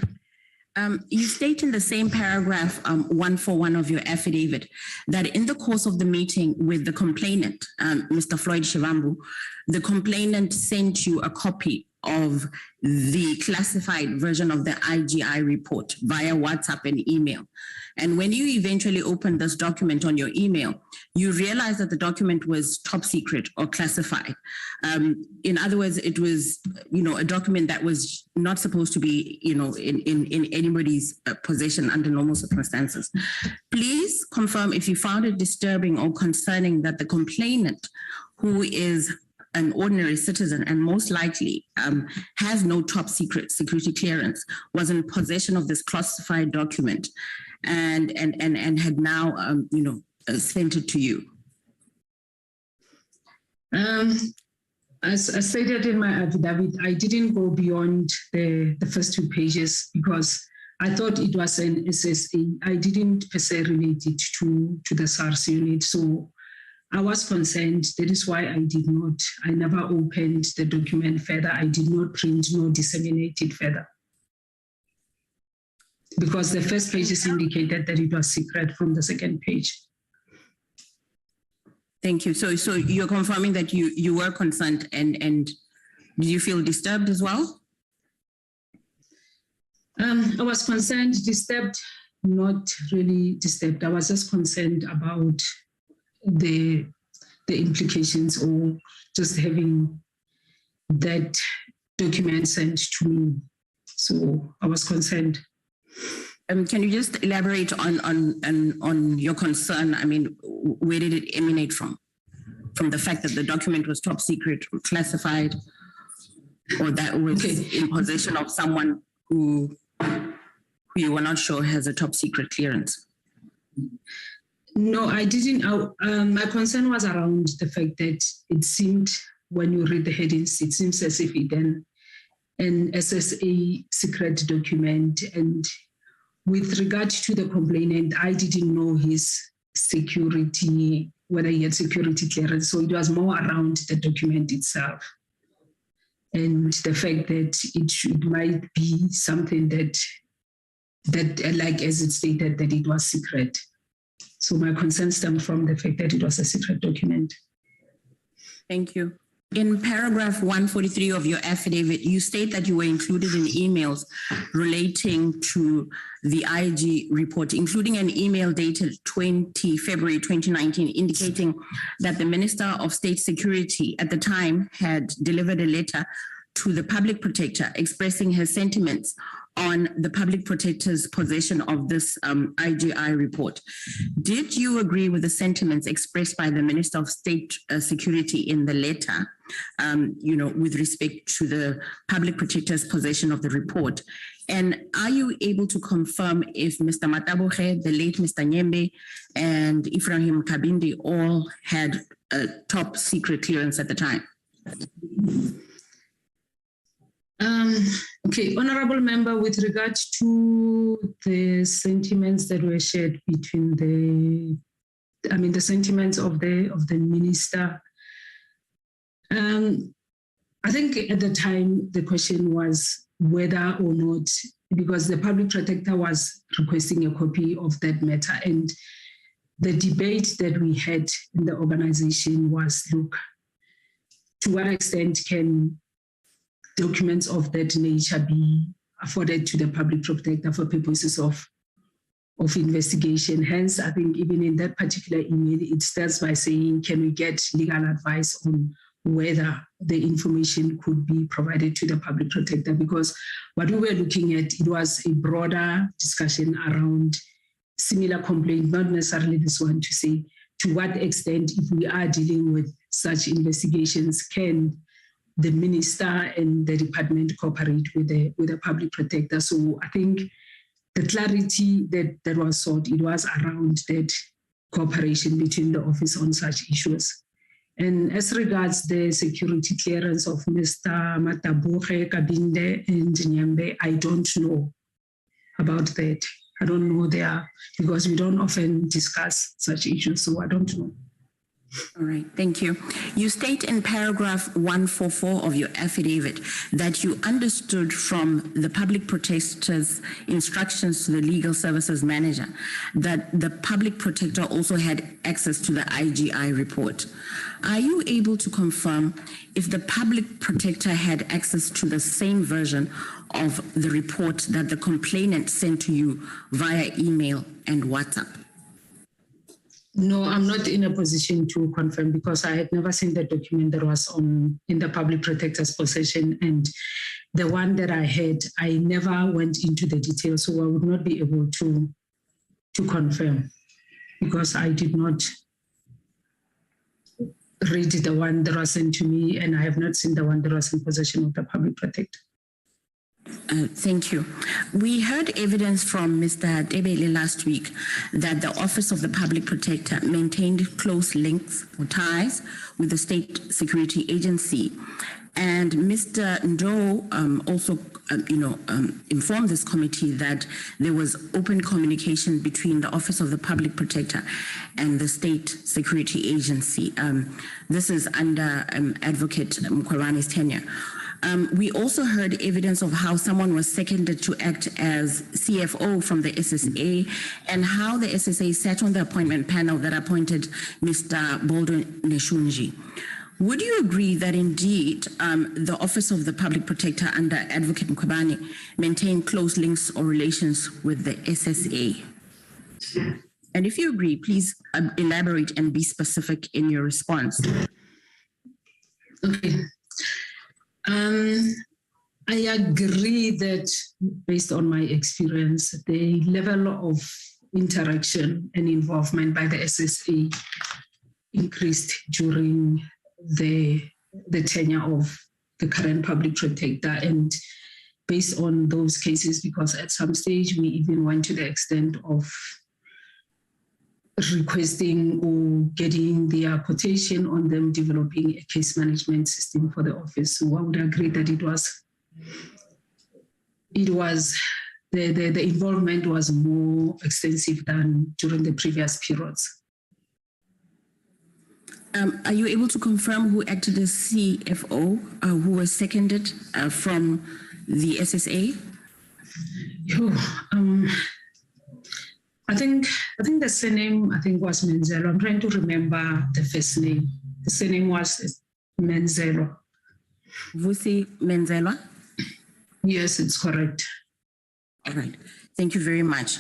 You state in the same paragraph 141 of your affidavit that in the course of the meeting with the complainant, Mr. Floyd Shivambu, the complainant sent you a copy of the classified version of the IGI report via WhatsApp and email. And when you eventually opened this document on your email, you realized that the document was top secret or classified. In other words, it was, a document that was not supposed to be, in anybody's possession under normal circumstances. Please confirm if you found it disturbing or concerning that the complainant, who is an ordinary citizen and most likely has no top secret security clearance, was in possession of this classified document and had now sent it to you. As stated in my affidavit, I didn't go beyond the first 2 pages because I thought it was an SSA. I didn't per se relate it to the SARS unit. So I was concerned. That is why I never opened the document further. I did not print nor disseminate it further. Because the first pages indicated that it was secret from the second page. Thank you. So you're confirming that you were concerned and did you feel disturbed as well? I was concerned, disturbed, not really disturbed. I was just concerned about the implications or just having that document sent to me. So I was concerned. Can you just elaborate on your concern? I mean, where did it emanate from? From the fact that the document was top secret, classified, or that was in possession of someone who you were not sure has a top secret clearance? No, I didn't. My concern was around the fact that it seemed, when you read the headings, it seems as if it an SSA secret document. And with regard to the complainant, I didn't know his security, whether he had security clearance. So it was more around the document itself. And the fact that it might be something that like as it stated, that it was secret. So my concern stemmed from the fact that it was a secret document. Thank you. In paragraph 143 of your affidavit, you state that you were included in emails relating to the IG report, including an email dated 20 February 2019, indicating that the Minister of State Security at the time had delivered a letter to the Public Protector expressing her sentiments on the Public Protector's possession of this IGI report. Did you agree with the sentiments expressed by the Minister of State Security in the letter, with respect to the Public Protector's possession of the report? And are you able to confirm if Mr. Mataboge, the late Mr. Nyembe, and Ephraim Kabindi all had a top secret clearance at the time? Okay, Honorable Member, with regard to the sentiments that were shared between the sentiments of the minister, I think at the time the question was whether or not, because the Public Protector was requesting a copy of that matter, and the debate that we had in the organization was, look, to what extent can documents of that nature be afforded to the Public Protector for purposes of investigation? Hence, I think even in that particular email, it starts by saying, can we get legal advice on whether the information could be provided to the Public Protector? Because what we were looking at, it was a broader discussion around similar complaint, not necessarily this one, to say to what extent, if we are dealing with such investigations, can the minister and the department cooperate with the Public Protector? So I think the clarity that was sought, it was around that cooperation between the office on such issues. And as regards the security clearance of Mr. Matabuche, Kabinde, and Nyembe, I don't know about that. I don't know there because we don't often discuss such issues, so I don't know. All right, thank you. You state in paragraph 144 of your affidavit that you understood from the public protector's instructions to the legal services manager that the public protector also had access to the IGI report. Are you able to confirm if the public protector had access to the same version of the report that the complainant sent to you via email and WhatsApp? No, I'm not in a position to confirm because I had never seen the document that was in the public protector's possession, and the one that I had, I never went into the details, so I would not be able to confirm because I did not read the one that was sent to me, and I have not seen the one that was in possession of the public protector. Thank you. We heard evidence from Mr. Tebele last week that the Office of the Public Protector maintained close links or ties with the State Security Agency. And Mr. Ndo also, informed this committee that there was open communication between the Office of the Public Protector and the State Security Agency. This is under Advocate Mkhwebani's tenure. We also heard evidence of how someone was seconded to act as CFO from the SSA and how the SSA sat on the appointment panel that appointed Mr. Boldo Neshunji. Would you agree that indeed the Office of the Public Protector under Advocate Mkhwebani maintained close links or relations with the SSA? And if you agree, please elaborate and be specific in your response. Okay. I agree that based on my experience, the level of interaction and involvement by the SSA increased during the tenure of the current public protector, and based on those cases, because at some stage we even went to the extent of requesting or getting their quotation on them developing a case management system for the office. So I would agree that it was the involvement was more extensive than during the previous periods. Are you able to confirm who acted as CFO, who was seconded from the SSA? I think the surname was Menzelo. I'm trying to remember the first name. The surname was Menzelo. Vusi Menzelo? Yes, it's correct. All right. Thank you very much.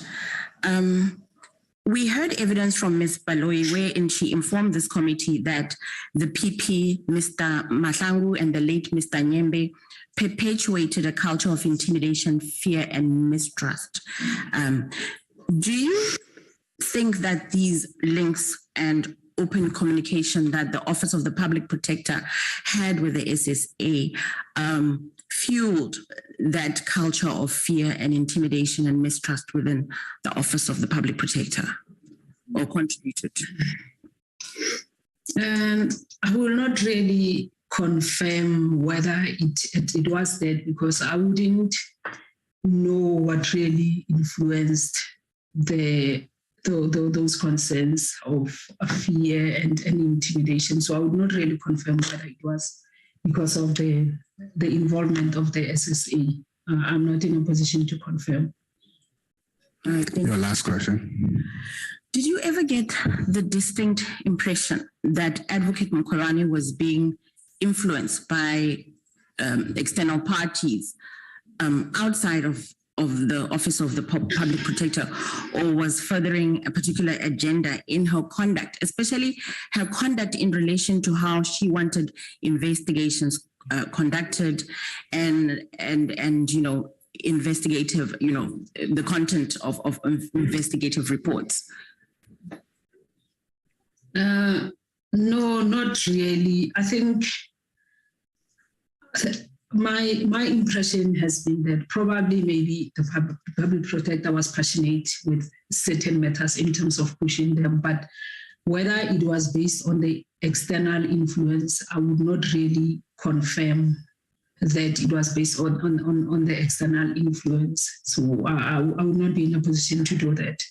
We heard evidence from Ms. Baloyi wherein she informed this committee that the PP, Mr. Mahlangu, and the late Mr. Nyembe perpetuated a culture of intimidation, fear, and mistrust. Do you think that these links and open communication that the Office of the Public Protector had with the SSA fueled that culture of fear and intimidation and mistrust within the Office of the Public Protector, or contributed? I will not really confirm whether it was that, because I wouldn't know what really influenced those concerns of fear and intimidation. So I would not really confirm whether it was because of the involvement of the SSA. I'm not in a position to confirm. Your last question. Did you ever get the distinct impression that Advocate Mkhwebani was being influenced by external parties outside of the Office of the Public Protector, or was furthering a particular agenda in her conduct, especially her conduct in relation to how she wanted investigations conducted and investigative, the content of investigative reports? No, not really. I think my impression has been that probably maybe the public protector was passionate with certain matters in terms of pushing them, but whether it was based on the external influence, I would not really confirm that it was based on the external influence. So I would not be in a position to do that.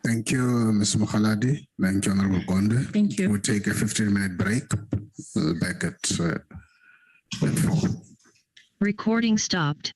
Thank you, Ms. Mogaladi. Thank you, Honorable Gonde. Thank you. We'll take a 15-minute break. Back at 4. Recording stopped.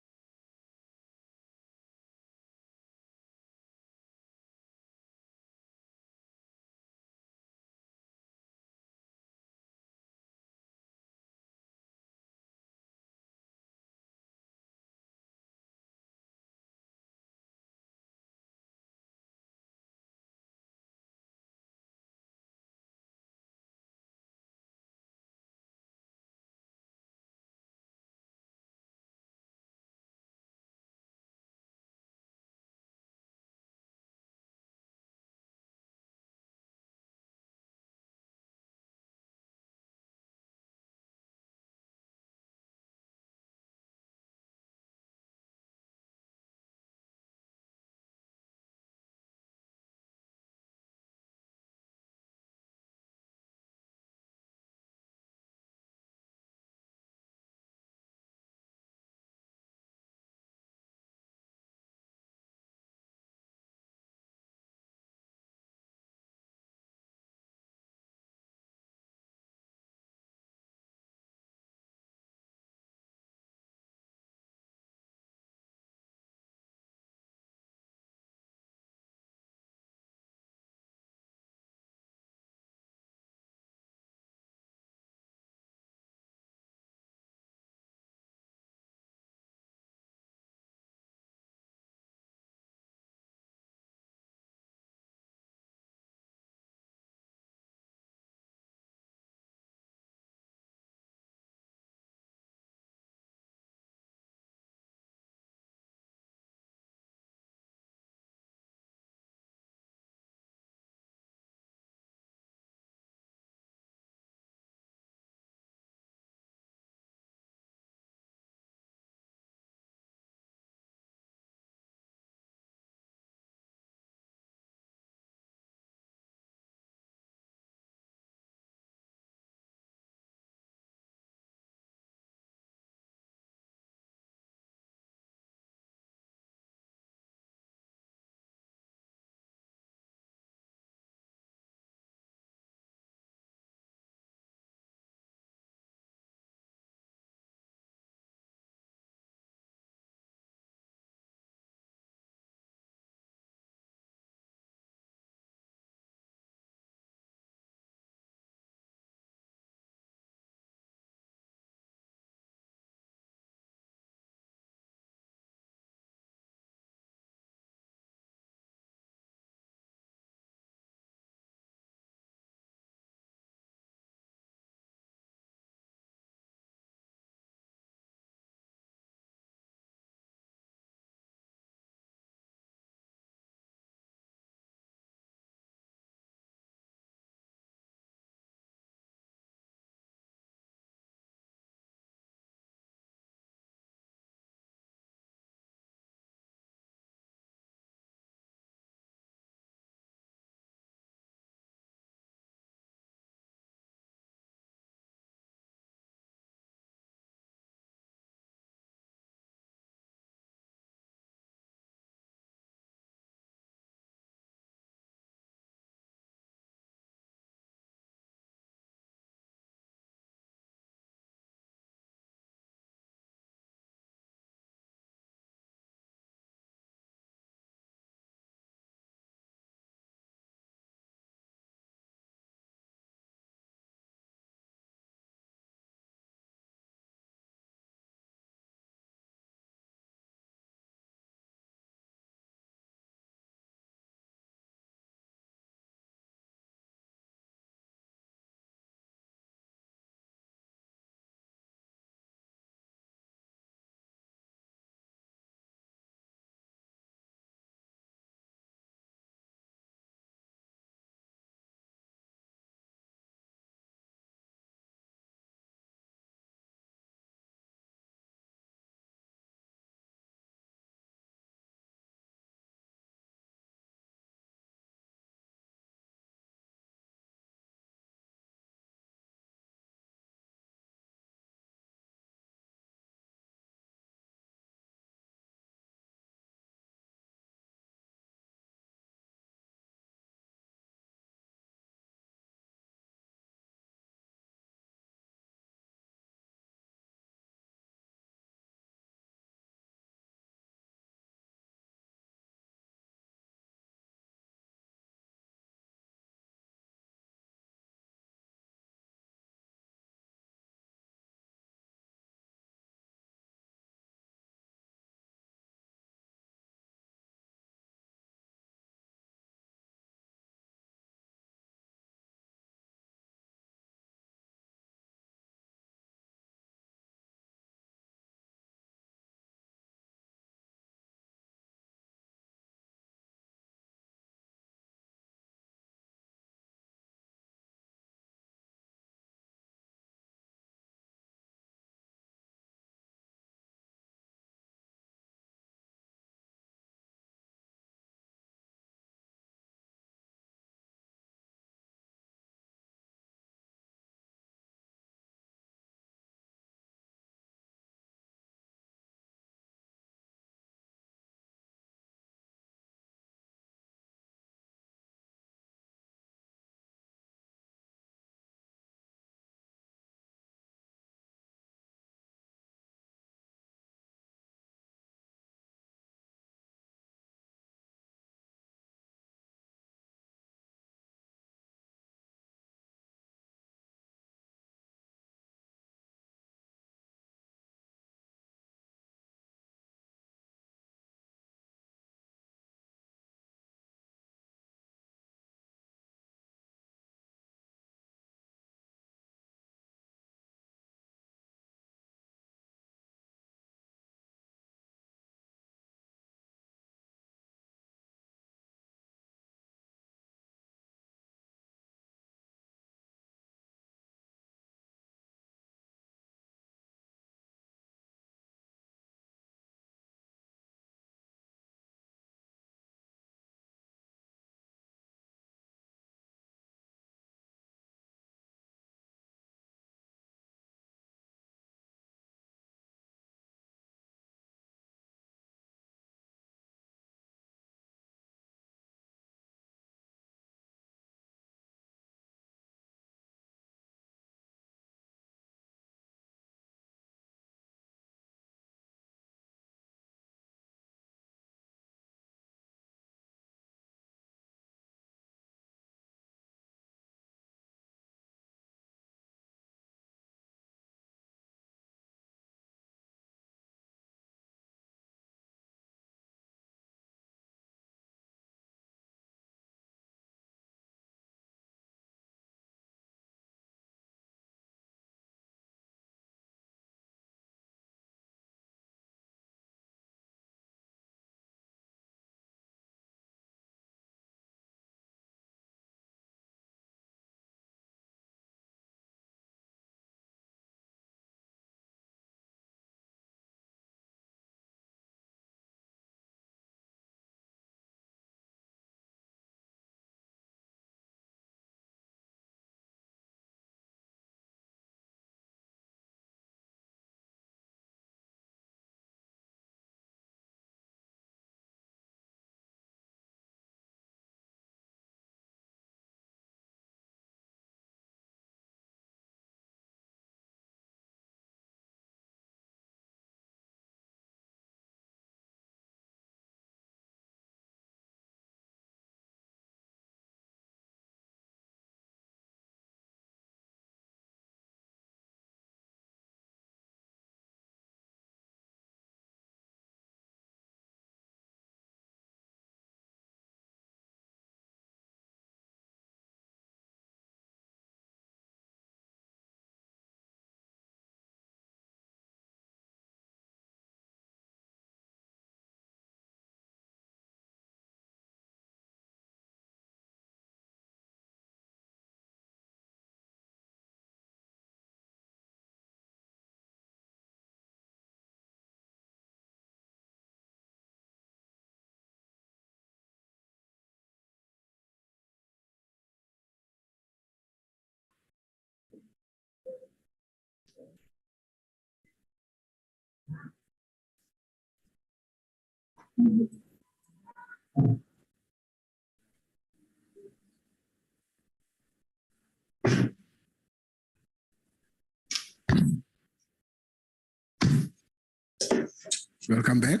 Welcome back.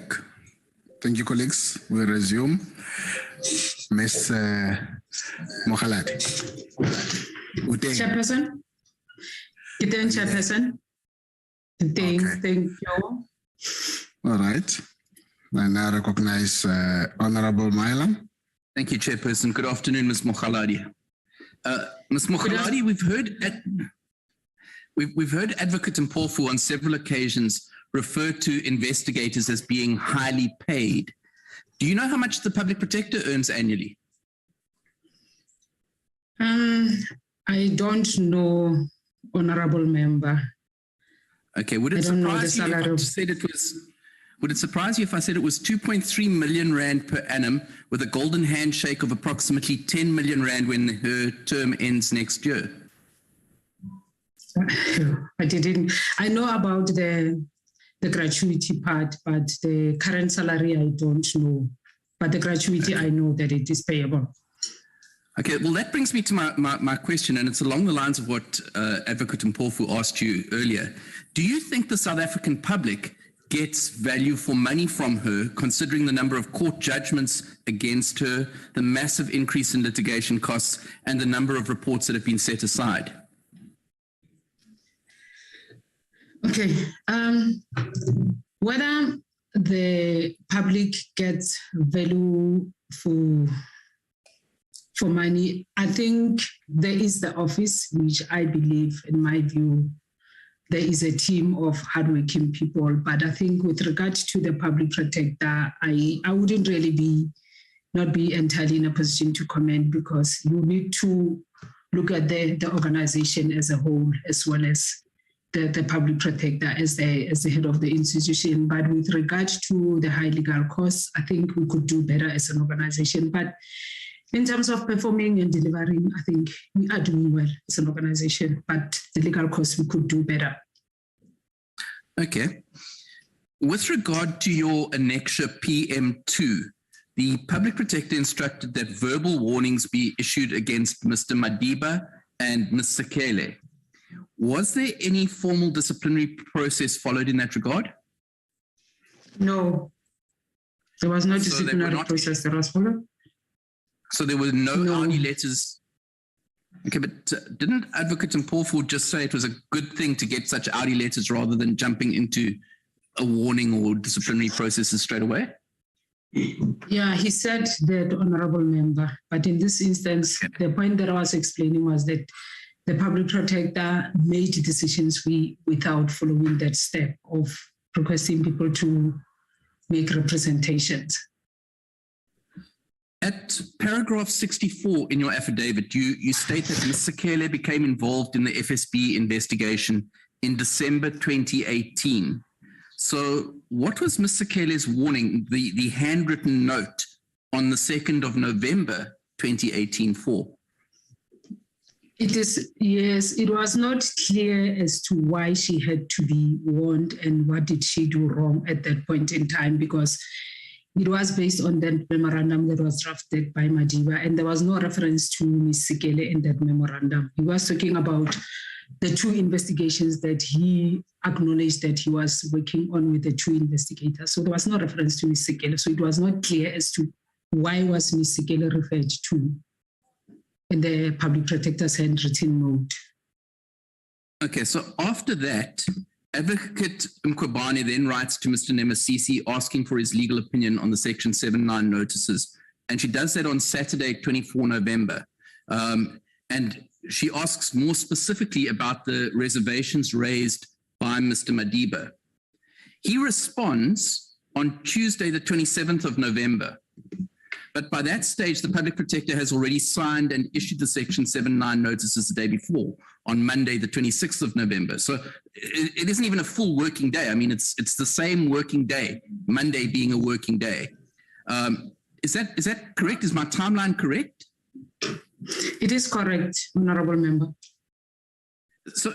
Thank you, colleagues. We'll resume. Ms. Mogaladi. Chairperson. Good day, Chairperson. Okay. Thank you. All right. I now recognize Honorable Mylan. Thank you, Chairperson. Good afternoon, Ms. Mogaladi. Ms. Mogaladi, we've heard Advocate Mpofu on several occasions refer to investigators as being highly paid. Do you know how much the public protector earns annually? I don't know, Honorable Member. Okay, would it surprise you if I said it was? Would it surprise you if I said it was 2.3 million rand per annum with a golden handshake of approximately 10 million rand when her term ends next year? I know about the gratuity part, but the current salary I don't know. But the gratuity, I know that it is payable. Okay, well, that brings me to my question, and it's along the lines of what Advocate Mpofu asked you earlier. Do you think the South African public gets value for money from her, considering the number of court judgments against her, the massive increase in litigation costs, and the number of reports that have been set aside? Okay, whether the public gets value for money, I think there is the office, which I believe, in my view, there is a team of hardworking people. But I think with regard to the public protector, I wouldn't really not be entirely in a position to comment, because you need to look at the organization as a whole, as well as the public protector as the head of the institution. But with regard to the high legal costs, I think we could do better as an organization. But in terms of performing and delivering, I think we are doing well as an organization, but the legal costs we could do better. Okay. With regard to your annexure PM2, the public protector instructed that verbal warnings be issued against Mr. Madiba and Ms. Sekele. Was there any formal disciplinary process followed in that regard? No, there was no disciplinary process that was followed. So there were no Audi letters. Okay, but didn't Advocate Mpofu just say it was a good thing to get such Audi letters rather than jumping into a warning or disciplinary processes straight away? Yeah, he said that, Honorable Member. But in this instance, the point that I was explaining was that the public protector made decisions without following that step of requesting people to make representations. At paragraph 64 in your affidavit, you state that Ms. Sekele became involved in the FSB investigation in December 2018. So what was Ms. Sekele's warning, the handwritten note on the 2nd of November 2018 for? It is, yes, it was not clear as to why she had to be warned and what did she do wrong at that point in time, because it was based on that memorandum that was drafted by Madiba, and there was no reference to Ms. Sekele in that memorandum. He was talking about the 2 investigations that he acknowledged that he was working on with the 2 investigators. So there was no reference to Ms. Sekele. So it was not clear as to why was Ms. Sekele referred to in the public protector's handwritten note. Okay, so after that, Advocate Mkhwebane then writes to Mr. Nemasisi asking for his legal opinion on the Section 79 notices. And she does that on Saturday, 24 November. And she asks more specifically about the reservations raised by Mr. Madiba. He responds on Tuesday, the 27th of November. But by that stage, the public protector has already signed and issued the Section 79 notices the day before, on Monday, the 26th of November. So it isn't even a full working day. I mean, it's the same working day, Monday being a working day. Is that correct? Is my timeline correct? It is correct, Honorable Member. So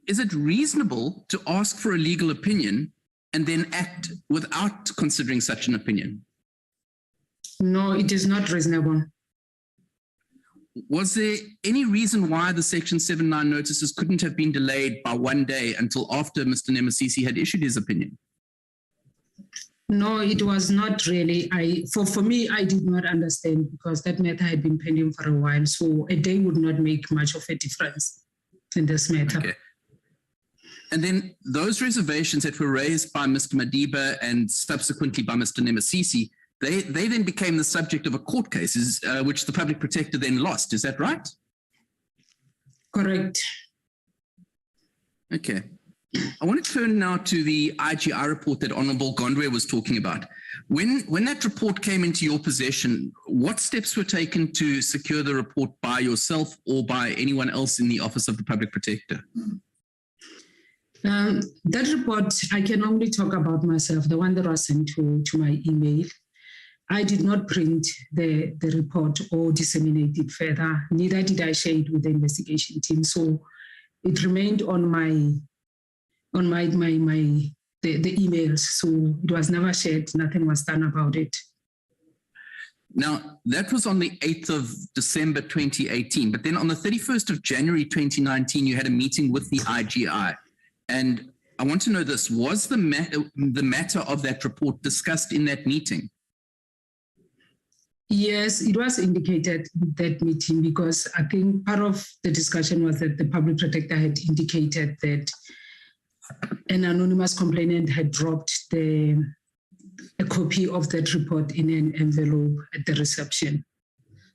is it reasonable to ask for a legal opinion and then act without considering such an opinion? No, it is not reasonable. Was there any reason why the Section 79 notices couldn't have been delayed by 1 day until after Mr. Nemasisi had issued his opinion? No, it was not really. For me, I did not understand because that matter had been pending for a while. So a day would not make much of a difference in this matter. Okay. And then those reservations that were raised by Mr. Madiba and subsequently by Mr. Nemasisi, they then became the subject of a court case, which the public protector then lost. Is that right? Correct. Okay. I want to turn now to the IGI report that Honorable Gondwe was talking about. When that report came into your possession, what steps were taken to secure the report by yourself or by anyone else in the Office of the Public Protector? That report, I can only talk about myself, the one that was sent to my email. I did not print the report or disseminate it further. Neither did I share it with the investigation team. So it remained on the emails. So it was never shared. Nothing was done about it. Now, that was on the 8th of December 2018. But then on the 31st of January 2019, you had a meeting with the IGI. And I want to know this, was the matter of that report discussed in that meeting? Yes, it was indicated in that meeting because I think part of the discussion was that the public protector had indicated that an anonymous complainant had dropped a copy of that report in an envelope at the reception.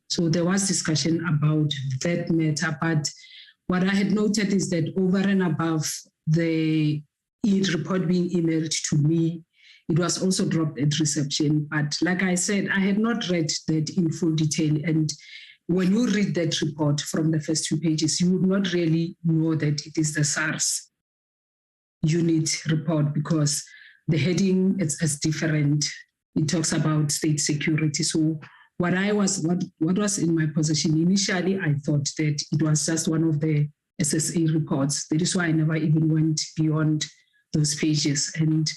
So there was discussion about that matter, but what I had noted is that over and above the report being emailed to me, it was also dropped at reception. But like I said, I had not read that in full detail. And when you read that report from the first 2 pages, you would not really know that it is the SARS unit report because the heading is different. It talks about state security. So what was in my possession initially, I thought that it was just one of the SSA reports. That is why I never even went beyond those pages. And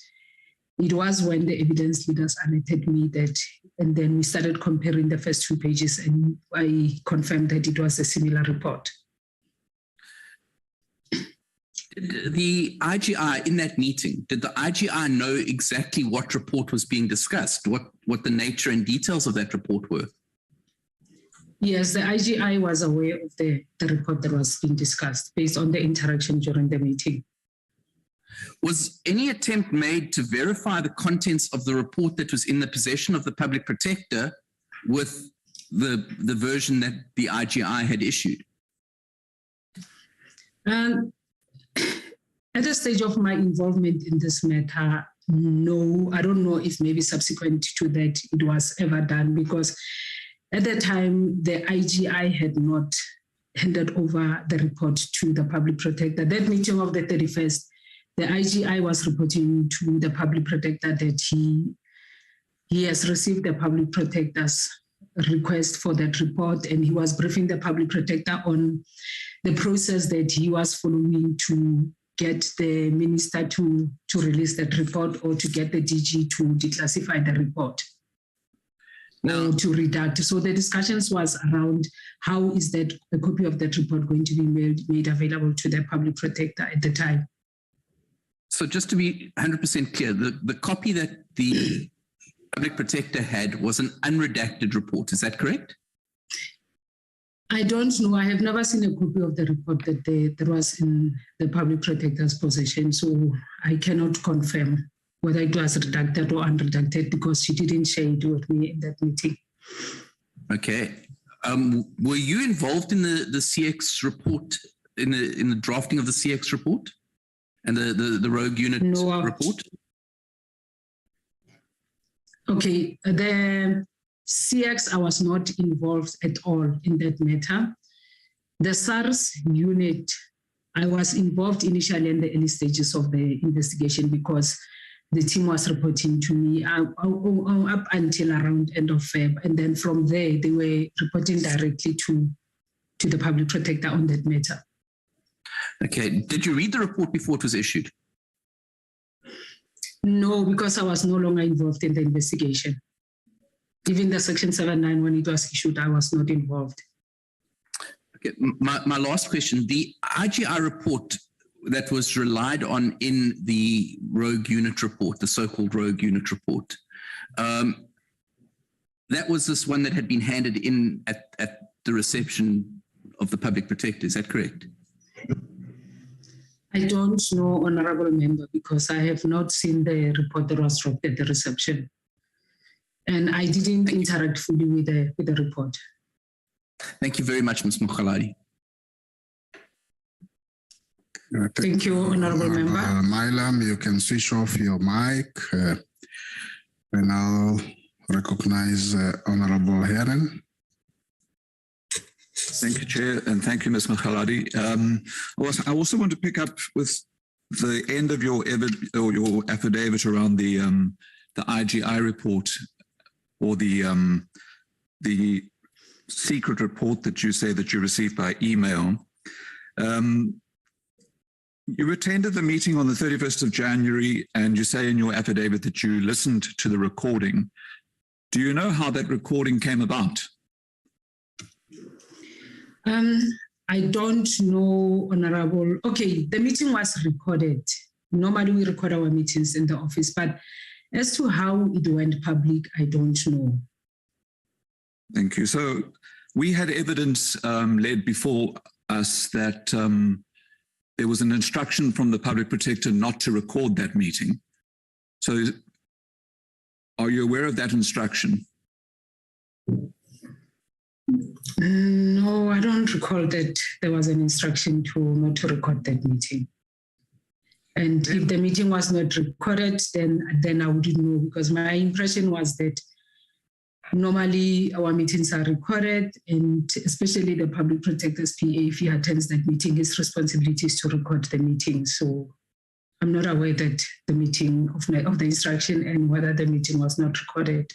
it was when the evidence leaders alerted me that, and then we started comparing the first 2 pages and I confirmed that it was a similar report. Did the IGI in that meeting, did the IGI know exactly what report was being discussed, what the nature and details of that report were? Yes, the IGI was aware of the report that was being discussed based on the interaction during the meeting. Was any attempt made to verify the contents of the report that was in the possession of the public protector with the version that the IGI had issued? At the stage of my involvement in this matter, no, I don't know if maybe subsequent to that it was ever done because at the time the IGI had not handed over the report to the public protector. That meeting of the 31st, the IGI was reporting to the public protector that he has received the public protector's request for that report, and he was briefing the public protector on the process that he was following to get the minister to release that report or to get the DG to declassify the report or to redact. So the discussions was around how is that a copy of that report going to be made available to the public protector at the time. So just to be 100% clear, the copy that the public protector had was an unredacted report. Is that correct? I don't know. I have never seen a copy of the report that was in the public protector's possession. So I cannot confirm whether it was redacted or unredacted because she didn't share it with me in that meeting. Okay. Were you involved in the CX report, in the drafting of the CX report? And the rogue unit report? Okay, the CX, I was not involved at all in that matter. The SARS unit, I was involved initially in the early stages of the investigation because the team was reporting to me up until around end of Feb. And then from there, they were reporting directly to the public protector on that matter. Okay. Did you read the report before it was issued? No, because I was no longer involved in the investigation. Even the Section 7.9, when it was issued, I was not involved. Okay, my last question, the IGI report that was relied on in the rogue unit report, the so-called rogue unit report, that was this one that had been handed in at the reception of the public protector, is that correct? I don't know, Honorable Member, because I have not seen the report that was dropped at the reception. And I didn't interact fully with the report. Thank you very much, Ms. Mogaladi. Thank you, Honorable Member. Milam, you can switch off your mic. And I'll recognize Honorable Heron. Thank you, Chair, and thank you, Ms. Mogaladi. I also want to pick up with the end of your affidavit around the IGI report, or the secret report that you say that you received by email. You attended the meeting on the 31st of January, and you say in your affidavit that you listened to the recording. Do you know how that recording came about? I don't know, Honorable. Okay, the meeting was recorded. Normally we record our meetings in the office, but as to how it went public, I don't know. Thank you. So we had evidence led before us that there was an instruction from the public protector not to record that meeting. So are you aware of that instruction? No, I don't recall that there was an instruction not to record that meeting. And if the meeting was not recorded, then I wouldn't know, because my impression was that normally our meetings are recorded, and especially the public protector's PA, if he attends that meeting, his responsibility is to record the meeting. So I'm not aware that the meeting of the instruction and whether the meeting was not recorded.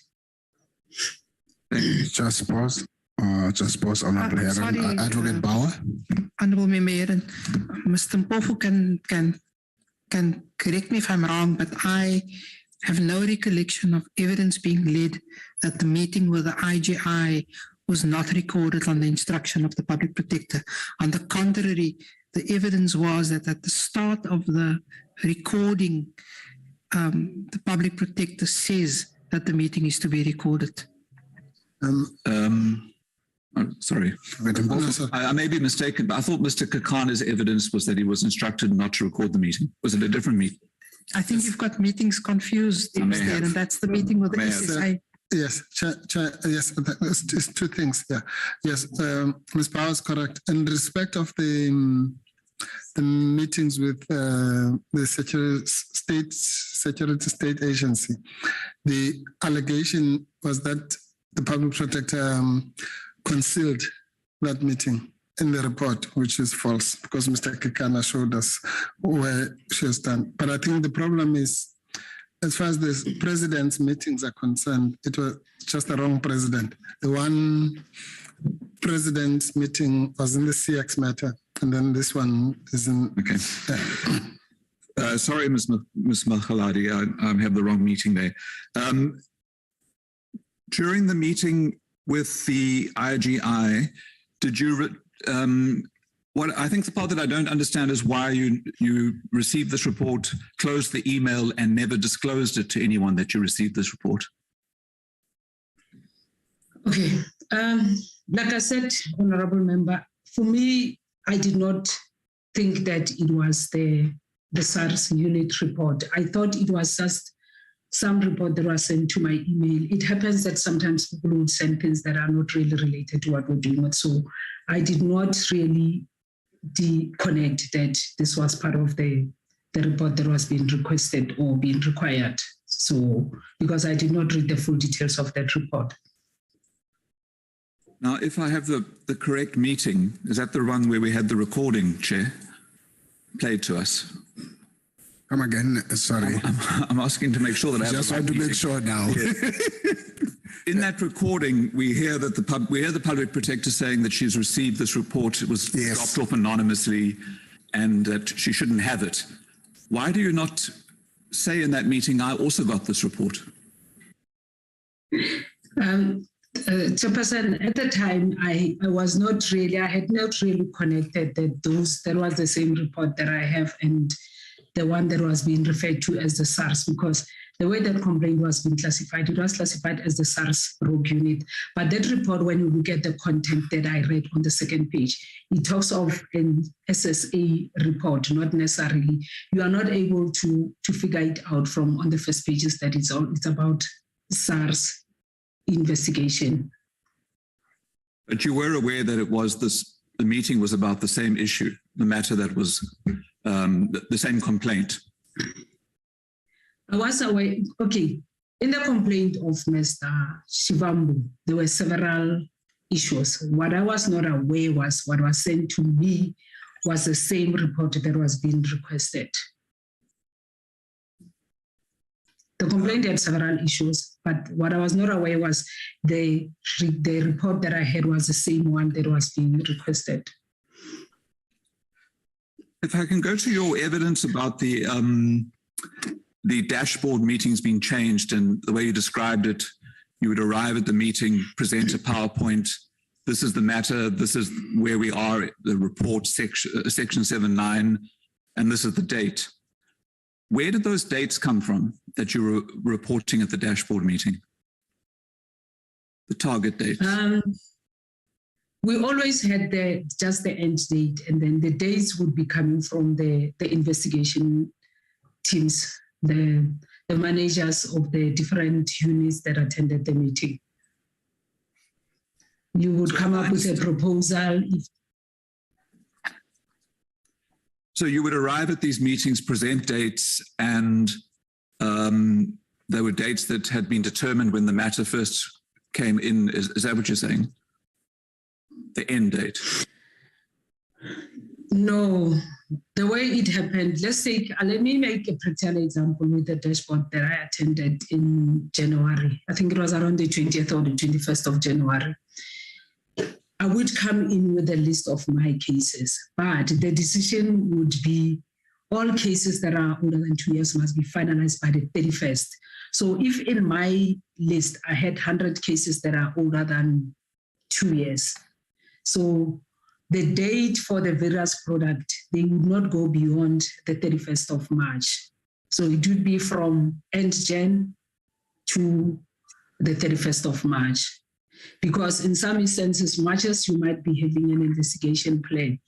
Just pause. Honorable Heron. Advocate Bauer. Honorable Member Heron, Mr. Mpofu can correct me if I'm wrong, but I have no recollection of evidence being led that the meeting with the IGI was not recorded on the instruction of the public protector. On the contrary, the evidence was that at the start of the recording, the public protector says that the meeting is to be recorded. Sorry, I may be mistaken, but I thought Mr. Kakana's evidence was that he was instructed not to record the meeting. Was it a different meeting? I think you've got meetings confused, and that's the meeting with the SSI. Yes, yes, it's two things. Yeah, yes, Ms. Bauer is correct. In respect of the meetings with the Security State Agency, the allegation was that the public protector concealed that meeting in the report, which is false, because Mr. Kekana showed us where she was done. But I think the problem is, as far as the president's meetings are concerned, it was just the wrong president. The one president's meeting was in the CX matter, and then this one is in... Okay. Sorry, Ms. Mogaladi, I have the wrong meeting there. During the meeting with the IGI, did you... what I think the part that I don't understand is why you received this report, closed the email, and never disclosed it to anyone that you received this report. Okay, like I said, Honorable Member, for me, I did not think that it was the SARS unit report. I thought it was just some report that was sent to my email. It happens that sometimes people would send things that are not really related to what we're doing. So I did not really connect that this was part of the report that was being requested or being required. So, because I did not read the full details of that report. Now, if I have the correct meeting, is that the one where we had the recording, Chair, played to us? Come again, sorry. I'm asking to make sure that I have just the right want to meeting. make sure now. In that recording, we hear that the public protector saying that she's received this report. It was dropped off anonymously, and that she shouldn't have it. Why do you not say in that meeting, I also got this report? Chairperson, at the time, I had not really connected that was the same report that I have and the one that was being referred to as the SARS, because the way that complaint was being classified, it was classified as the SARS rogue unit. But that report, when you look at the content that I read on the second page, it talks of an SSA report, not necessarily. You are not able to figure it out from on the first pages that it's about SARS investigation. But you were aware that the meeting was about the same issue, the matter that was the same complaint. I was aware, okay, in the complaint of Mr. Shivambu, there were several issues. What I was not aware was what was sent to me was the same report that was being requested. The complaint had several issues, but what I was not aware was the report that I had was the same one that was being requested. If I can go to your evidence about the dashboard meetings being changed and the way you described it, you would arrive at the meeting, present a PowerPoint. This is the matter. This is where we are, the report section 7.9, and this is the date. Where did those dates come from that you were reporting at the dashboard meeting? The target dates. We always had just the end date, and then the dates would be coming from the investigation teams, the managers of the different units that attended the meeting. You would come up with a proposal. So you would arrive at these meetings, present dates, and there were dates that had been determined when the matter first came in. Is that what you're saying? The end date? No, the way it happened, let me make a pretend example with the dashboard that I attended in January. I think it was around the 20th or the 21st of January. I would come in with a list of my cases, but the decision would be all cases that are older than 2 years must be finalized by the 31st. So if in my list, I had 100 cases that are older than 2 years, so the date for the various product, they would not go beyond the 31st of March. So it would be from end Jan to the 31st of March. Because in some instances, much as you might be having an investigation plan,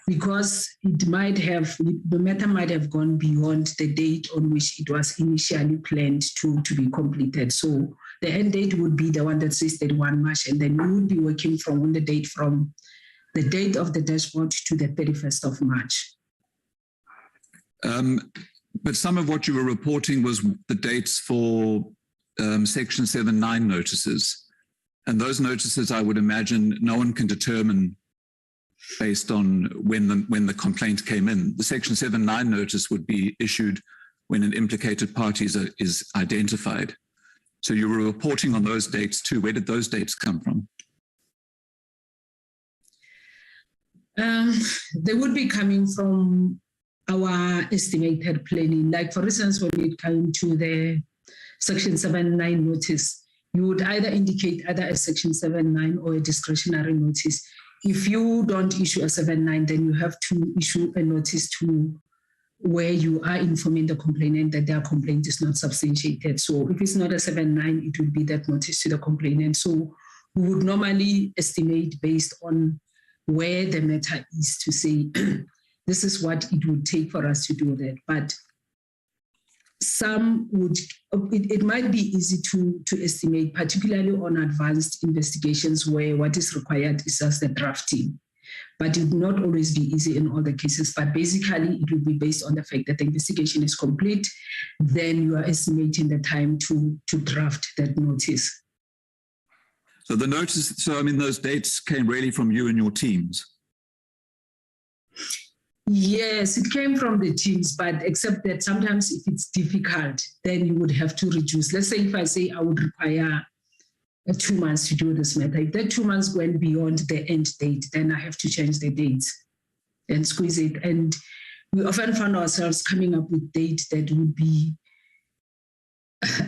because the matter might have gone beyond the date on which it was initially planned to be completed. So the end date would be the one that says 31 March, and then you would be working from the date of the dashboard to the 31st of March. But some of what you were reporting was the dates for Section 7.9 notices. And those notices, I would imagine, no one can determine based on when the complaint came in. The Section 7.9 notice would be issued when an implicated party is identified. So you were reporting on those dates too. Where did those dates come from? They would be coming from our estimated planning. Like, for instance, when it came to the Section 7.9 notice, you would either indicate either a Section 7.9 or a discretionary notice. If you don't issue a 7.9, then you have to issue a notice to where you are informing the complainant that their complaint is not substantiated. So if it's not a 7.9, it would be that notice to the complainant. So we would normally estimate based on where the matter is to say, this is what it would take for us to do that. But it might be easy to estimate, particularly on advanced investigations where what is required is just the drafting. But it will not always be easy in all the cases. But basically, it will be based on the fact that the investigation is complete. Then you are estimating the time to draft that notice. So the notice, those dates came really from you and your teams? Yes, it came from the teams, but except that sometimes if it's difficult, then you would have to reduce. Let's say if I say I would require 2 months to do this matter. If that 2 months went beyond the end date, then I have to change the dates and squeeze it. And we often found ourselves coming up with dates that would be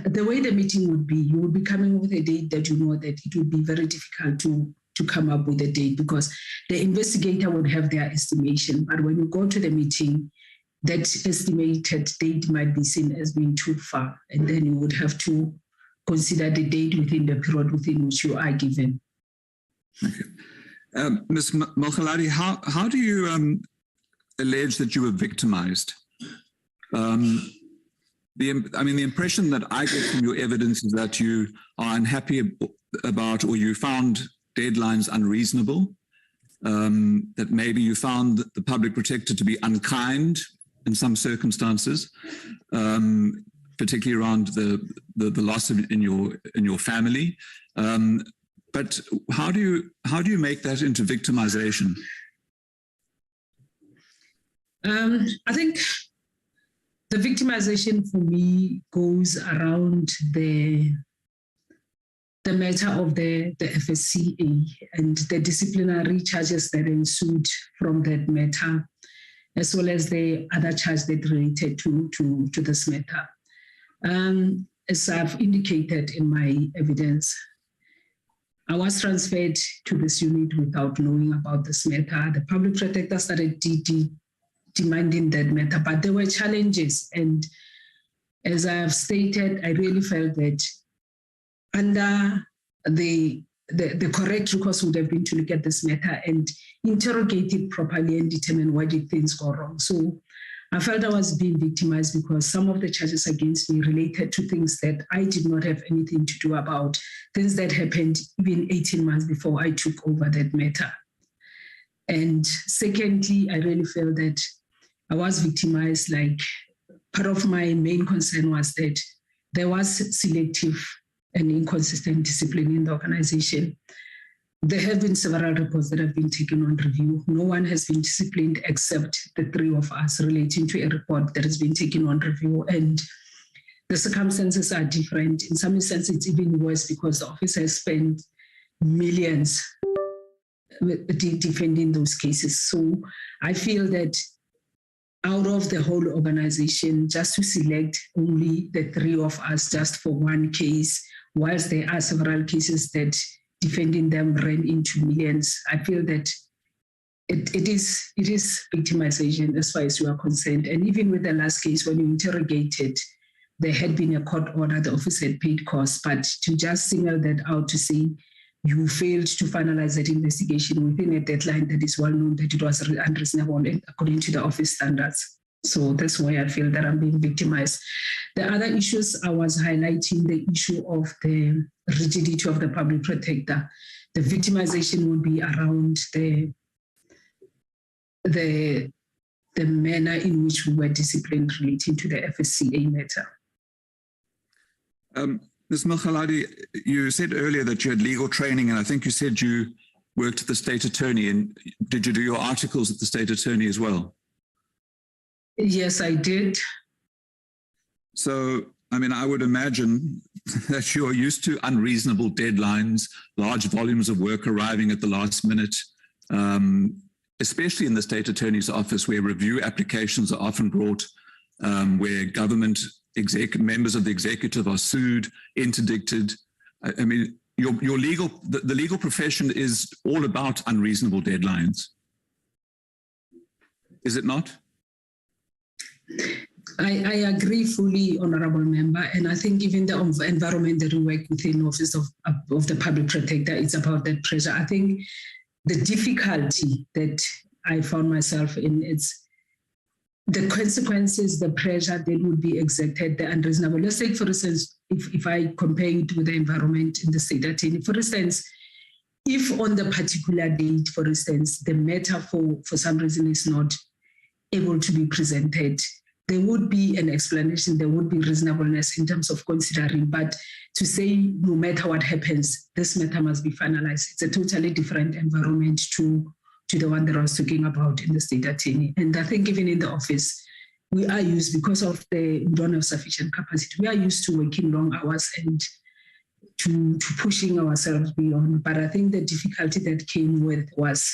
the way the meeting would be, you would be coming with a date that you know that it would be very difficult to come up with a date because the investigator would have their estimation. But when you go to the meeting, that estimated date might be seen as being too far. And then you would have to consider the date within the period within which you are given. Thank you. Ms. Mogaladi, how do you allege that you were victimized? The impression that I get from your evidence is that you are unhappy about, or you found deadlines unreasonable, that maybe you found the public protector to be unkind in some circumstances, particularly around the loss in your family. But how do you make that into victimization? I think the victimization for me goes around the matter of the FSCA and the disciplinary charges that ensued from that matter, as well as the other charge that related to this matter. As I've indicated in my evidence, I was transferred to this unit without knowing about this matter. The public protector started demanding that matter, but there were challenges. And as I have stated, I really felt that under the correct recourse would have been to look at this matter and interrogate it properly and determine why did things go wrong. So I felt I was being victimized because some of the charges against me related to things that I did not have anything to do about, things that happened even 18 months before I took over that matter. And secondly, I really felt that I was victimized. Like, part of my main concern was that there was selective and inconsistent discipline in the organization. There have been several reports that have been taken on review. No one has been disciplined except the three of us relating to a report that has been taken on review. And the circumstances are different. In some instances, it's even worse because the office has spent millions defending those cases. So I feel that out of the whole organization, just to select only the three of us just for one case, whilst there are several cases that defending them ran into millions, I feel that it is victimization as far as you are concerned. And even with the last case, when you interrogated, there had been a court order, the office had paid costs, but to just single that out to say you failed to finalize that investigation within a deadline that is well known that it was unreasonable according to the office standards. So that's why I feel that I'm being victimized. The other issues I was highlighting, the issue of the rigidity of the public protector. The victimization would be around the manner in which we were disciplined relating to the FSCA matter. Ms. Mogaladi, you said earlier that you had legal training, and I think you said you worked at the state attorney. And did you do your articles at the state attorney as well? Yes, I did. So, I mean, I would imagine that you're used to unreasonable deadlines, large volumes of work arriving at the last minute, especially in the state attorney's office, where review applications are often brought, where government members of the executive are sued, interdicted. I mean, the legal profession is all about unreasonable deadlines. Is it not? I agree fully, Honorable Member, and I think even the environment that we work within Office of the Public Protector, it's about that pressure. I think the difficulty that I found myself in, it's the consequences, the pressure that would be exerted, the unreasonable. Let's say, for instance, if I compare it with the environment in the state attorney, for instance, if on the particular date, for instance, the matter for some reason is not able to be presented, there would be an explanation, there would be reasonableness in terms of considering, but to say no matter what happens, this matter must be finalized, it's a totally different environment to the one that I was talking about in the state attorney. And I think even in the office, we are used, because of the don't have sufficient capacity, we are used to working long hours and to pushing ourselves beyond. But I think the difficulty that came with was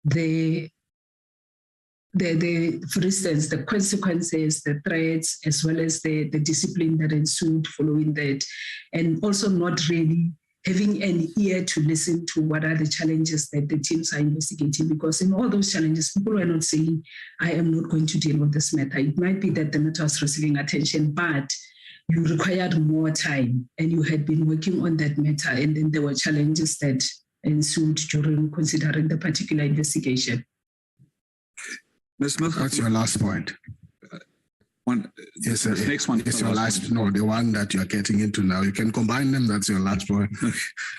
the for instance, the consequences, the threats, as well as the discipline that ensued following that, and also not really having an ear to listen to what are the challenges that the teams are investigating, because in all those challenges, people were not saying, I am not going to deal with this matter. It might be that the matter was receiving attention, but you required more time and you had been working on that matter, and then there were challenges that ensued during considering the particular investigation. Ms. Smith, What's your last point? Yes, this next one. It's your last, no, the one that you're getting into now. You can combine them. That's your last point.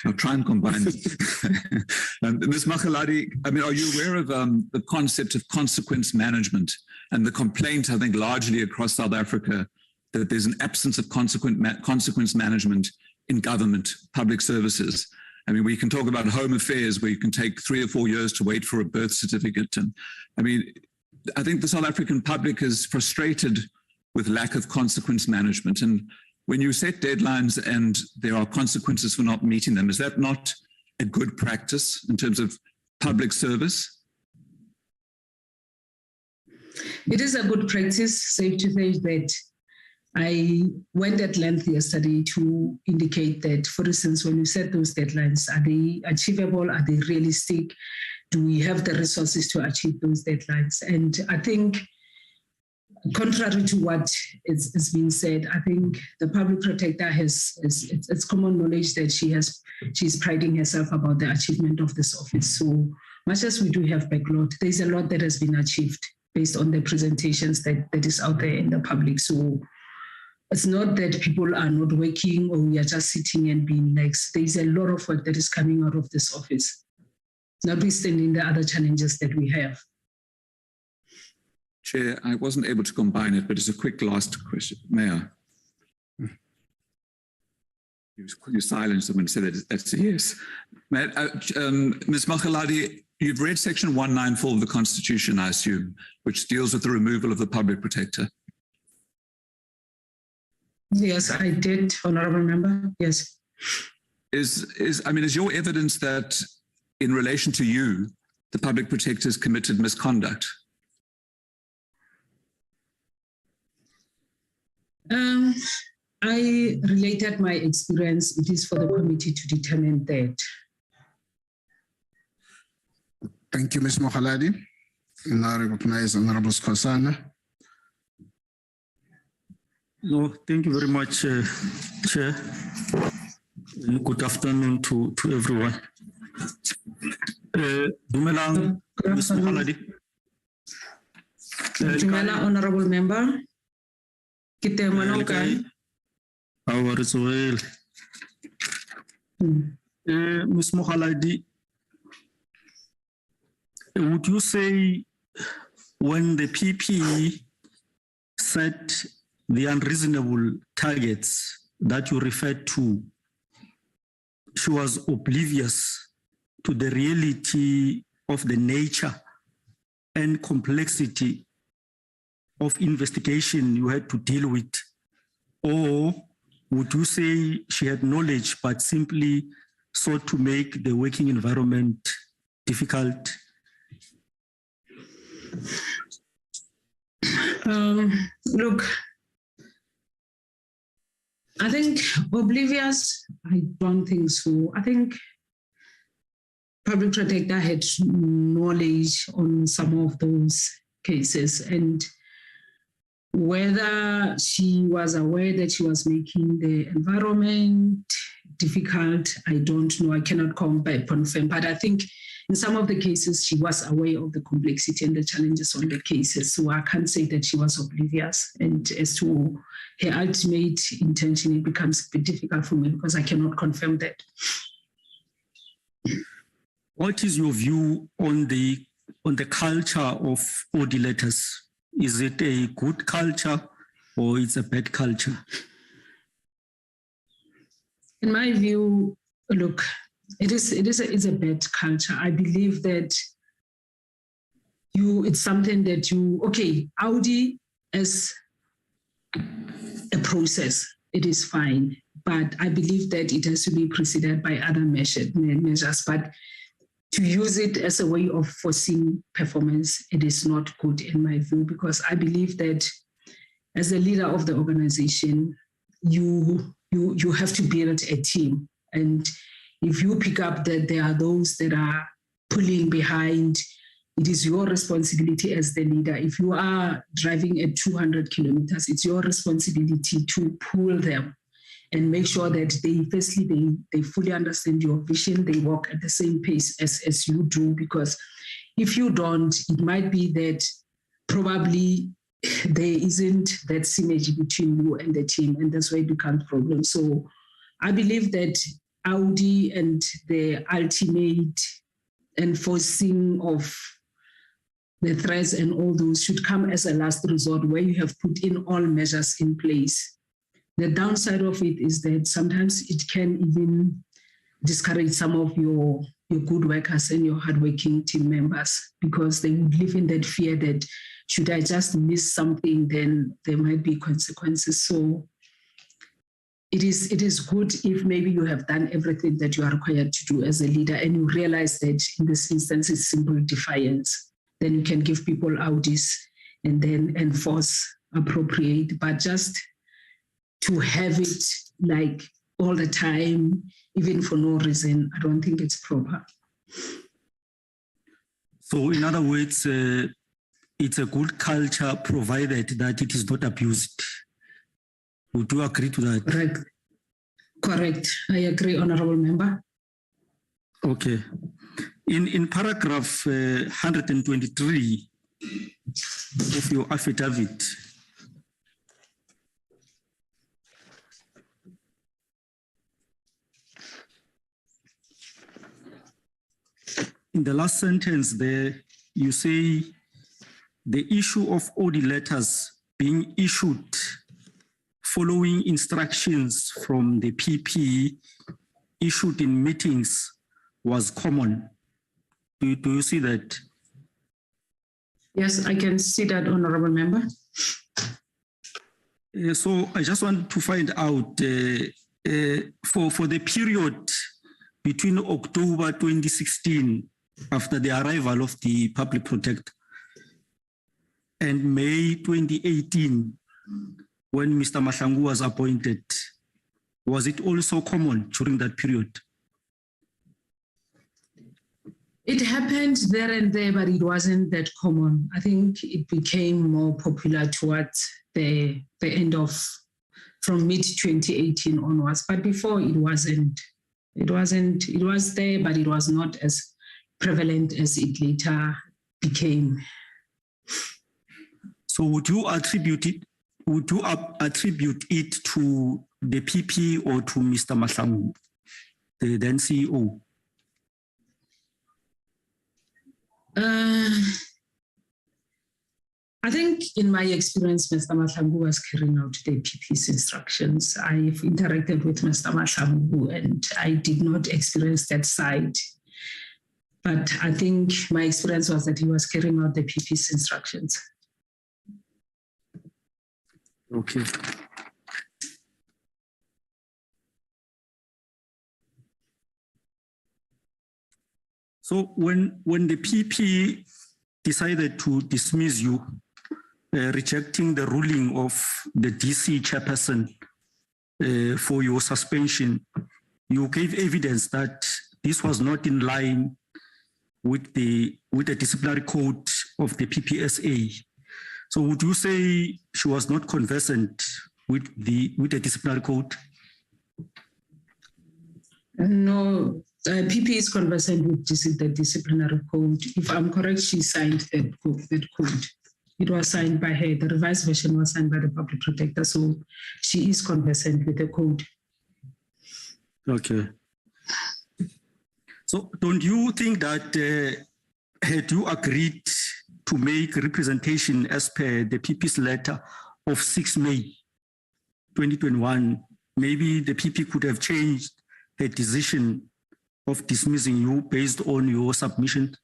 I'll try and combine it. Ms. Mogaladi, I mean, are you aware of the concept of consequence management and the complaint, I think, largely across South Africa, that there's an absence of consequence management in government, public services? I mean, we can talk about home affairs where you can take 3 or 4 years to wait for a birth certificate. And I mean, I think the South African public is frustrated with lack of consequence management. And when you set deadlines and there are consequences for not meeting them, is that not a good practice in terms of public service? It is a good practice, safe to say that I went at length yesterday to indicate that, for instance, when you set those deadlines, are they achievable? Are they realistic? Do we have the resources to achieve those deadlines? And I think, contrary to what is being said, I think the public protector it's common knowledge that she's priding herself about the achievement of this office. So much as we do have backlog, there's a lot that has been achieved based on the presentations that is out there in the public. So it's not that people are not working or we are just sitting and being lax. There's a lot of work that is coming out of this office, notwithstanding the other challenges that we have. Chair, I wasn't able to combine it, but it's a quick last question. Mayor. You silenced them and said that that's a yes. Ms. Mogaladi, you've read section 194 of the Constitution, I assume, which deals with the removal of the public protector. Yes, I did, Honorable Member. Yes. Is your evidence that in relation to you, the public protector has committed misconduct? I related my experience. It is for the committee to determine that. Thank you, Ms. Mogaladi. Now I recognize Honorable Skosana. No, thank you very much, Chair. Good afternoon to everyone. Dumelang, Ms. Mogaladi. Dumela, Honorable Member. How are you well? Ms. Mogaladi, would you say when the PP set the unreasonable targets that you referred to, she was oblivious to the reality of the nature and complexity of investigation you had to deal with? Or would you say she had knowledge but simply sought to make the working environment difficult? Look, I think oblivious, I don't think so. I think public protector had knowledge on some of those cases, and whether she was aware that she was making the environment difficult, I don't know. I cannot confirm, but I think in some of the cases, she was aware of the complexity and the challenges on the cases. So I can't say that she was oblivious. And as to her ultimate intention, it becomes a bit difficult for me because I cannot confirm that. What is your view on the culture of Audi letters? Is it a good culture or it's a bad culture? In my view, look, it's a bad culture. I believe that it's something that Audi as a process, it is fine, but I believe that it has to be preceded by other measures. But to use it as a way of forcing performance, it is not good in my view, because I believe that as a leader of the organization, you have to build a team. And if you pick up that there are those that are pulling behind, it is your responsibility as the leader. If you are driving at 200 kilometers, it's your responsibility to pull them and make sure that they fully understand your vision, they walk at the same pace as you do, because if you don't, it might be that probably there isn't that synergy between you and the team, and that's why it becomes a problem. So I believe that Audi and the ultimate enforcing of the threats and all those should come as a last resort, where you have put in all measures in place. The downside of it is that sometimes it can even discourage some of your good workers and your hardworking team members, because they would live in that fear that should I just miss something, then there might be consequences. So it is good if maybe you have done everything that you are required to do as a leader and you realize that in this instance it's simple defiance. Then you can give people Audis and then enforce appropriate, but just to have it like all the time, even for no reason, I don't think it's proper. So in other words, it's a good culture provided that it is not abused. Would you agree to that? Correct. I agree, Honorable Member. Okay. In paragraph 123 of your affidavit, in the last sentence there, you say the issue of Audi letters being issued following instructions from the PP issued in meetings was common. Do you see that? Yes, I can see that, Honorable Member. So I just want to find out for the period between October 2016, after the arrival of the public protector, and May 2018, when Mr. Mahlangu was appointed, was it also common during that period? It happened there and there, but it wasn't that common. I think it became more popular towards the end of, from mid-2018 onwards. But before it wasn't. It was there, but it was not as prevalent as it later became. So would you attribute it to the PP or to Mr. Mahlangu, the then CEO? I think in my experience, Mr. Mahlangu was carrying out the PP's instructions. I've interacted with Mr. Mahlangu and I did not experience that side. But I think my experience was that he was carrying out the PP's instructions. Okay. So when the PP decided to dismiss you, rejecting the ruling of the DC chairperson for your suspension, you gave evidence that this was not in line with the disciplinary code of the PPSA. So would you say she was not conversant with the disciplinary code? No, PP is conversant with the disciplinary code. If I'm correct, she signed that code. It was signed by her. The revised version was signed by the public protector. So she is conversant with the code. Okay. So don't you think that had you agreed to make representation as per the PP's letter of 6 May 2021, maybe the PP could have changed her decision of dismissing you based on your submission?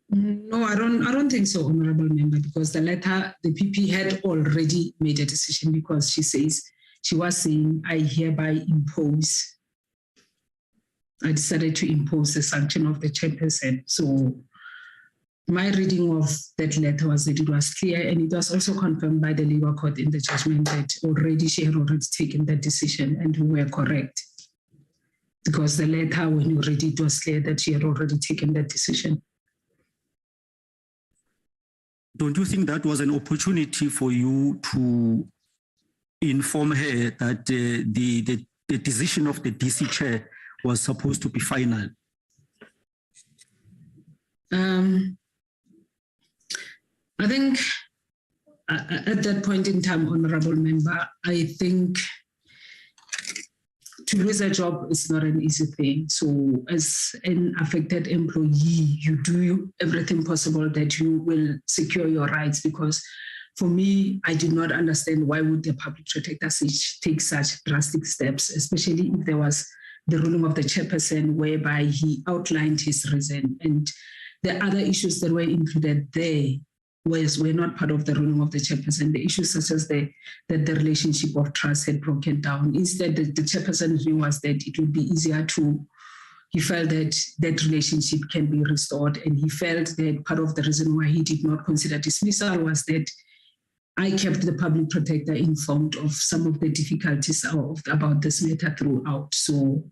No, I don't think so, Honorable Member, because the letter, the PP had already made a decision, because she was saying, I hereby impose. I decided to impose the sanction of the chairperson. So my reading of that letter was that it was clear, and it was also confirmed by the legal court in the judgment that already she had already taken that decision, and we were correct. Because the letter, when you read it, was clear that she had already taken that decision. Don't you think that was an opportunity for you to inform her that the decision of the DC chair was supposed to be final? I think at that point in time, Honorable Member, I think to lose a job is not an easy thing. So as an affected employee, you do everything possible that you will secure your rights, because for me, I did not understand why would the public protector take such drastic steps, especially if there was the ruling of the chairperson whereby he outlined his reason, and the other issues that were included there were not part of the ruling of the chairperson. The issues such as that the relationship of trust had broken down. Instead, the chairperson's view was that it would be easier he felt that that relationship can be restored, and he felt that part of the reason why he did not consider dismissal was that I kept the public protector informed of some of the difficulties about this matter throughout. So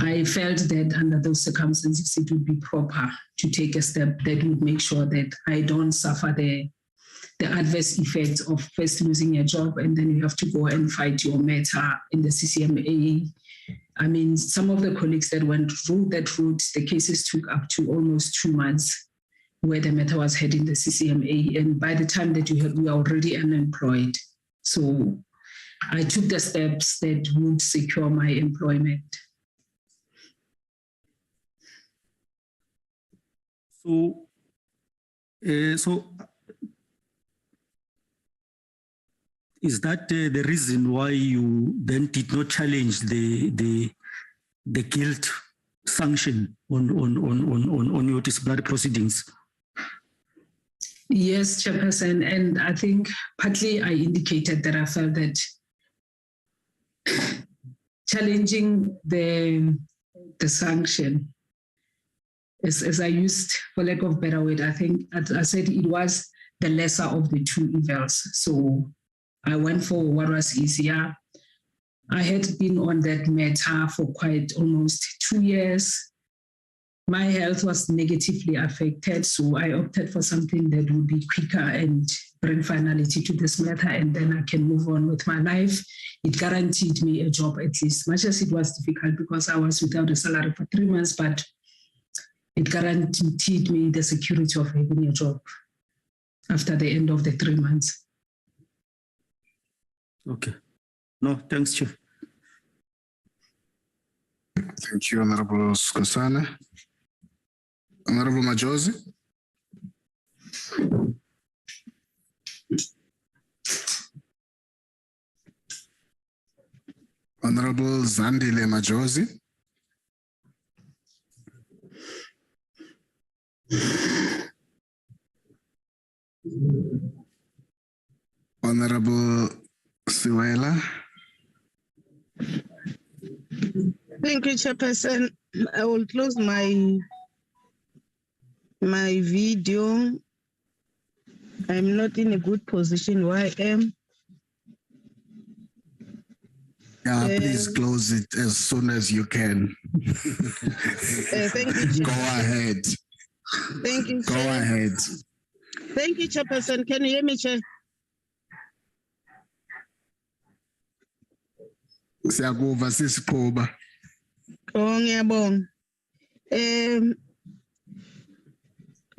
I felt that under those circumstances, it would be proper to take a step that would make sure that I don't suffer the adverse effects of first losing a job and then you have to go and fight your matter in the CCMA. I mean, some of the colleagues that went through that route, the cases took up to almost 2 months where the matter was heading the CCMA. And by the time that we were already unemployed. So I took the steps that would secure my employment. So is that the reason why you then did not challenge the guilt sanction on your disciplinary proceedings? Yes, Chairperson, and I think partly I indicated that I felt that challenging the sanction, as I used, for lack of a better word, I think I said it was the lesser of the two evils. So I went for what was easier. I had been on that matter for quite almost 2 years. My health was negatively affected, so I opted for something that would be quicker and bring finality to this matter, and then I can move on with my life. It guaranteed me a job at least, much as it was difficult because I was without a salary for 3 months, but it guaranteed me the security of having a job after the end of the 3 months. Okay. No, thanks, Chief. Thank you, Honorable Skosana. Honorable Majosi. Honorable Zandile Majosi. Honorable Siwela. Thank you, Chairperson. I will close my video. I'm not in a good position where I am. Yeah, please close it as soon as you can. Thank you. Go ahead. Thank you. Go ahead. Thank you, Chairperson. Can you hear me, Chair? Siyakuva sisiqhuba. Oh, ngiyabonga.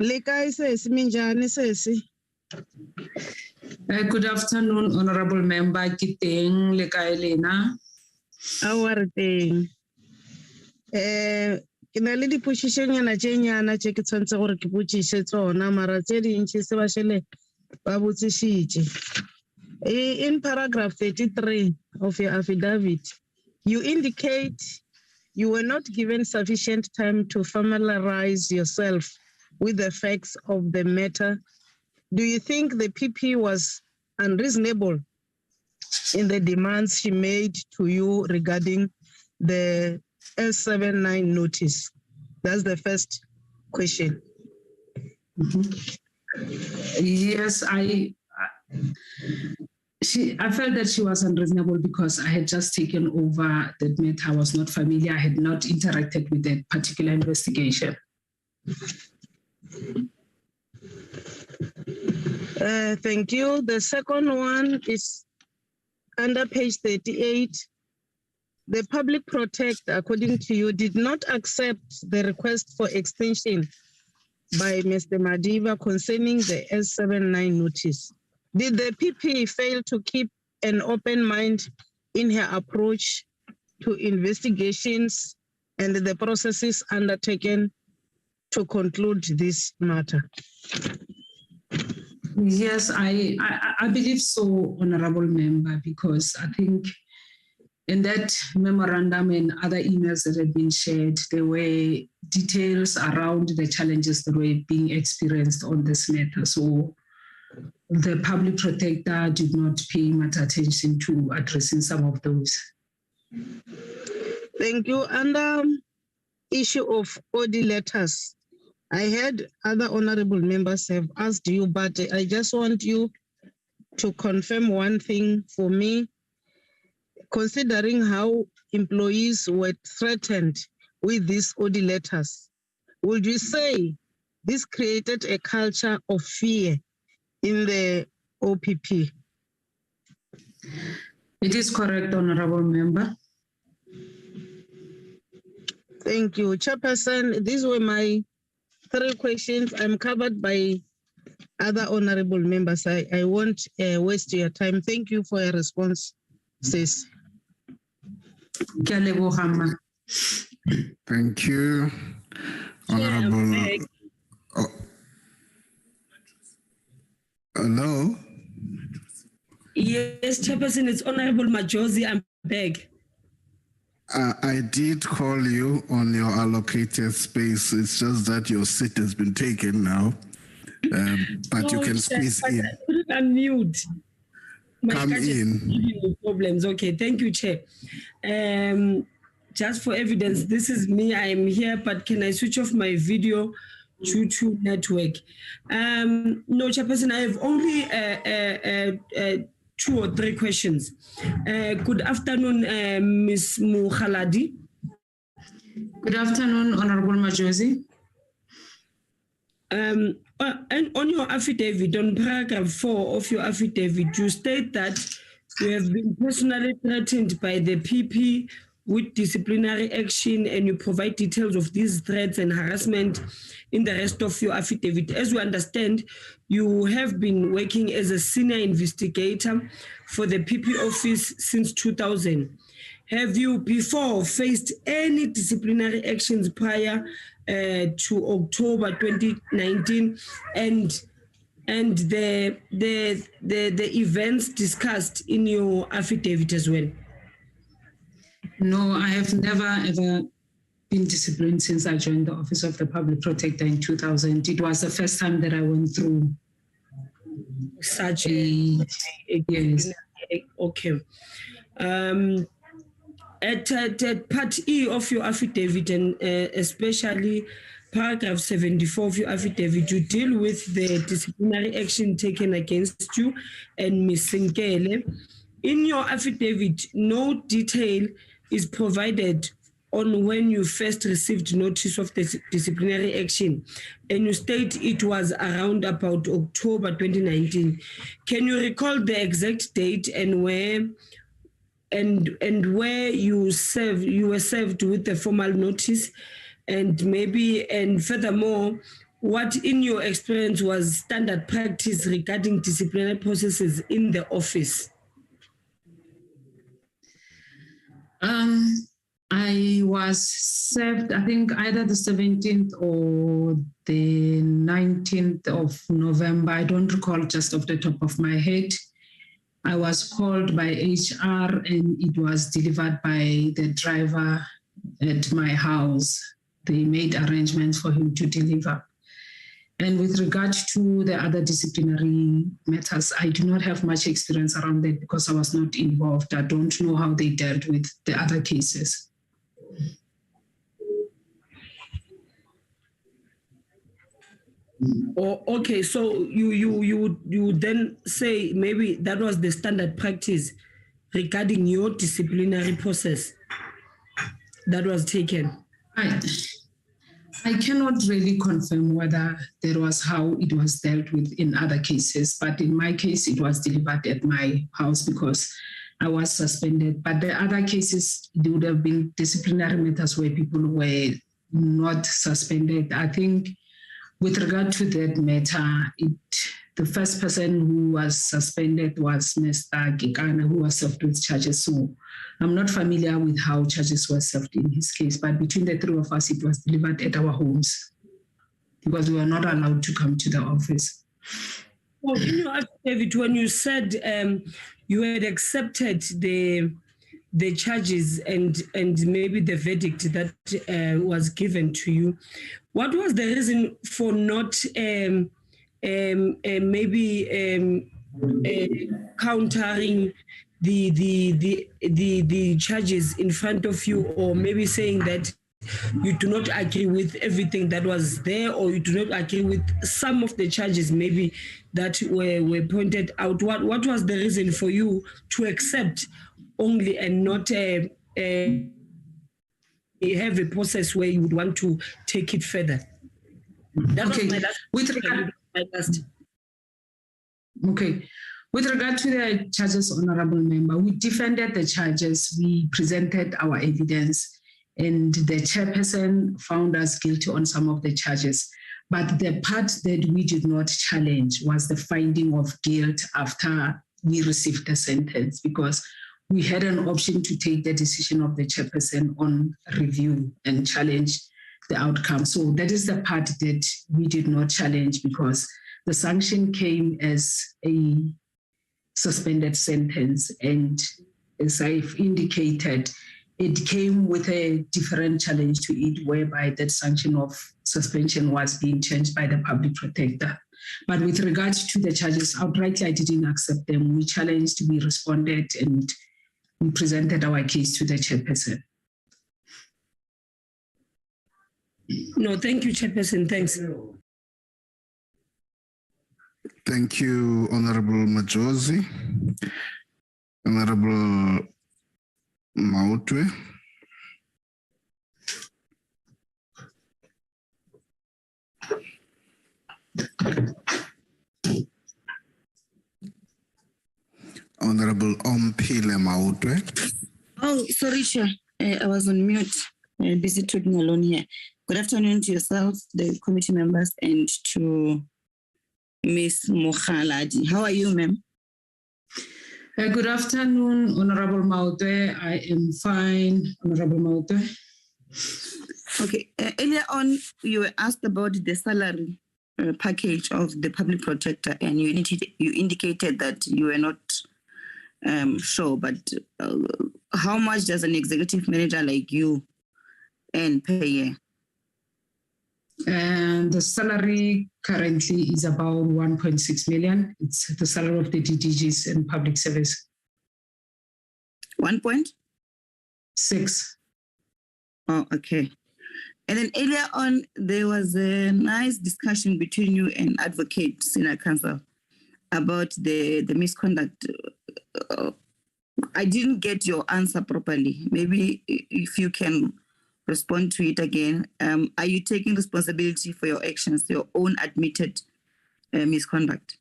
Lekai sesi minjani sesi? Good afternoon, Honorable Member. Kiteng lekai lena. How are you? Ke na le dipositionyana tše nyana tše ke tshwanetse gore ke botsiše tsona mara tše dintši se ba šele ba botsišitše. In paragraph 33 of your affidavit, you indicate you were not given sufficient time to familiarize yourself with the facts of the matter. Do you think the PP was unreasonable in the demands she made to you regarding the S79 notice? That's the first question. Yes, I felt that she was unreasonable because I had just taken over that matter. I was not familiar. I had not interacted with that particular investigation. Thank you. The second one is under page 38. The public protector, according to you, did not accept the request for extension by Mr. Madiba concerning the S79 notice. Did the PP fail to keep an open mind in her approach to investigations and the processes undertaken to conclude this matter? Yes, I believe so, Honorable Member, because I think in that memorandum and other emails that had been shared, there were details around the challenges that were being experienced on this matter. So the public protector did not pay much attention to addressing some of those. Thank you. And issue of Audi letters. I heard other honorable members have asked you, but I just want you to confirm one thing for me. Considering how employees were threatened with these Audi letters, would you say this created a culture of fear in the OPP? It is correct, Honorable Member. Thank you. Chairperson, these were my 3 questions. I'm covered by other honorable members. I won't waste your time. Thank you for your response, sis. Thank you, Honorable. Oh. Hello? Yes, Chairperson, it's Honorable Majosi. I'm back. I did call you on your allocated space. It's just that your seat has been taken now. But you can squeeze in. I'm mute. Come in. Problems. Okay, thank you, Chair. Just for evidence, this is me. I am here, but can I switch off my video due to network? No, Chairperson, I have only 2 or 3 questions. Good afternoon, Ms. Mogaladi. Good afternoon, Honorable Majosi. And on your affidavit, on paragraph 4 of your affidavit, you state that you have been personally threatened by the PP with disciplinary action, and you provide details of these threats and harassment in the rest of your affidavit. As we understand, you have been working as a senior investigator for the PP office since 2000. Have you before faced any disciplinary actions prior to October 2019 and the events discussed in your affidavit as well? No, I have never ever been disciplined since I joined the Office of the Public Protector in 2000. It was the first time that I went through such a yes. Okay. At part E of your affidavit, and especially paragraph 74 of your affidavit, you deal with the disciplinary action taken against you and Ms. Sinkele. In your affidavit, no detail is provided on when you first received notice of the disciplinary action, and you state it was around about October 2019. Can you recall the exact date and where you were served with the formal notice, and furthermore, what in your experience was standard practice regarding disciplinary processes in the office? I was served, I think, either the 17th or the 19th of November. I don't recall just off the top of my head. I was called by HR and it was delivered by the driver at my house. They made arrangements for him to deliver. And with regard to the other disciplinary matters, I do not have much experience around that because I was not involved. I don't know how they dealt with the other cases. Or okay, so you would then say maybe that was the standard practice regarding your disciplinary process that was taken. I cannot really confirm whether that was how it was dealt with in other cases, but in my case, it was delivered at my house because I was suspended. But the other cases, there would have been disciplinary matters where people were not suspended. I think with regard to that matter, the first person who was suspended was Mr. Gikana, who was served with charges. So I'm not familiar with how charges were served in his case, but between the three of us, it was delivered at our homes because we were not allowed to come to the office. Well, in your affidavit, when you said you had accepted the charges and maybe the verdict that was given to you, what was the reason for not countering the charges in front of you, or maybe saying that you do not agree with everything that was there, or you do not agree with some of the charges maybe that were pointed out? What was the reason for you to accept only and not have a process where you would want to take it further? That was my last. Okay. With regard to the charges, Honorable Member, we defended the charges, we presented our evidence, and the chairperson found us guilty on some of the charges. But the part that we did not challenge was the finding of guilt after we received the sentence, because we had an option to take the decision of the chairperson on review and challenge the outcome. So that is the part that we did not challenge, because the sanction came as a suspended sentence. And as I've indicated, it came with a different challenge to it, whereby that sanction of suspension was being changed by the public protector. But with regards to the charges, outrightly, I didn't accept them. We challenged, we responded, and we presented our case to the chairperson. No, thank you, Chairperson. Thanks. Thank you, Honorable Majosi. Honorable Mautwe. Honorable Ompile Mautwe. Oh, sorry, Chair. I was on mute. Busy talking alone here. Good afternoon to yourself, the committee members, and to Ms. Mogaladi. How are you, ma'am? Good afternoon, Honorable Mautwe. I am fine, Honorable Mautwe. Okay. Earlier on, you were asked about the salary package of the public protector, and you indicated that you were not sure, but how much does an executive manager like you earn per year? And the salary currently is about 1.6 million. It's the salary of the DDGs in public service. 1.6. Oh, okay. And then earlier on, there was a nice discussion between you and Advocate Senior Counsel about the misconduct. I didn't get your answer properly. Maybe if you can respond to it again. Are you taking responsibility for your actions, your own admitted misconduct?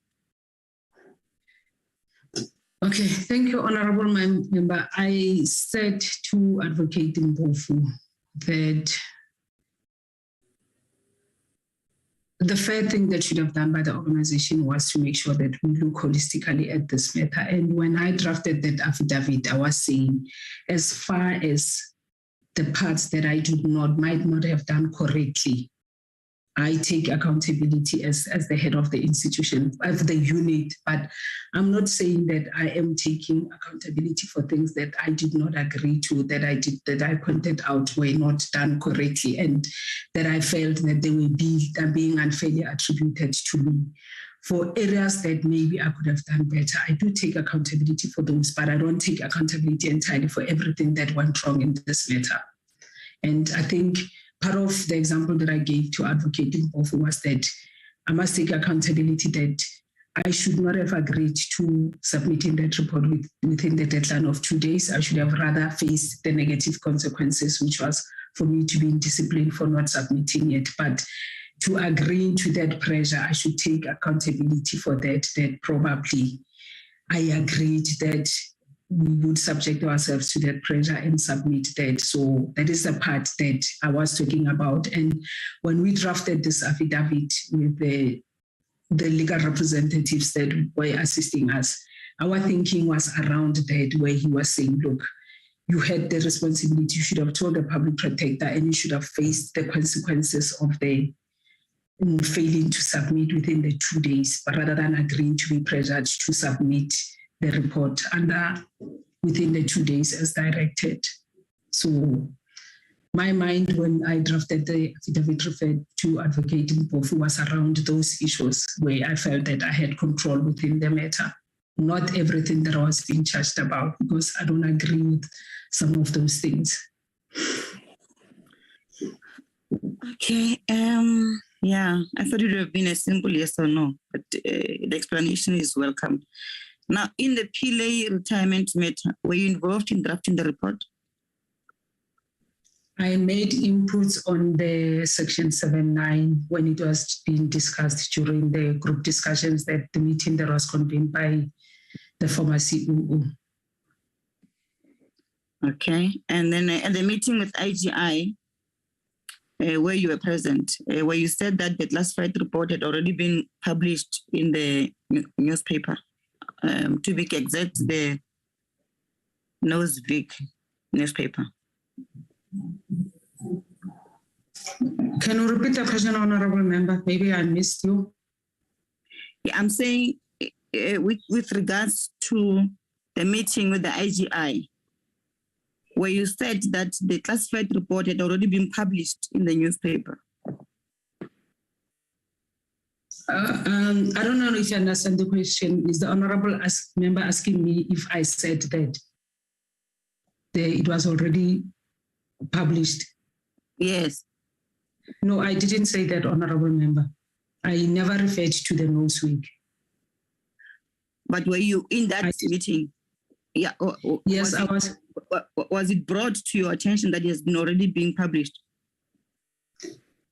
Okay, thank you, Honorable Member. I said to Advocate Mpofu that the fair thing that should have done by the organization was to make sure that we look holistically at this matter. And when I drafted that affidavit, I was saying, as far as the parts that I might not have done correctly, I take accountability as the head of the institution, of the unit, but I'm not saying that I am taking accountability for things that I did not agree to, that I pointed out were not done correctly, and that I felt that they were being unfairly attributed to me. For areas that maybe I could have done better, I do take accountability for those, but I don't take accountability entirely for everything that went wrong in this matter. And I think part of the example that I gave to Advocate Mpofu was that I must take accountability that I should not have agreed to submitting that report within the deadline of 2 days. I should have rather faced the negative consequences, which was for me to be in discipline for not submitting it. But to agree to that pressure, I should take accountability for that probably I agreed that we would subject ourselves to that pressure and submit that. So that is the part that I was talking about. And when we drafted this affidavit with the legal representatives that were assisting us, our thinking was around that, where he was saying, look, you had the responsibility, you should have told the public protector and you should have faced the consequences of the failing to submit within the 2 days, but rather than agreeing to be pressured to submit the report within the 2 days as directed. So my mind when I drafted the affidavit referred to Advocate Mpofu was around those issues where I felt that I had control within the matter. Not everything that I was being charged about, because I don't agree with some of those things. Okay. Yeah, I thought it would have been a simple yes or no, but the explanation is welcome. Now, in the PLA retirement matter, were you involved in drafting the report? I made inputs on the section 7.9 when it was being discussed during the group discussions that the meeting that was convened by the former COO. Okay, and then at the meeting with IGI, where you were present, where you said that the classified report had already been published in the newspaper. To be exact, the Newsweek newspaper. Can you repeat the question, Honorable Member? Maybe I missed you. Yeah, I'm saying with regards to the meeting with the IGI, where you said that the classified report had already been published in the newspaper. I don't know if you understand the question. Is the Honorable Member asking me if I said that it was already published? Yes. No, I didn't say that, Honorable Member. I never referred to the Newsweek. But were you in that meeting? Yeah. Yes, I was. Was it brought to your attention that it has been already being published?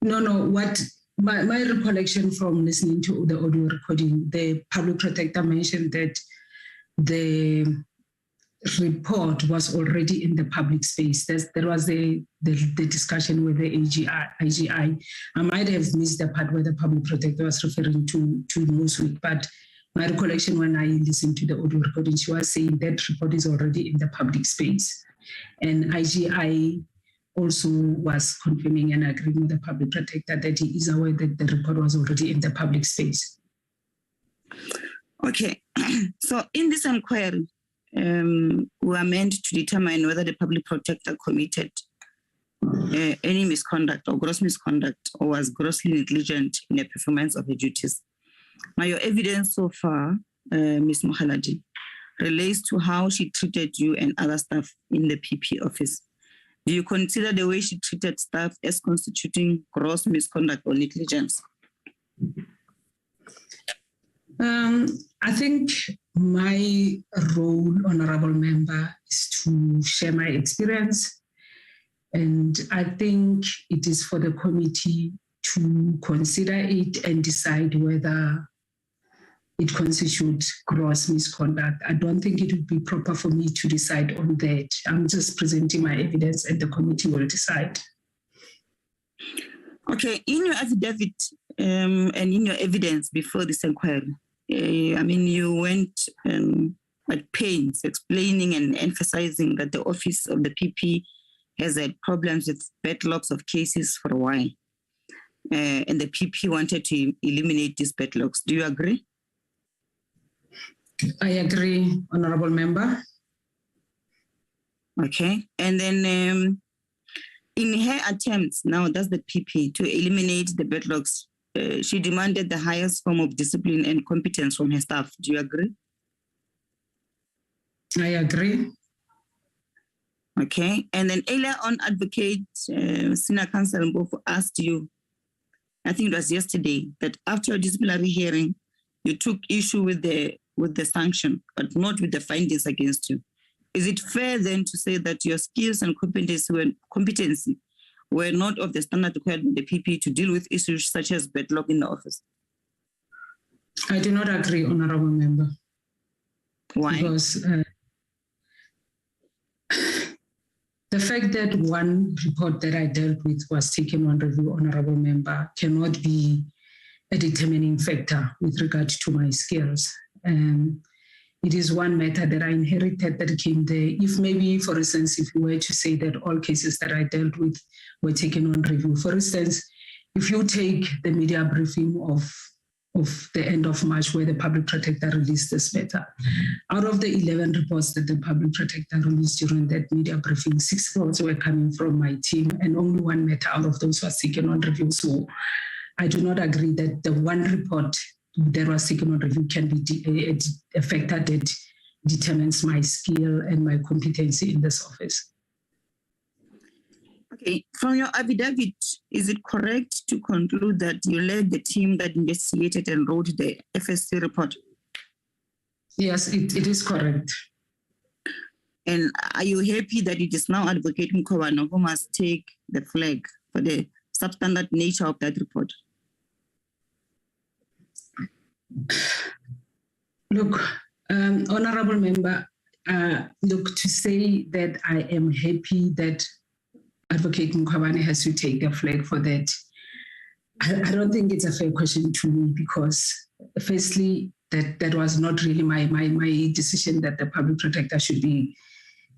No. What my recollection from listening to the audio recording, the public protector mentioned that the report was already in the public space. There was the discussion with the IGI. I might have missed the part where the public protector was referring to Newsweek, but my recollection when I listened to the audio recording, she was saying that report is already in the public space. And IGI also was confirming and agreeing with the public protector that he is aware that the report was already in the public space. Okay. So in this inquiry, we are meant to determine whether the public protector committed any misconduct or gross misconduct or was grossly negligent in the performance of her duties. Now, your evidence so far, Ms. Mogaladi, relates to how she treated you and other staff in the PP office. Do you consider the way she treated staff as constituting gross misconduct or negligence? I think my role, Honorable Member, is to share my experience. And I think it is for the committee to consider it and decide whether it constitutes gross misconduct. I don't think it would be proper for me to decide on that. I'm just presenting my evidence and the committee will decide. Okay, in your affidavit and in your evidence before this inquiry, you went at pains explaining and emphasizing that the office of the PP has had problems with backlogs of cases for a while. And the PP wanted to eliminate these backlogs. Do you agree? I agree, Honorable Member. Okay. And then in her attempts, now that's the PP, to eliminate the backlogs, she demanded the highest form of discipline and competence from her staff. Do you agree? I agree. Okay. And then earlier on, Advocate Senior Counsel Mpofu asked you I think it was yesterday, that after a disciplinary hearing, you took issue with the sanction, but not with the findings against you. Is it fair then to say that your skills and competency were not of the standard required by the PP to deal with issues such as backlog in the office? I do not agree, Honorable Member. Why? Because the fact that one report that I dealt with was taken on review, Honorable Member, cannot be a determining factor with regard to my skills. It is one matter that I inherited that came there. If maybe, for instance, if you were to say that all cases that I dealt with were taken on review, for instance, if you take the media briefing of the end of March where the public protector released this matter, out of the 11 reports that the public protector released during that media briefing, 6 reports were coming from my team and only one matter out of those was taken on review. So I do not agree that the one report that was taken on review can be a factor that determines my skill and my competency in this office. Okay, from your affidavit, is it correct to conclude that you led the team that investigated and wrote the FSC report? Yes, it is correct. And are you happy that it is now Advocate Mkhwebane who must take the flag for the substandard nature of that report? Look, Honorable Member, look, to say that I am happy that Advocate Mkhwebane has to take the flag for that, I don't think it's a fair question to me because firstly, that was not really my decision that the public protector should be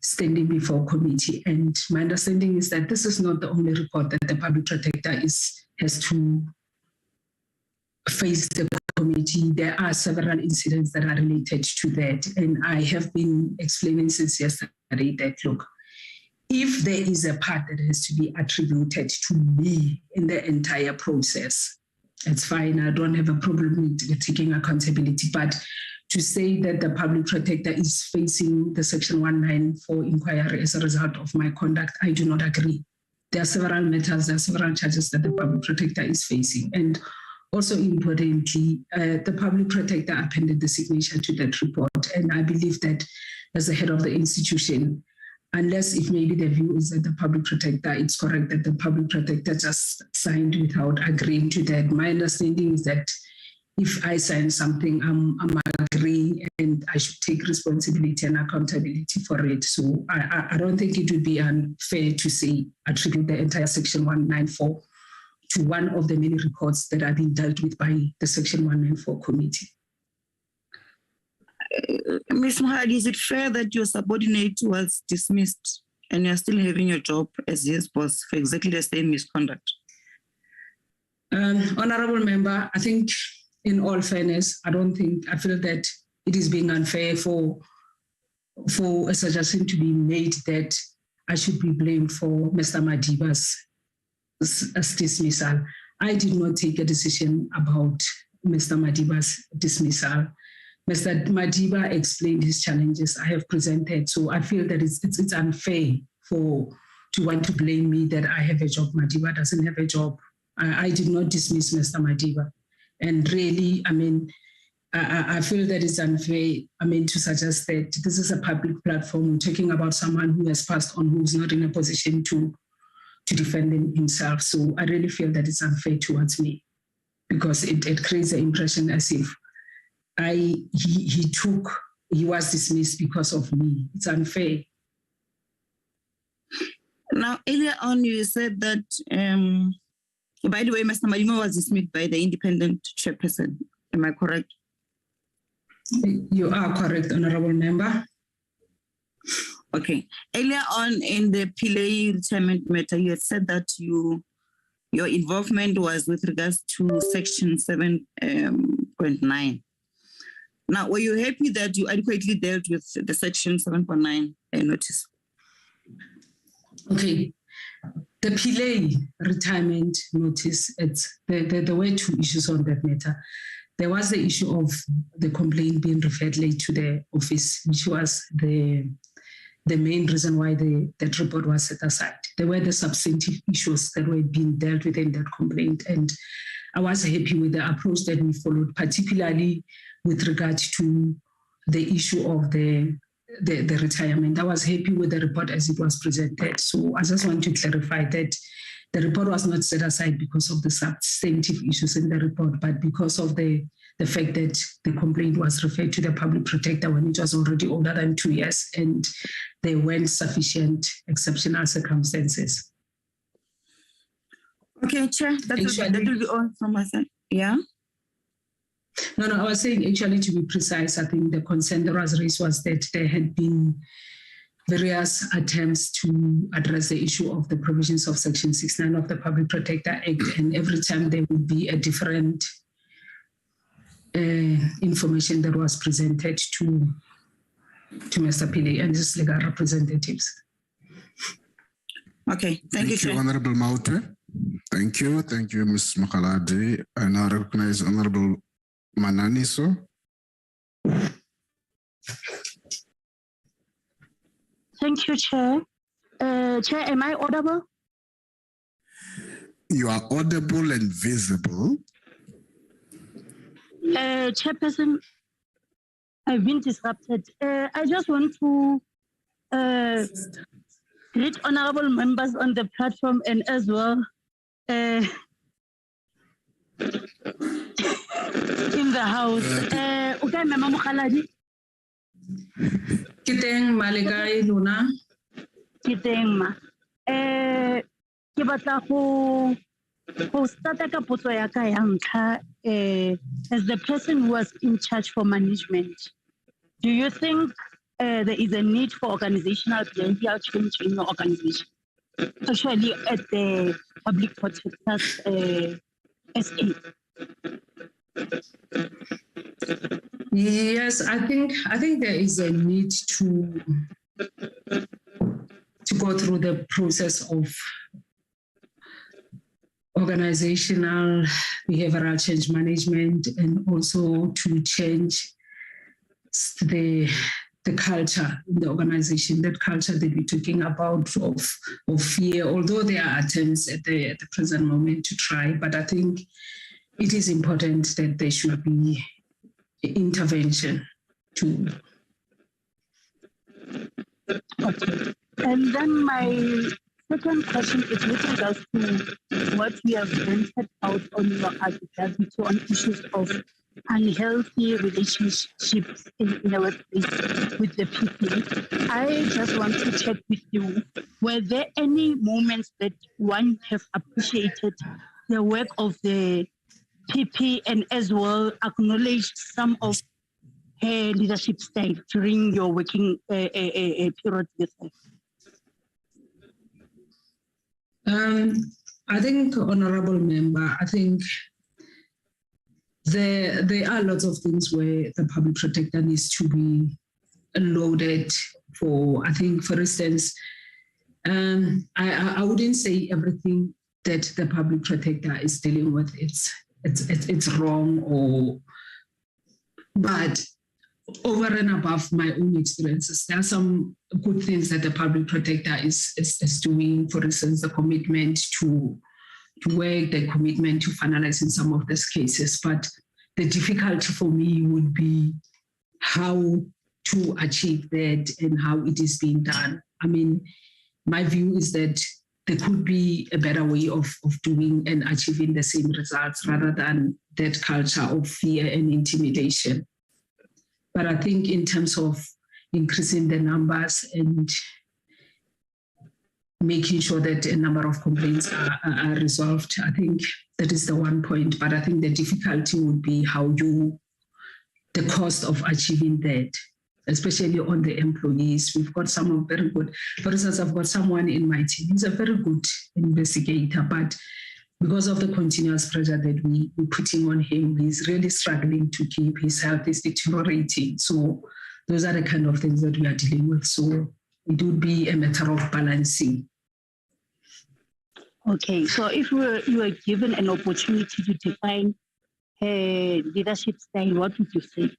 standing before committee. And my understanding is that this is not the only report that the public protector has to face the committee. There are several incidents that are related to that. And I have been explaining since yesterday that, look, if there is a part that has to be attributed to me in the entire process, it's fine. I don't have a problem with taking accountability. But to say that the public protector is facing the Section 194 inquiry as a result of my conduct, I do not agree. There are several matters, there are several charges that the public protector is facing. And also importantly, the public protector appended the signature to that report. And I believe that as the head of the institution, unless if maybe the view is that the public protector, it's correct that the public protector just signed without agreeing to that. My understanding is that if I sign something, I'm agreeing and I should take responsibility and accountability for it. So I don't think it would be unfair to say attribute the entire Section 194 to one of the many reports that are being dealt with by the Section 194 committee. Ms. Mogaladi, is it fair that your subordinate was dismissed and you're still having your job as his boss for exactly the same misconduct? Honorable Member, I think in all fairness, I feel that it is being unfair for a suggestion to be made that I should be blamed for Mr. Madiba's dismissal. I did not take a decision about Mr. Madiba's dismissal. Mr. Madiba explained his challenges I have presented, so I feel that it's unfair to want to blame me that I have a job. Madiba doesn't have a job. I did not dismiss Mr. Madiba. And really, I feel that it's unfair, to suggest that this is a public platform. We're talking about someone who has passed on, who's not in a position to defend himself. So I really feel that it's unfair towards me because it creates the impression as if he was dismissed because of me. It's unfair. Now, earlier on, you said that, by the way, Mr. Malimo was dismissed by the independent chairperson. Am I correct? You are correct, Honorable Member. Okay. Earlier on in the Pillay retirement matter, you had said that your involvement was with regards to Section 7.9. Now, were you happy that you adequately dealt with the Section 7.9 notice? Okay. The Pillay retirement notice, there were 2 issues on that matter. There was the issue of the complaint being referred late to the office, which was the the main reason why that report was set aside. There were the substantive issues that were being dealt with in that complaint. And I was happy with the approach that we followed, particularly with regard to the issue of the retirement. I was happy with the report as it was presented. So I just want to clarify that the report was not set aside because of the substantive issues in the report, but because of the fact that the complaint was referred to the public protector when it was already older than 2 years and there weren't sufficient exceptional circumstances. Okay, Chair, that will be all from my side. Yeah? No, I was saying actually, to be precise, I think the concern that was raised was that there had been various attempts to address the issue of the provisions of Section 69 of the Public Protector Act, and every time there would be a different information that was presented to Mr. Pillay and his legal representatives. Okay, thank you, Chair. Honorable Maute. Thank you, Ms. Mogaladi. I now recognize Honorable Mananiso. Thank you, Chair. Chair, am I audible? You are audible and visible. Chairperson, I've been disrupted. I just want to greet honorable members on the platform and as well in the house. Okay, Mama Mogaladi. Kiteng Malegai Luna. Kiteng ma. Ke batla go starta ka potso ya ka ya ntlha, as the person who was in charge for management, do you think there is a need for organizational behavioral change in your organization, especially at the public protectors SA? Yes, I think there is a need to go through the process of organizational behavioral change management and also to change the culture in the organization, that culture that we're talking about of fear, although there are attempts at the present moment to try, but I think it is important that there should be intervention too. Okay. And then my second question is with regards to what we have ventured out on your advocacy on issues of unhealthy relationships in the workplace with the people. I just want to check with you, were there any moments that one have appreciated the work of the PP and as well acknowledged some of her leadership style during your working period with her? I think, Honorable Member, I think there are lots of things where the public protector needs to be loaded for. I think, for instance, I wouldn't say everything that the public protector is dealing with it's wrong, but over and above my own experiences, there are some good things that the public protector is doing. For instance, the commitment to work, the commitment to finalizing some of these cases. But the difficulty for me would be how to achieve that and how it is being done. I mean, my view is that there could be a better way of doing and achieving the same results rather than that culture of fear and intimidation. But I think in terms of increasing the numbers and making sure that a number of complaints are resolved, I think that is the one point. But I think the difficulty would be the cost of achieving that, especially on the employees. We've got some very good, for instance, I've got someone in my team, he's a very good investigator, but because of the continuous pressure that we're putting on him, he's really struggling to keep his health is deteriorating. So those are the kind of things that we are dealing with. So it would be a matter of balancing. Okay, so if you were given an opportunity to define leadership style, what would you say?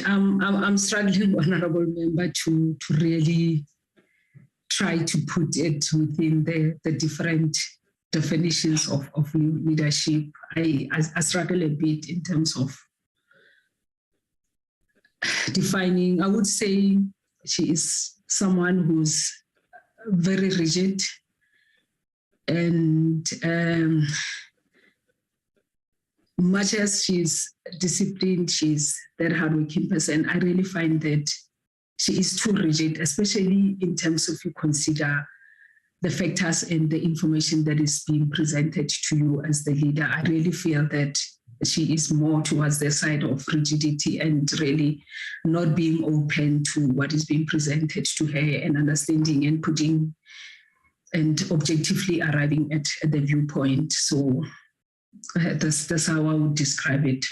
I'm struggling, honorable member, to really try to put it within the different definitions of leadership. I struggle a bit in terms of defining. I would say she is someone who's very rigid and much as she's disciplined, she's that hardworking person. I really find that she is too rigid, especially in terms of you consider the factors and the information that is being presented to you as the leader. I really feel that she is more towards the side of rigidity and really not being open to what is being presented to her and understanding and putting and objectively arriving at the viewpoint. So that's how I would describe it.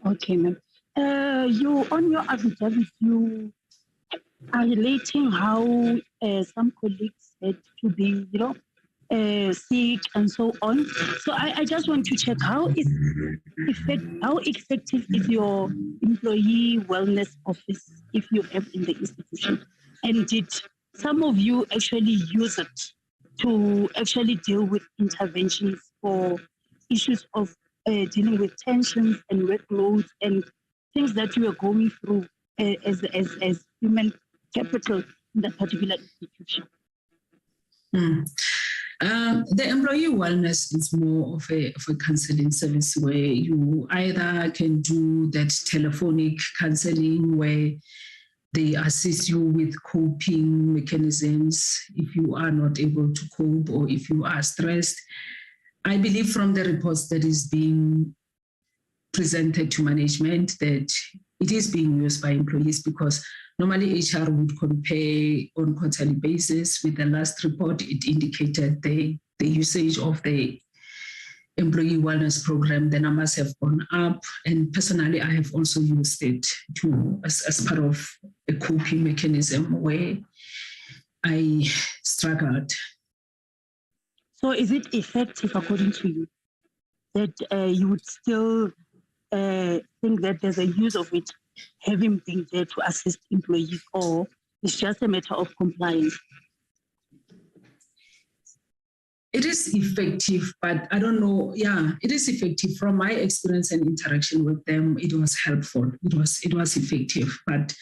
Okay, ma'am. You on your affidavit, you are relating how some colleagues had to be, sick and so on. So I just want to check how effective is your employee wellness office if you have in the institution, and did some of you actually use it to actually deal with interventions for issues of dealing with tensions and workloads and things that you are going through as human capital in that particular institution? The employee wellness is more of a counseling service where you either can do that telephonic counseling where they assist you with coping mechanisms if you are not able to cope or if you are stressed. I believe from the reports that is being presented to management that it is being used by employees because normally HR would compare on quarterly basis. With the last report, it indicated the usage of the employee wellness program, the numbers have gone up. And personally, I have also used it as part of a coping mechanism where I struggled. So is it effective according to you that you would still think that there's a use of it having been there to assist employees, or it's just a matter of compliance? It is effective, but I don't know. Yeah, it is effective. From my experience and interaction with them, it was helpful. It was effective, but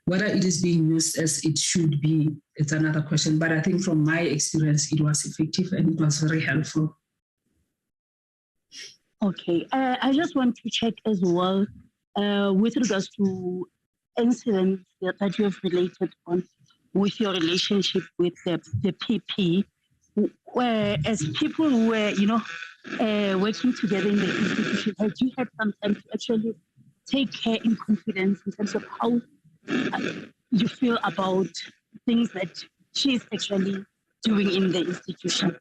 whether it is being used as it should be, it's another question. But I think from my experience, it was effective and it was very helpful. Okay, I just want to check as well with regards to incidents that you have related on with your relationship with the PP, where as people who were, working together in the institution, had you had some time to actually take care in confidence in terms of how you feel about things that she's actually doing in the institution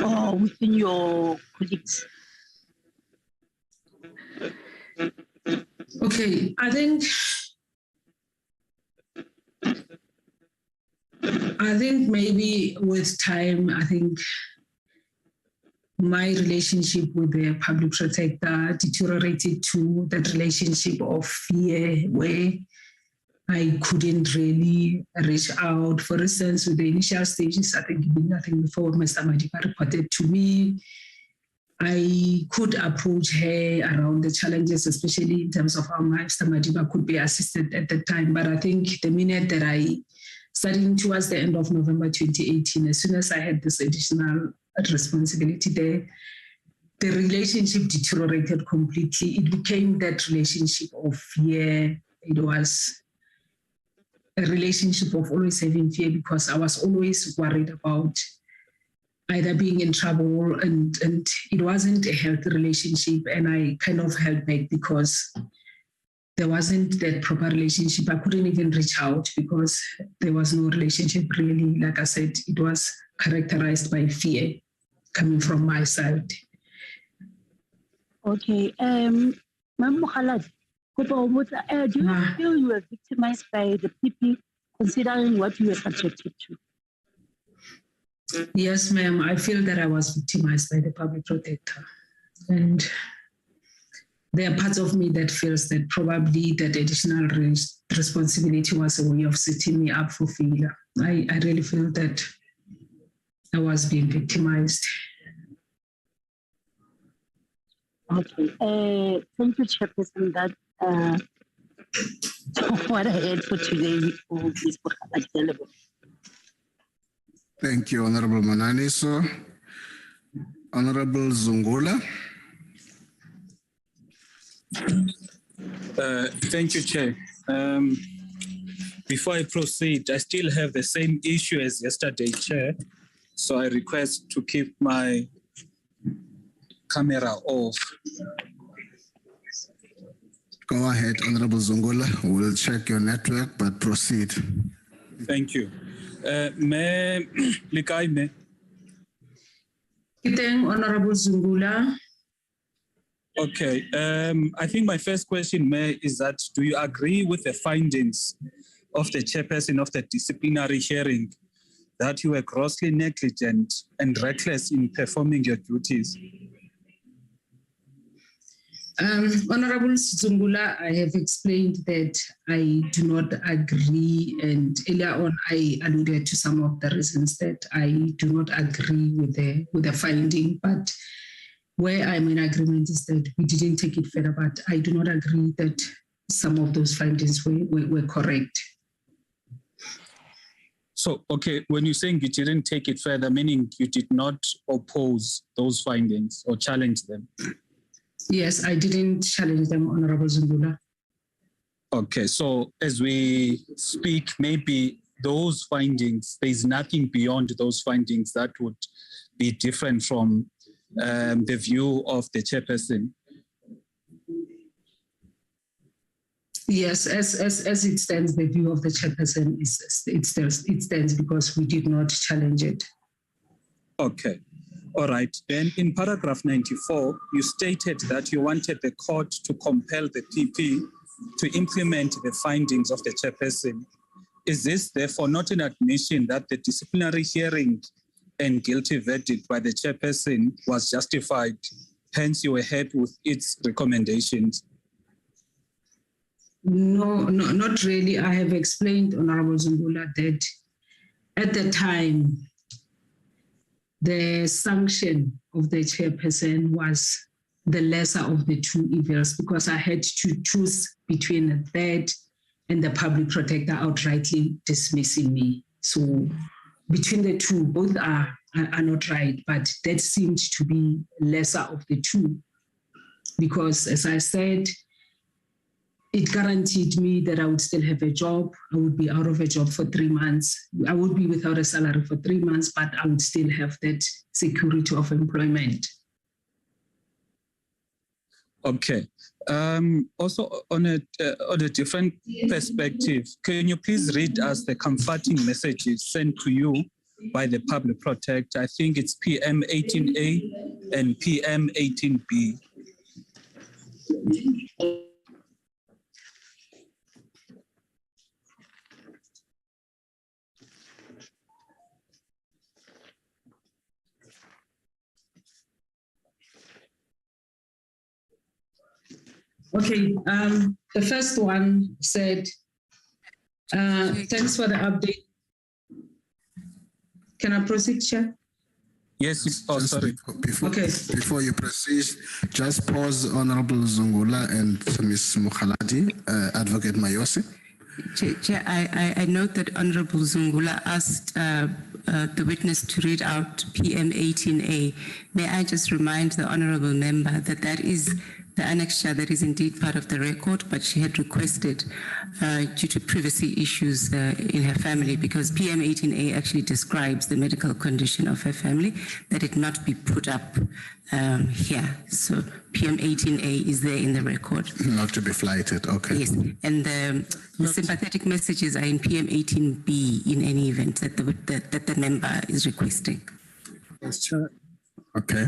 or within your colleagues? Okay, I think maybe with time, I think my relationship with the public protector deteriorated to that relationship of fear where I couldn't really reach out. For instance, with the initial stages, I think nothing before Mr. Madiba reported to me, I could approach her around the challenges, especially in terms of how Mr. Madiba could be assisted at the time. But I think the minute that starting towards the end of November 2018, as soon as I had this additional responsibility there, the relationship deteriorated completely. It became that relationship of fear. It was a relationship of always having fear because I was always worried about either being in trouble and it wasn't a healthy relationship, and I kind of held back because there wasn't that proper relationship. I couldn't even reach out because there was no relationship really. Like I said, it was characterized by fear coming from my side. Okay. Ma'am Mogaladi, Do you feel you were victimized by the PP considering what you were subjected to? Yes, ma'am. I feel that I was victimized by the public protector. And there are parts of me that feels that probably that additional responsibility was a way of setting me up for failure. I really feel that I was being victimized. Okay. Thank you, Chairperson. That what I had for today is available. Thank you, Honorable Mananiso. Honorable Zungula. Thank you, Chair. Before I proceed, I still have the same issue as yesterday, Chair. So I request to keep my camera off. Go ahead, Honorable Zungula. We'll check your network, but proceed. Thank you. Me likai me. Honorable Zungula. Okay. I think my first question, Mayor, is that do you agree with the findings of the chairperson of the disciplinary hearing that you were grossly negligent and reckless in performing your duties? Honorable Zungula, I have explained that I do not agree, and earlier on I alluded to some of the reasons that I do not agree with the finding, but where I'm in agreement is that we didn't take it further, but I do not agree that some of those findings were correct. So, okay, when you're saying you didn't take it further, meaning you did not oppose those findings or challenge them? Yes, I didn't challenge them, Honorable Zungula. Okay, so as we speak, maybe those findings, there's nothing beyond those findings that would be different from the view of the chairperson. Yes, as it stands, the view of the chairperson it stands because we did not challenge it. Okay. All right. Then in paragraph 94, you stated that you wanted the court to compel the PP to implement the findings of the chairperson. Is this therefore not an admission that the disciplinary hearing and guilty verdict by the chairperson was justified, hence you were ahead with its recommendations? No, not really. I have explained, Honorable Zungula, that at the time, the sanction of the chairperson was the lesser of the two evils because I had to choose between that and the public protector outrightly dismissing me. So between the two, both are not right, but that seemed to be lesser of the two because, as I said, it guaranteed me that I would still have a job. I would be out of a job for 3 months. I would be without a salary for 3 months, but I would still have that security of employment. Okay. Also, on a different perspective, can you please read us the comforting messages sent to you by the public protector? I think it's PM 18A and PM 18B. Okay, the first one said, thanks for the update. Can I proceed, Chair? Yes, oh, sorry. Before you proceed, just pause, Honorable Zungula and Ms. Mogaladi, Advocate Mayosi. Chair, I note that Honorable Zungula asked the witness to read out PM 18A. May I just remind the Honorable member that that is the annexure that is indeed part of the record, but she had requested due to privacy issues in her family, because PM 18A actually describes the medical condition of her family, that it not be put up here. So PM 18A is there in the record. Not to be flighted, okay. Yes, and the sympathetic messages are in PM 18B in any event that the member is requesting. Okay.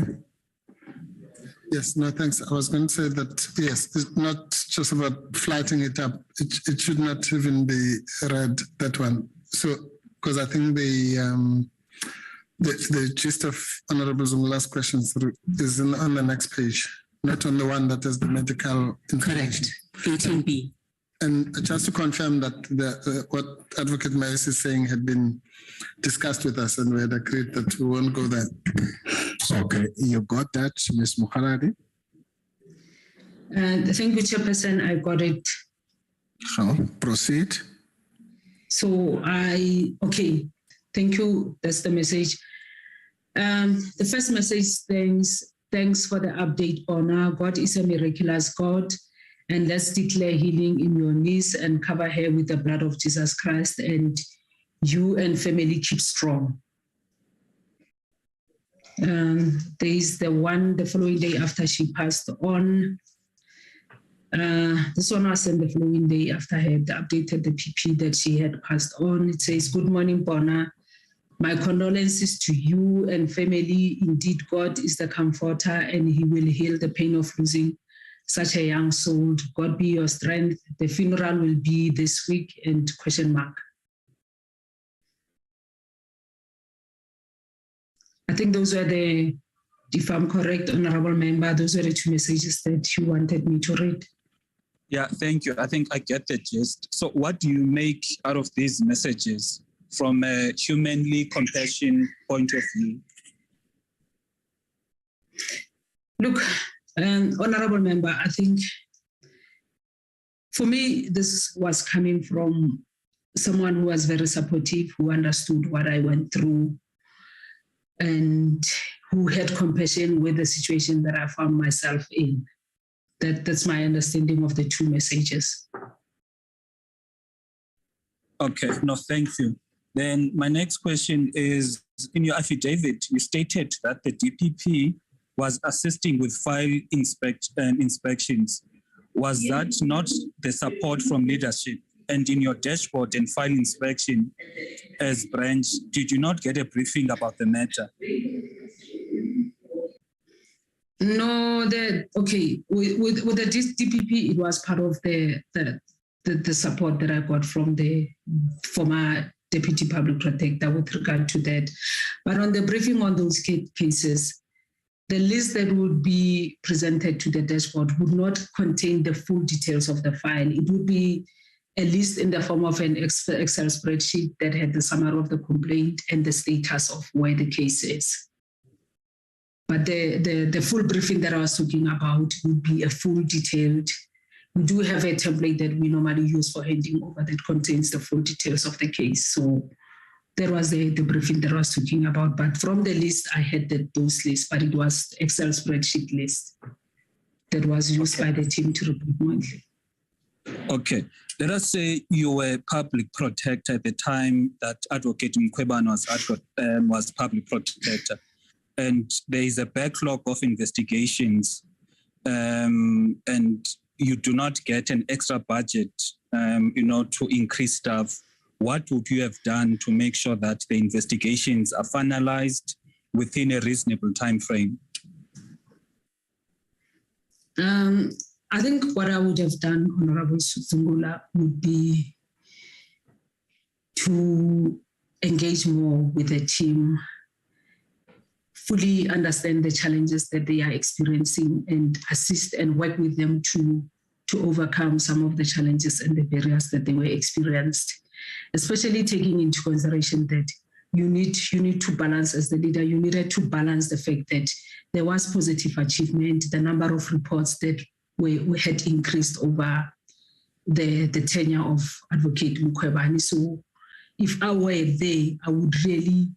Yes, no, thanks. I was going to say that, yes, it's not just about flighting it up. It should not even be read, that one. So, because I think the gist of Honorable Zungula's questions is on the next page, not on the one that has the medical information. Correct. 18B. And just to confirm that what Advocate Maris is saying had been discussed with us and we had agreed that we won't go there. Okay, you got that, Ms. Mogaladi? Thank you, Chairperson. I got it. So, proceed. So okay, thank you. That's the message. The first message, thanks for the update, Bona. God is a miraculous God. And let's declare healing in your knees and cover her with the blood of Jesus Christ, and you and family keep strong. There is the following day after she passed on. This one was sent the following day after I had updated the PP that she had passed on. It says, "Good morning, Bona. My condolences to you and family. Indeed, God is the comforter and he will heal the pain of losing such a young soul. God be your strength. The funeral will be this week and ? I think those were if I'm correct, Honorable Member, those were the two messages that you wanted me to read. Yeah, thank you. I think I get the gist. So what do you make out of these messages from a humanly compassion point of view? Look, Honorable Member, I think for me, this was coming from someone who was very supportive, who understood what I went through, and who had compassion with the situation that I found myself in. That's my understanding of the two messages. Okay, no, thank you. Then my next question is, in your affidavit, you stated that the DPP was assisting with file inspections. Was that not the support from leadership? And in your dashboard and file inspection as branch, did you not get a briefing about the matter? No, with the DPP, it was part of the support that I got from the former Deputy Public Protector with regard to that. But on the briefing on those cases, the list that would be presented to the dashboard would not contain the full details of the file. It would be a list in the form of an Excel spreadsheet that had the summary of the complaint and the status of where the case is. But the full briefing that I was talking about would be a full detailed. We do have a template that we normally use for handing over that contains the full details of the case. So there was the briefing that I was talking about. But from the list, I had those lists, but it was Excel spreadsheet list that was used by the team to report monthly. Okay. Let us say you were public protector at the time that Advocate Mkhwebane was public protector. And there is a backlog of investigations, and you do not get an extra budget, to increase staff. What would you have done to make sure that the investigations are finalized within a reasonable time frame? I think what I would have done, Honorable Zungula, would be to engage more with the team, fully understand the challenges that they are experiencing, and assist and work with them to overcome some of the challenges and the barriers that they were experienced, especially taking into consideration that you need to balance, as the leader, you needed to balance the fact that there was positive achievement, the number of reports that we had increased over the tenure of Advocate Mkhwebane. So if I were there, I would really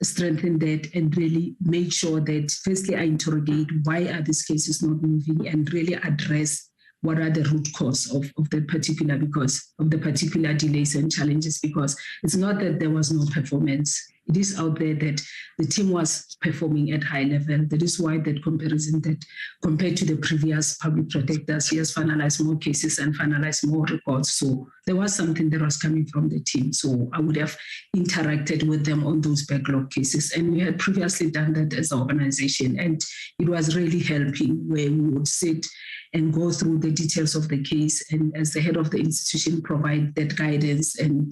strengthen that and really make sure that firstly I interrogate why are these cases not moving, and really address what are the root cause of that particular, because of the particular delays and challenges, because it's not that there was no performance. it is out there that the team was performing at high level. That is why that comparison, that compared to the previous public protectors, he has finalized more cases and finalized more reports. So there was something that was coming from the team. So I would have interacted with them on those backlog cases. And we had previously done that as an organization, and it was really helping, where we would sit and go through the details of the case, and as the head of the institution, provide that guidance and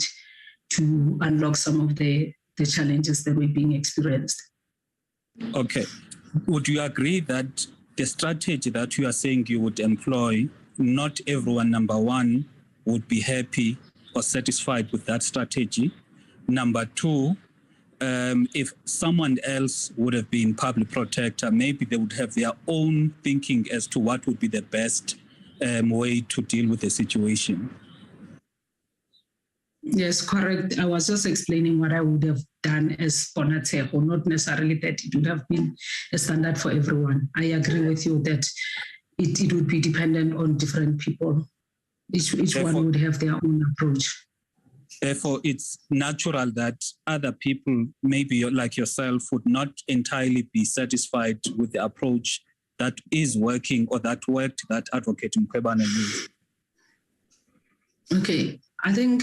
to unlock some of the challenges that were being experienced. Okay. Would you agree that the strategy that you are saying you would employ, not everyone, number one, would be happy or satisfied with that strategy? Number two, if someone else would have been public protector, maybe they would have their own thinking as to what would be the best way to deal with the situation. Yes, correct. I was just explaining what I would have done as Ponatshego, not necessarily that it would have been a standard for everyone. I agree with you that it would be dependent on different people. Each one would have their own approach. Therefore, it's natural that other people, maybe like yourself, would not entirely be satisfied with the approach that is working or that worked that Advocate Mkhwebane used. Okay. I think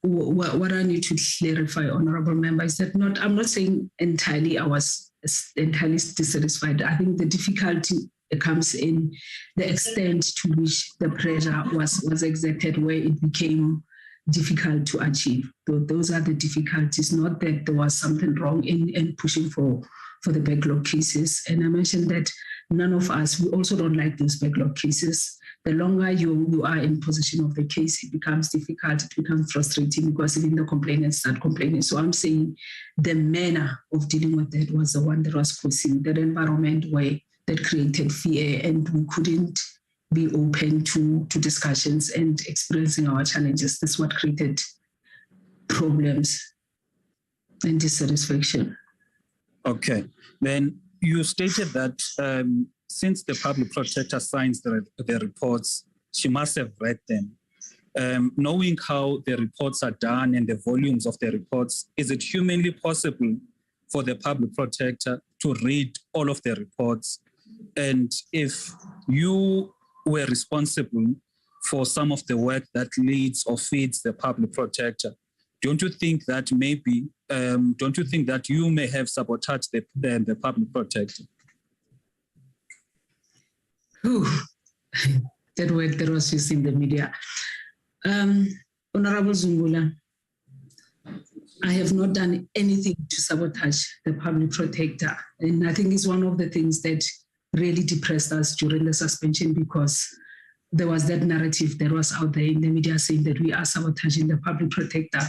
what I need to clarify, Honorable Member, is that I'm not saying entirely I was entirely dissatisfied. I think the difficulty comes in the extent to which the pressure was exerted, where it became difficult to achieve. Those are the difficulties, not that there was something wrong in pushing for the backlog cases. And I mentioned that none of us, we also don't like those backlog cases. The longer you are in possession of the case, it becomes difficult, it becomes frustrating, because even the complainants start complaining. So I'm saying the manner of dealing with that was the one that was causing that environment that created fear, and we couldn't be open to discussions and experiencing our challenges. That's what created problems and dissatisfaction. Okay, then you stated that since the public protector signs the reports, she must have read them. Knowing how the reports are done and the volumes of the reports, is it humanly possible for the public protector to read all of the reports? And if you were responsible for some of the work that leads or feeds the public protector, don't you think that maybe, don't you think that you may have sabotaged the public protector? That word that was used in the media. Honorable Zungula, I have not done anything to sabotage the public protector. And I think it's one of the things that really depressed us during the suspension, because there was that narrative that was out there in the media saying that we are sabotaging the public protector.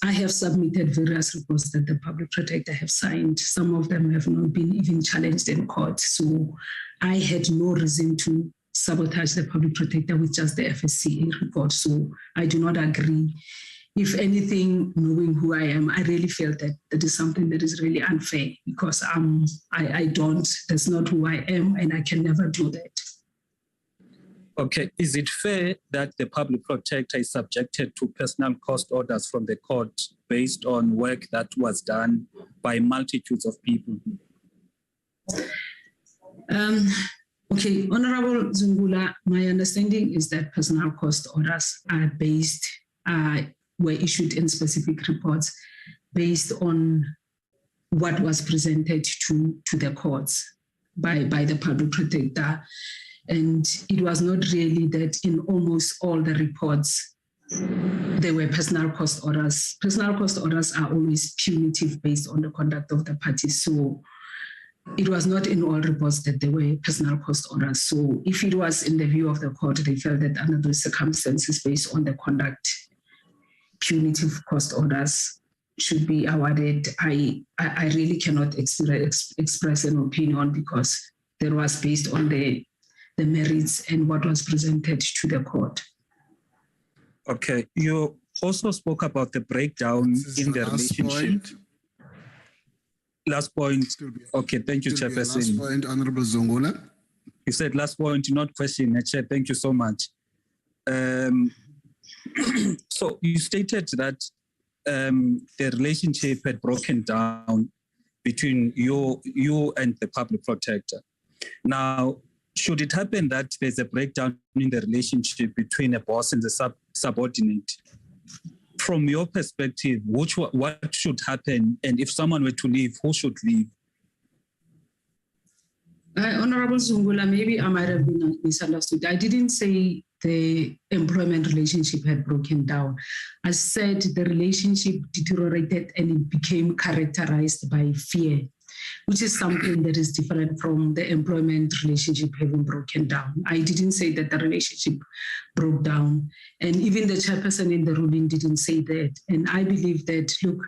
I have submitted various reports that the public protector have signed. Some of them have not been even challenged in court. So I had no reason to sabotage the public protector with just the FSCA report. So I do not agree. If anything, knowing who I am, I really feel that that is something that is really unfair, because that's not who I am, and I can never do that. Okay, is it fair that the public protector is subjected to personal cost orders from the court based on work that was done by multitudes of people? Okay, Honorable Zungula, my understanding is that personal cost orders were issued in specific reports based on what was presented to the courts by the public protector. And it was not really that in almost all the reports there were personal cost orders. Personal cost orders are always punitive based on the conduct of the parties. So it was not in all reports that there were personal cost orders. So if it was in the view of the court, they felt that under those circumstances, based on the conduct, punitive cost orders should be awarded. I really cannot express an opinion, because that was based on the merits and what was presented to the court. Okay, you also spoke about the breakdown in the relationship. Last point. Okay, thank you, Chairperson. Last point, Honorable Zungula. You said last point, not question, Chair. Thank you so much. So you stated that the relationship had broken down between you and the public protector. Now, should it happen that there's a breakdown in the relationship between a boss and the subordinate, from your perspective, what should happen? And if someone were to leave, who should leave? Honorable Zungula, maybe I might have been misunderstood. I didn't say the employment relationship had broken down. I said the relationship deteriorated and it became characterized by fear, which is something that is different from the employment relationship having broken down. I didn't say that the relationship broke down. And even the chairperson in the ruling didn't say that. And I believe that, look,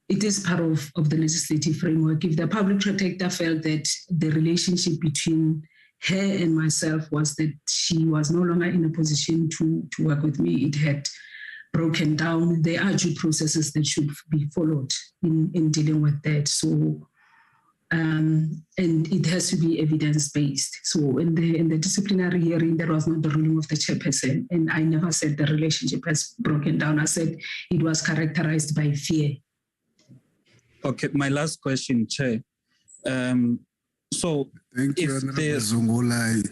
it is part of the legislative framework. If the public protector felt that the relationship between her and myself was that she was no longer in a position to work with me, it had broken down, there are due processes that should be followed in dealing with that. So, and it has to be evidence-based. So in the disciplinary hearing, there was not the ruling of the chairperson, and I never said the relationship has broken down. I said it was characterized by fear. Okay, my last question, Chair. So, thank you, Honorable Zungula.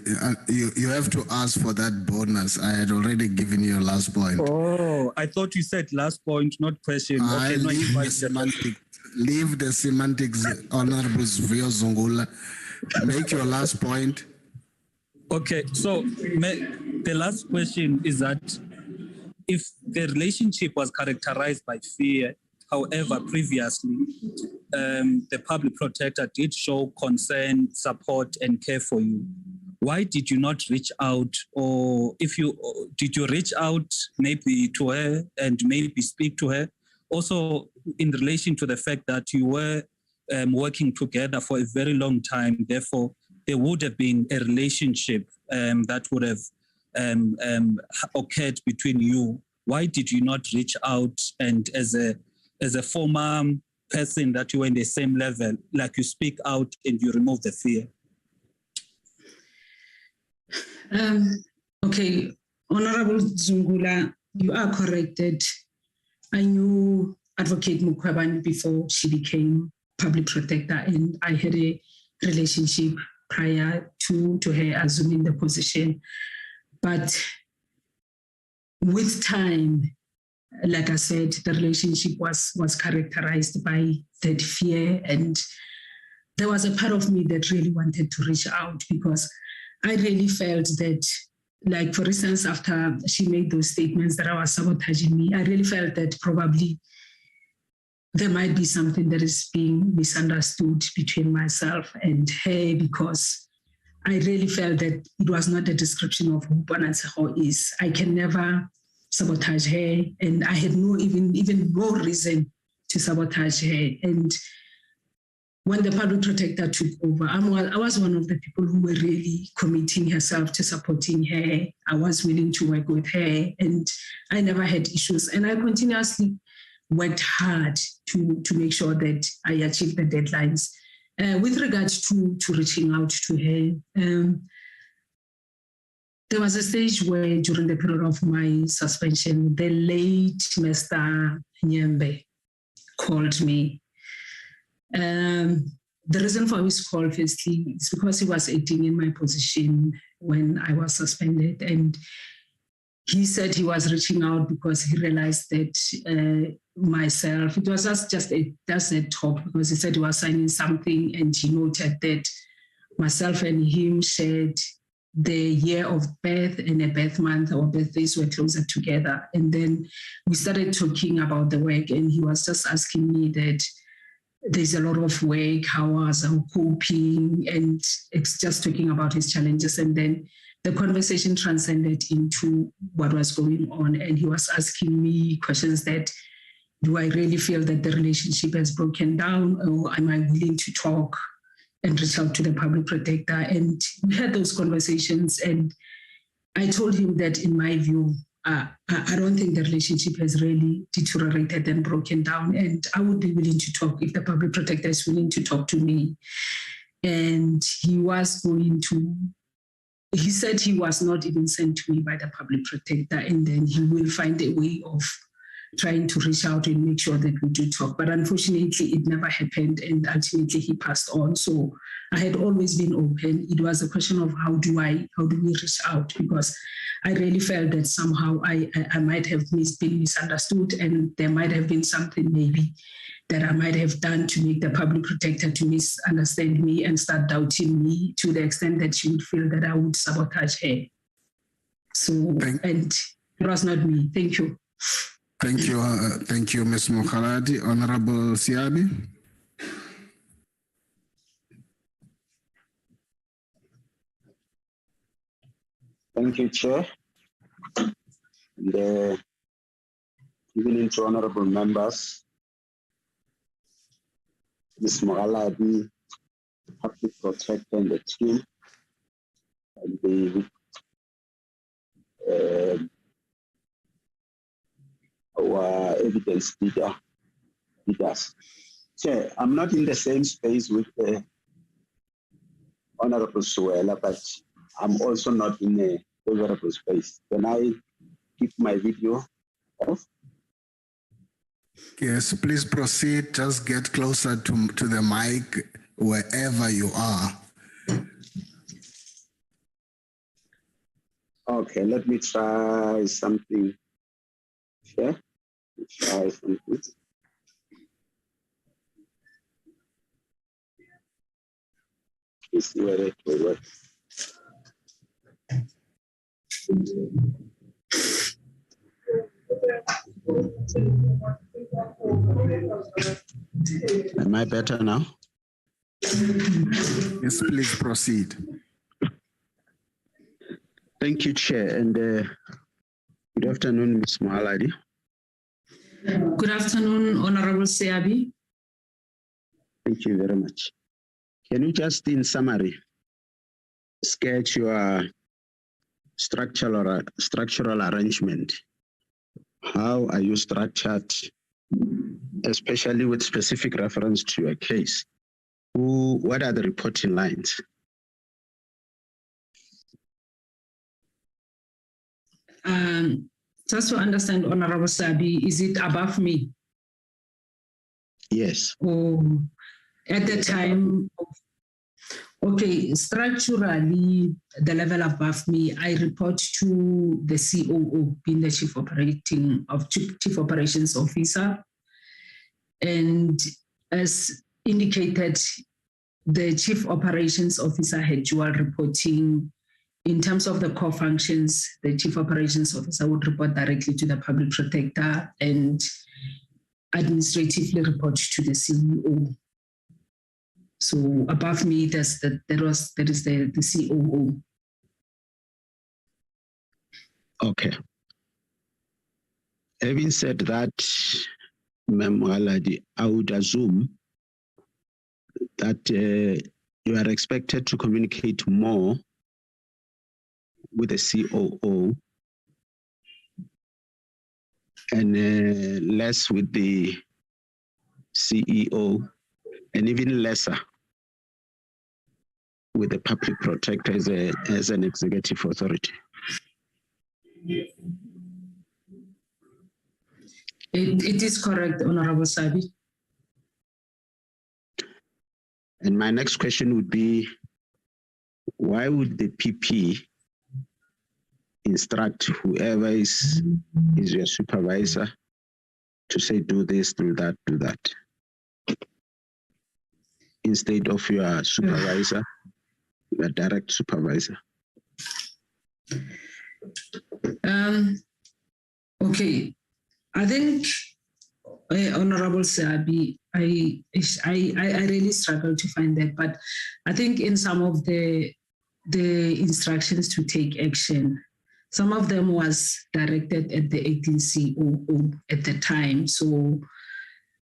You have to ask for that bonus. I had already given you your last point. Oh, I thought you said last point, not question. Okay, Leave the semantics, Honorable Zungula. Make your last point. Okay, so the last question is that if the relationship was characterized by fear, however, previously, the public protector did show concern, support, and care for you. Why did you not reach out, or did you reach out maybe to her and maybe speak to her? Also, in relation to the fact that you were working together for a very long time, therefore, there would have been a relationship that would have occurred between you. Why did you not reach out and as a former person that you were in the same level, like you speak out and you remove the fear? Okay, Honorable Zungula, you are corrected. I knew Advocate Mukwabani before she became public protector, and I had a relationship prior to her assuming the position. But with time, like I said, the relationship was characterized by that fear, and there was a part of me that really wanted to reach out because I really felt that, like, for instance, after she made those statements that I was sabotaging me, I really felt that probably there might be something that is being misunderstood between myself and her, because I really felt that it was not a description of who Ponatshego is. I can never sabotage her, and I had even no reason to sabotage her. And when the public protector took over, I was one of the people who were really committing herself to supporting her. I was willing to work with her, and I never had issues. And I continuously worked hard to make sure that I achieved the deadlines. With regards to reaching out to her, there was a stage where during the period of my suspension, the late Mr. Nyembe called me. The reason for his call, firstly, is because he was acting in my position when I was suspended. And he said he was reaching out because he realized that myself, it was just a talk, because he said he was signing something, and he noted that myself and him shared the year of birth and a birth month. Our birthdays were closer together. And then we started talking about the work, and he was just asking me that there's a lot of work, how was I coping, and it's just talking about his challenges. And then the conversation transcended into what was going on, and he was asking me questions that, do I really feel that the relationship has broken down, or am I willing to talk and reach out to the public protector? And we had those conversations, and I told him that in my view, I don't think the relationship has really deteriorated and broken down, and I would be willing to talk if the public protector is willing to talk to me. And he said he was not even sent to me by the public protector, and then he will find a way of trying to reach out and make sure that we do talk. But unfortunately, it never happened, and ultimately he passed on. So I had always been open. It was a question of how do we reach out, because I really felt that somehow I might have been misunderstood, and there might have been something maybe that I might have done to make the public protector to misunderstand me and start doubting me to the extent that she would feel that I would sabotage her. So, and it was not me. Thank you. Thank you, Ms. Mogaladi. Honorable Siabi. Thank you, Chair. And evening to honorable members, Ms. Mogaladi, Public Protector and the team, and the our evidence leaders. Chair, I'm not in the same space with the Honorable Suela, but I'm also not in a favorable space. Can I keep my video off? Yes, please proceed. Just get closer to the mic wherever you are. Okay, let me try something. Sure. Try something. Let's see whether it will work. Am I better now? Yes, please proceed. Thank you, Chair, and good afternoon, Ms. Mogaladi. Good afternoon, Honorable Siabi. Thank you very much. Can you just, in summary, sketch your structural arrangement? How are you structured, especially with specific reference to your case? What are the reporting lines? Just to understand, Honorable Sabi, is it above me? Yes. Or at the time, okay, structurally, the level above me, I report to the COO, being the Chief Operations Officer. And as indicated, the Chief Operations Officer had dual reporting. In terms of the core functions, the Chief Operations Officer would report directly to the Public Protector and administratively report to the CEO. So above me, there is the COO. Okay. Having said that, Ma'am Mogaladi, I would assume that you are expected to communicate more with the COO and less with the CEO, and even lesser with the Public Protector as an executive authority. It is correct, Honorable Sabi. And my next question would be, why would the PP instruct whoever is your supervisor to say, do this, do that, instead of your supervisor, your direct supervisor? Okay, I think, Honorable Sabi, I really struggle to find that, but I think in some of the instructions to take action, some of them was directed at the acting COO at the time. So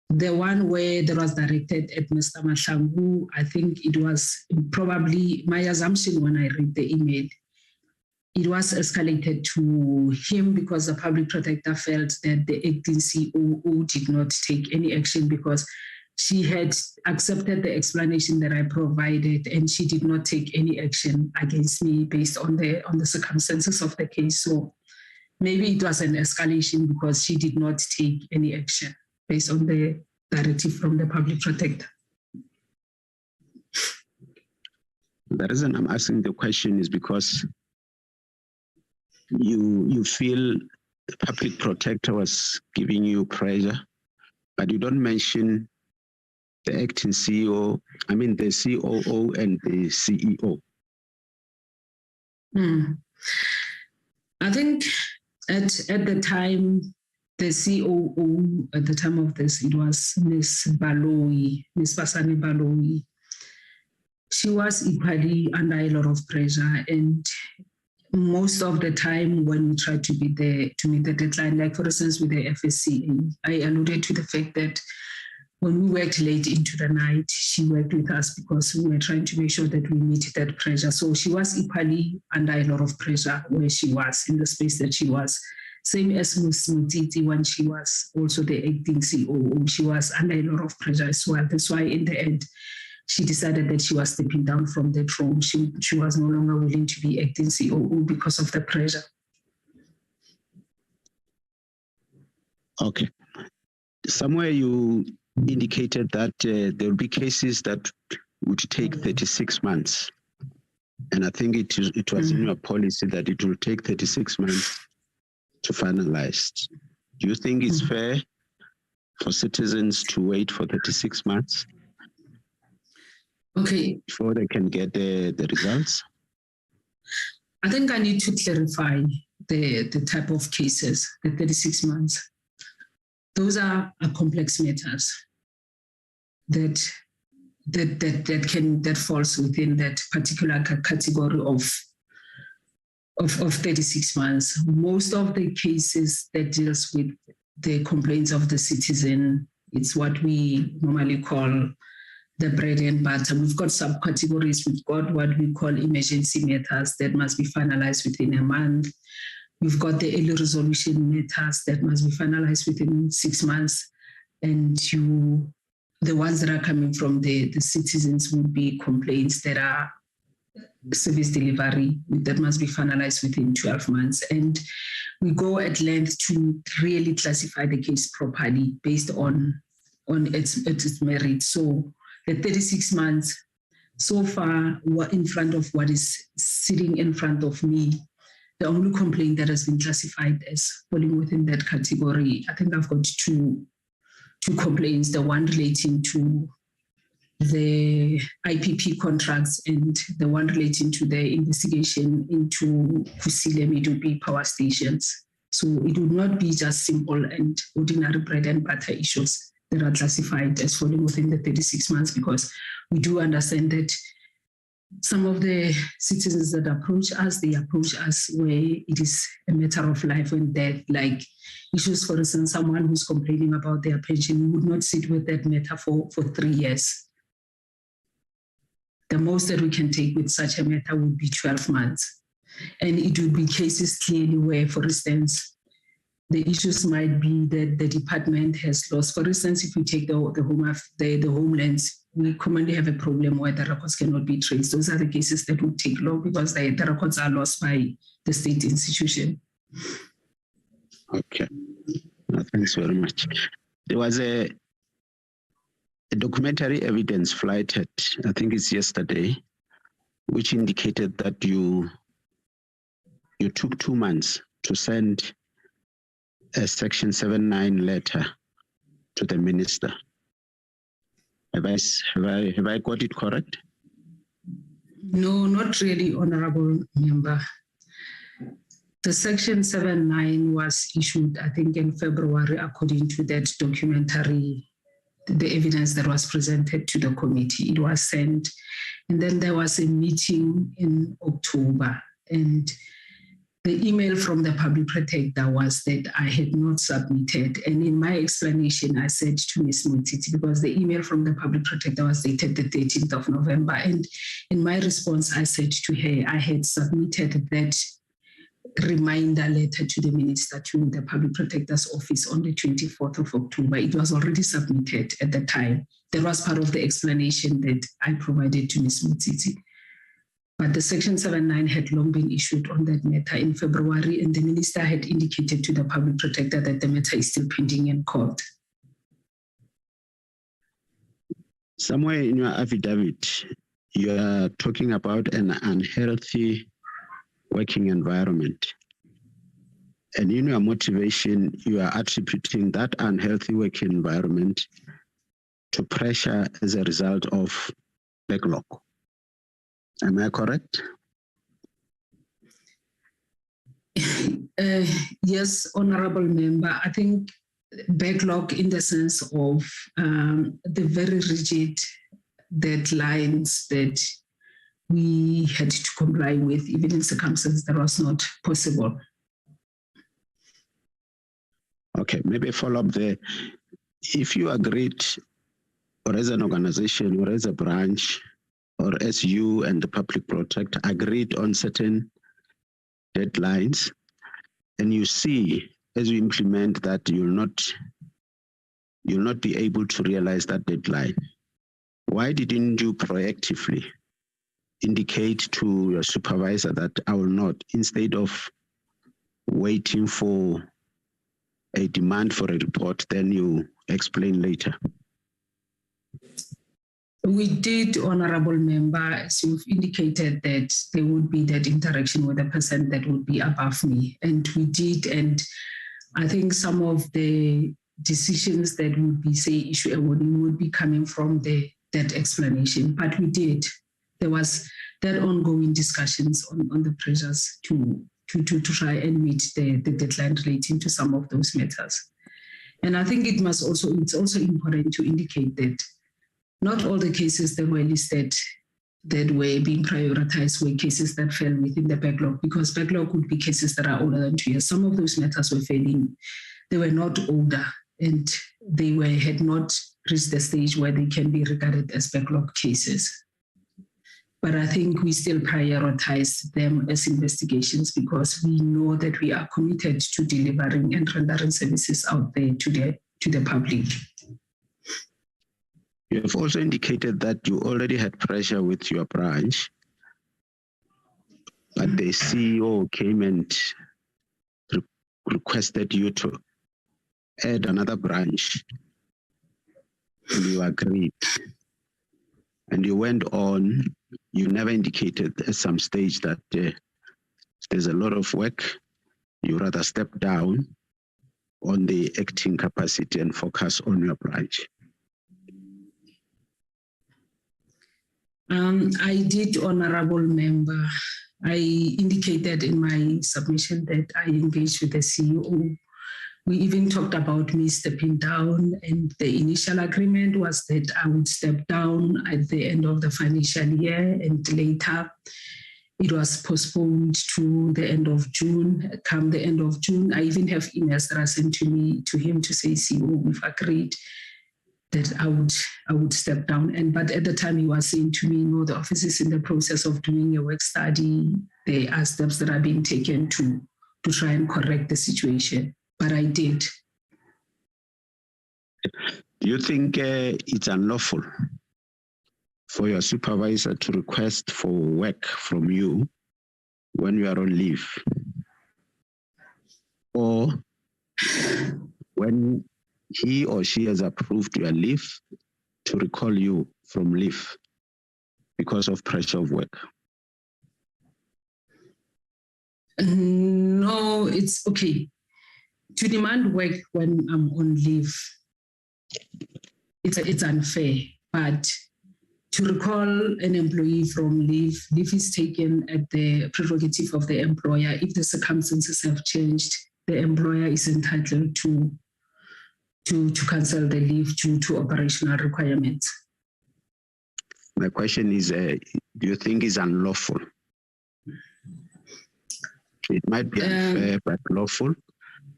the one where that was directed at Mr. Mahlangu, I think it was probably my assumption when I read the email, it was escalated to him because the Public Protector felt that the acting COO did not take any action because she had accepted the explanation that I provided and she did not take any action against me based on the circumstances of the case. So maybe it was an escalation because she did not take any action based on the directive from the public protector. The reason I'm asking the question is because you feel the public protector was giving you pressure, but you don't mention the acting CEO, I mean the COO and the CEO. I think at the time, the COO, at the time of this, it was Miss Basane Baloyi. She was equally under a lot of pressure, and most of the time when we tried to meet the deadline, like for instance with the FSCA, I alluded to the fact that when we worked late into the night, she worked with us because we were trying to make sure that we meet that pressure. So she was equally under a lot of pressure where she was, in the space that she was. Same as Ms. Mutiti when she was also the acting COO, she was under a lot of pressure as well. That's why in the end, she decided that she was stepping down from that role. She was no longer willing to be acting COO because of the pressure. Okay. Somewhere you indicated that there will be cases that would take 36 months. And I think it was in your policy that it will take 36 months to finalize. Do you think it's fair for citizens to wait for 36 months? Okay. Before they can get the results? I think I need to clarify the type of cases, the 36 months. Those are complex matters that falls within that particular category of 36 months. Most of the cases that deals with the complaints of the citizen, it's what we normally call the bread and butter. We've got subcategories. We've got what we call emergency matters that must be finalized within a month. We've got the early resolution matters that must be finalized within 6 months. And the ones that are coming from the citizens would be complaints that are service delivery that must be finalized within 12 months. And we go at length to really classify the case properly based on its merit. So the 36 months so far in front of what is sitting in front of me, the only complaint that has been classified as falling within that category, I think I've got two complaints, the one relating to the IPP contracts and the one relating to the investigation into Kusile Medupi power stations. So it would not be just simple and ordinary bread and butter issues that are classified as falling within the 36 months, because we do understand that some of the citizens that approach us, they approach us where it is a matter of life and death, like issues, for instance, someone who's complaining about their pension would not sit with that matter for 3 years. The most that we can take with such a matter would be 12 months. And it would be cases clearly where, for instance, the issues might be that the department has lost. For instance, if we take the homelands, we commonly have a problem where the records cannot be traced. Those are the cases that would take long because the records are lost by the state institution. Okay. Thanks very much. There was a documentary evidence flighted, I think it's yesterday, which indicated that you took 2 months to send a Section 79 letter to the minister. Have I got it correct? No, not really, Honorable Member. The Section 79 was issued, I think, in February, according to that documentary, the evidence that was presented to the committee. It was sent, and then there was a meeting in October, and the email from the public protector was that I had not submitted. And in my explanation, I said to Ms. Mutiti, because the email from the public protector was dated the 13th of November. And in my response, I said to her, I had submitted that reminder letter to the minister, to the public protector's office on the 24th of October. It was already submitted at the time. That was part of the explanation that I provided to Ms. Mutiti. But the Section 79 had long been issued on that matter in February, and the minister had indicated to the public protector that the matter is still pending in court. Somewhere in your affidavit, you are talking about an unhealthy working environment. And in your motivation, you are attributing that unhealthy working environment to pressure as a result of backlog. Am I correct? Yes, Honorable Member. I think backlog in the sense of the very rigid deadlines that we had to comply with, even in circumstances that was not possible. Okay, maybe follow up there. If you agreed, or as an organization, or as a branch, or as you and the public protector agreed on certain deadlines, and you see as you implement that you'll not be able to realize that deadline, why didn't you proactively indicate to your supervisor that I will not, instead of waiting for a demand for a report, then you explain later? We did, Honorable Member, as you've indicated, that there would be that interaction with a person that would be above me. And we did, and I think some of the decisions that would be, say, issue a warning would be coming from that explanation. But we did. There was that ongoing discussions on the pressures to try and meet the deadline relating to some of those matters. And I think it's also important to indicate that not all the cases that were listed that were being prioritized were cases that fell within the backlog, because backlog would be cases that are older than 2 years. Some of those matters were failing. They were not older, and they had not reached the stage where they can be regarded as backlog cases. But I think we still prioritize them as investigations because we know that we are committed to delivering and rendering services out there to the public. You have also indicated that you already had pressure with your branch, but the CEO came and requested you to add another branch, and you agreed. And you went on, you never indicated at some stage that there's a lot of work, you rather step down on the acting capacity and focus on your branch. I did, Honorable Member. I indicated in my submission that I engaged with the CEO. We even talked about me stepping down, and the initial agreement was that I would step down at the end of the financial year, and later it was postponed to the end of June. Come the end of June, I even have emails that are sent to him to say, CEO, we've agreed that I would step down. But at the time he was saying to me, no, the office is in the process of doing a work study. There are steps that are being taken to try and correct the situation. But I did. Do you think it's unlawful for your supervisor to request for work from you when you are on leave? Or when he or she has approved your leave to recall you from leave because of pressure of work? No, it's okay. To demand work when I'm on leave, it's unfair. But to recall an employee from leave is taken at the prerogative of the employer. If the circumstances have changed, the employer is entitled to cancel the leave due to operational requirements. My question is, do you think it's unlawful? It might be unfair, but lawful.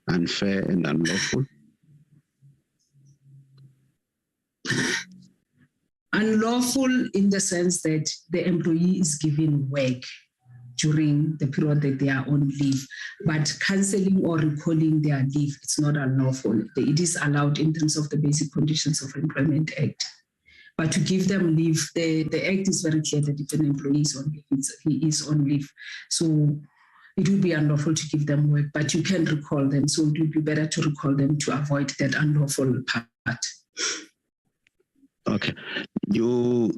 Unfair and unlawful? Unlawful in the sense that the employee is given work during the period that they are on leave, but cancelling or recalling their leave, it's not unlawful. It is allowed in terms of the Basic Conditions of Employment Act. But to give them leave, the act is very clear that if an employee is on leave, he is on leave. So it would be unlawful to give them work, but you can recall them. So it would be better to recall them to avoid that unlawful part. Okay. You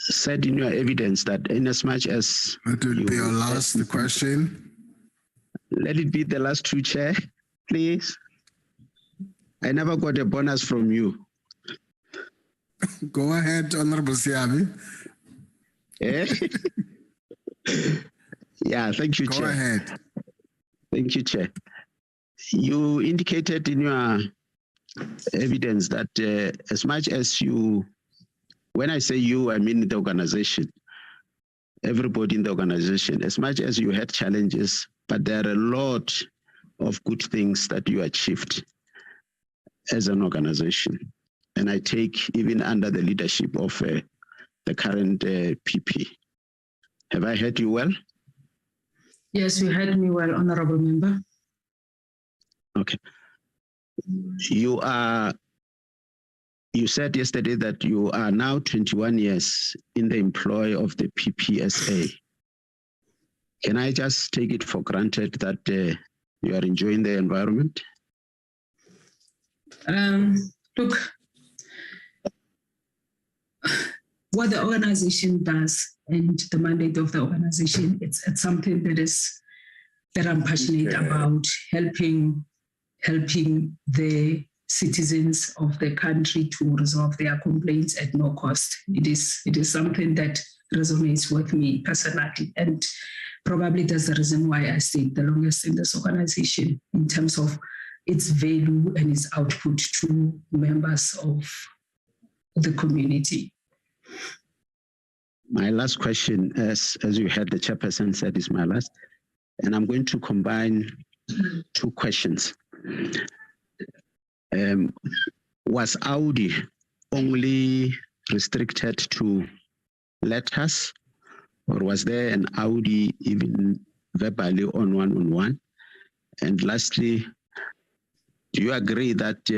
said in your evidence that in as much as... That would be your last question. Let it be the last two, Chair, please. I never got a bonus from you. Go ahead, Honorable Siabi. Yeah, thank you, Chair. Go ahead. Thank you, Chair. You indicated in your evidence that as much as you, when I say you, I mean the organization, everybody in the organization, as much as you had challenges, but there are a lot of good things that you achieved as an organization. And I take even under the leadership of the current PP. Have I heard you well? Yes, you heard me well, Honorable Member. Okay. You said yesterday that you are now 21 years in the employ of the PPSA. Can I just take it for granted that you are enjoying the environment? Look, what the organization does and the mandate of the organization, it's something that I'm passionate about, helping the citizens of the country to resolve their complaints at no cost. It is something that resonates with me personally, and probably that's the reason why I stayed the longest in this organization in terms of its value and its output to members of the community. My last question, as you heard the chairperson said, is my last, and I'm going to combine two questions. Was Audi only restricted to letters, or was there an Audi even verbally on one-on-one? And lastly, do you agree that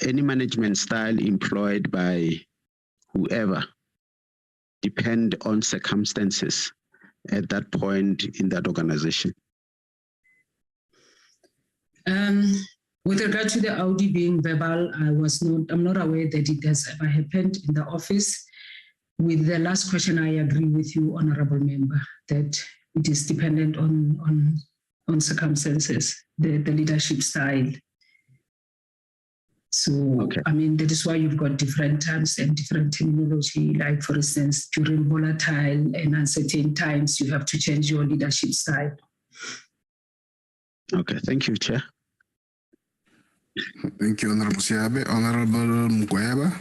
any management style employed by whoever depend on circumstances at that point in that organization? With regard to the Audi being verbal, I'm not aware that it has ever happened in the office. With the last question, I agree with you, Honorable Member, that it is dependent on circumstances, the leadership style. So, okay. I mean, that is why you've got different terms and different terminology. Like, for instance, during volatile and uncertain times, you have to change your leadership style. Okay, thank you, Chair. Thank you, Honorable Siabe. Honorable Mkweba.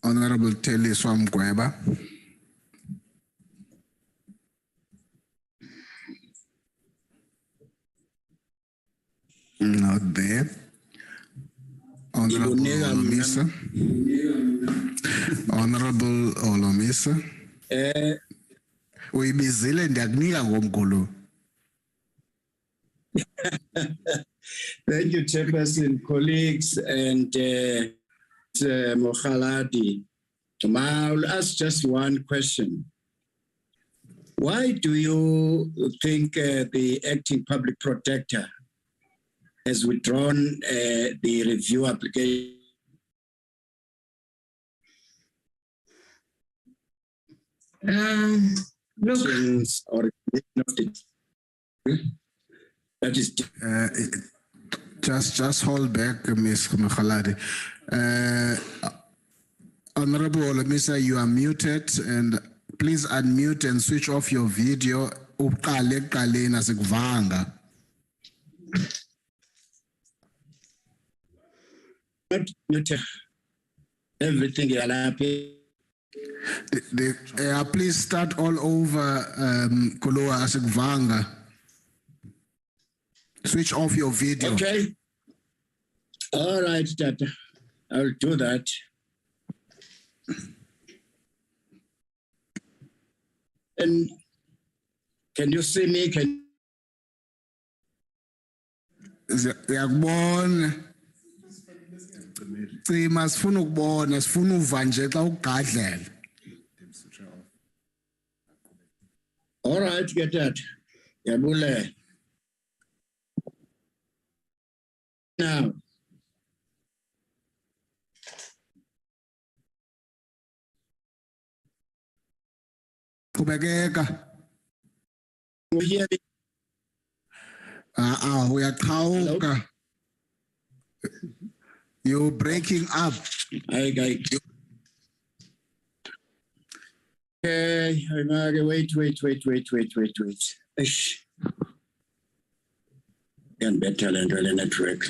Honorable Telly Swamkweba. Not there. Honorable Olomisa. Honorable Olomisa. Uyibizile ndiyakunika ngomgulu. Thank you, Chairperson, colleagues, and Mogaladi. I'll ask just one question. Why do you think the acting public protector has withdrawn the review application? Look, that is just hold back, Ms. Mogaladi. Honorable Olomisa, you are muted, and please unmute and switch off your video. Everything you're happy. Please start all over, Koloa Asekvanga. Switch off your video. Okay. All right, Tata. I'll do that. And Can you see me? Uyakubona. Cima sifuna ukubona, sifuna uva nje xa ugadlela. All right, get that. Yabule. Now. Qhubekeka. Uye uyaqhawuka. You're breaking up. Okay, wait. Ish. Can better than the network.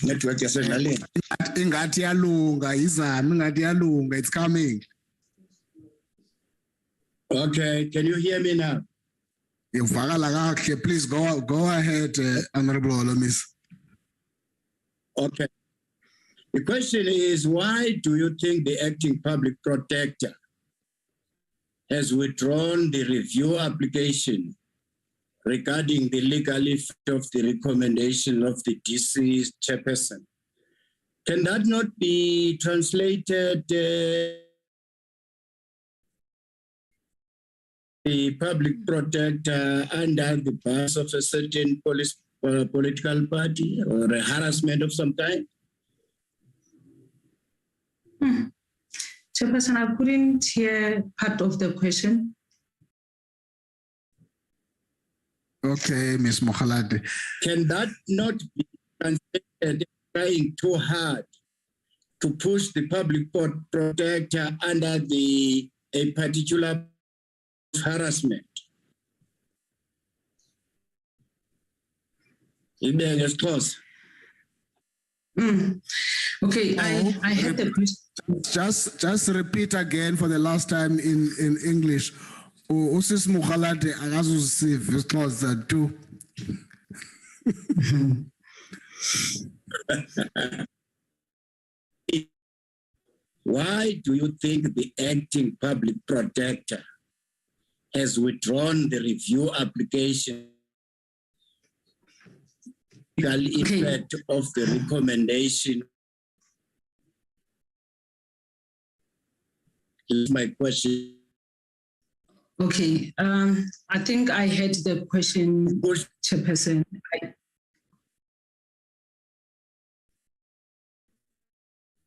Network is Ingathi yalunga, izami ingathi yalunga, it's coming. Okay, can you hear me now? Please go ahead, Honorable Olomis. Okay. The question is, why do you think the acting public protector has withdrawn the review application regarding the legal effect of the recommendation of the DC chairperson? Can that not be translated? The public protector under the bars of a certain political party or a harassment of some kind? Chairperson, I couldn't hear part of the question. Okay, Ms. Mogaladi. Can that not be translated trying too hard to push the public protector under a particular harassment? Okay, I had the question. Just repeat again for the last time in English. Usis Mogaladi akazusiva isixhosa too. Why do you think the acting public protector has withdrawn the review application? Legal effect of the recommendation is my question. Okay, I think I had the question, Chairperson.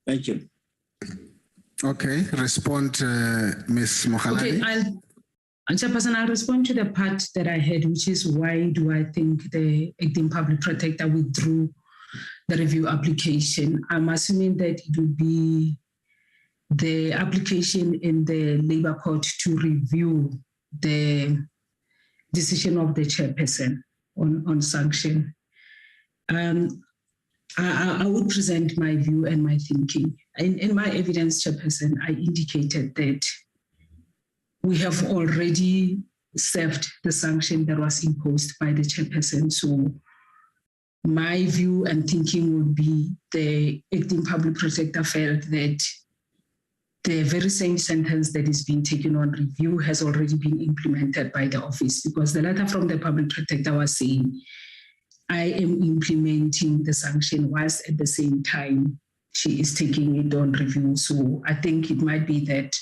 Thank you. Okay, respond, Ms. Mogaladi. Okay, Chairperson, I'll respond to the part that I had, which is why do I think the acting public protector withdrew the review application? I'm assuming that it would be the application in the Labour Court to review the decision of the chairperson on sanction. I would present my view and my thinking. In my evidence, Chairperson, I indicated that we have already served the sanction that was imposed by the chairperson. So my view and thinking would be the acting public protector felt that the very same sentence that is being taken on review has already been implemented by the office, because the letter from the public protector was saying, I am implementing the sanction whilst at the same time she is taking it on review. So I think it might be that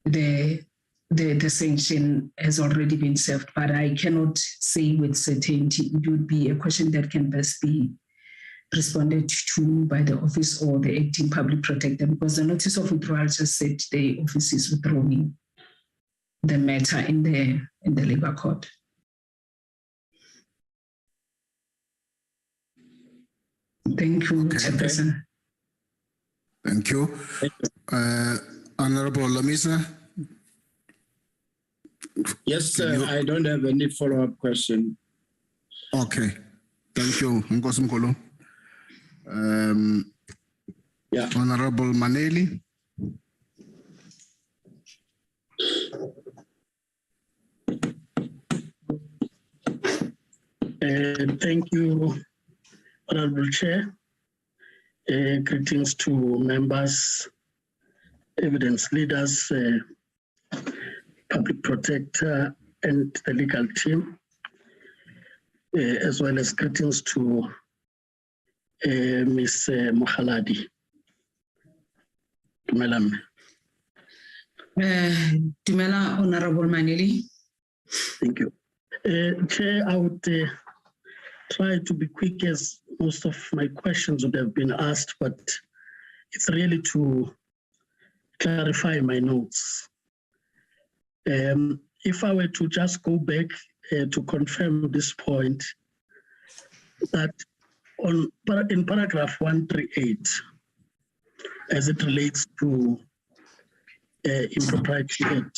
the sanction has already been served, but I cannot say with certainty. It would be a question that can best be responded to by the office or the acting public protector, because the notice of withdrawal just said the office is withdrawing the matter in the Labour Court. Thank you, Chairperson. Thank you. Honorable Lomisa. Yes, sir. I don't have any follow-up question. Okay. Thank you. Yeah. Honorable Maneli. Thank you, Honorable Chair. Greetings to members, evidence leaders, public protector, and the legal team, as well as greetings to Ms. Mogaladi. Dumela. Dumela, Honorable Manili. Thank you. Chair, I would try to be quick as most of my questions would have been asked, but it's really to clarify my notes. If I were to just go back to confirm this point, that in paragraph 138, as it relates to impropriety at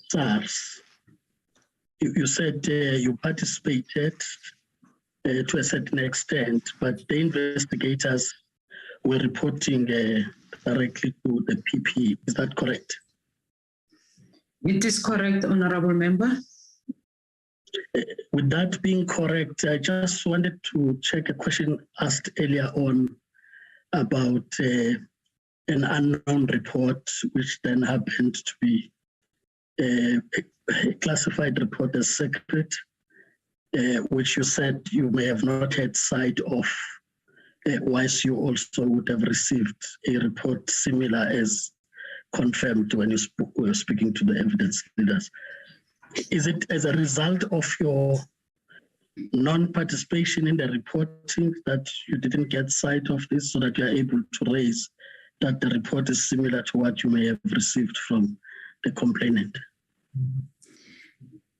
SARS, you said you participated to a certain extent, but the investigators were reporting directly to the PP. Is that correct? It is correct, Honorable Member. With that being correct, I just wanted to check a question asked earlier on about an unknown report, which then happened to be a classified report as secret, which you said you may have not had sight of, whilst you also would have received a report similar as confirmed when you were speaking to the evidence leaders. Is it as a result of your non-participation in the reporting that you didn't get sight of this, so that you are able to raise that the report is similar to what you may have received from the complainant?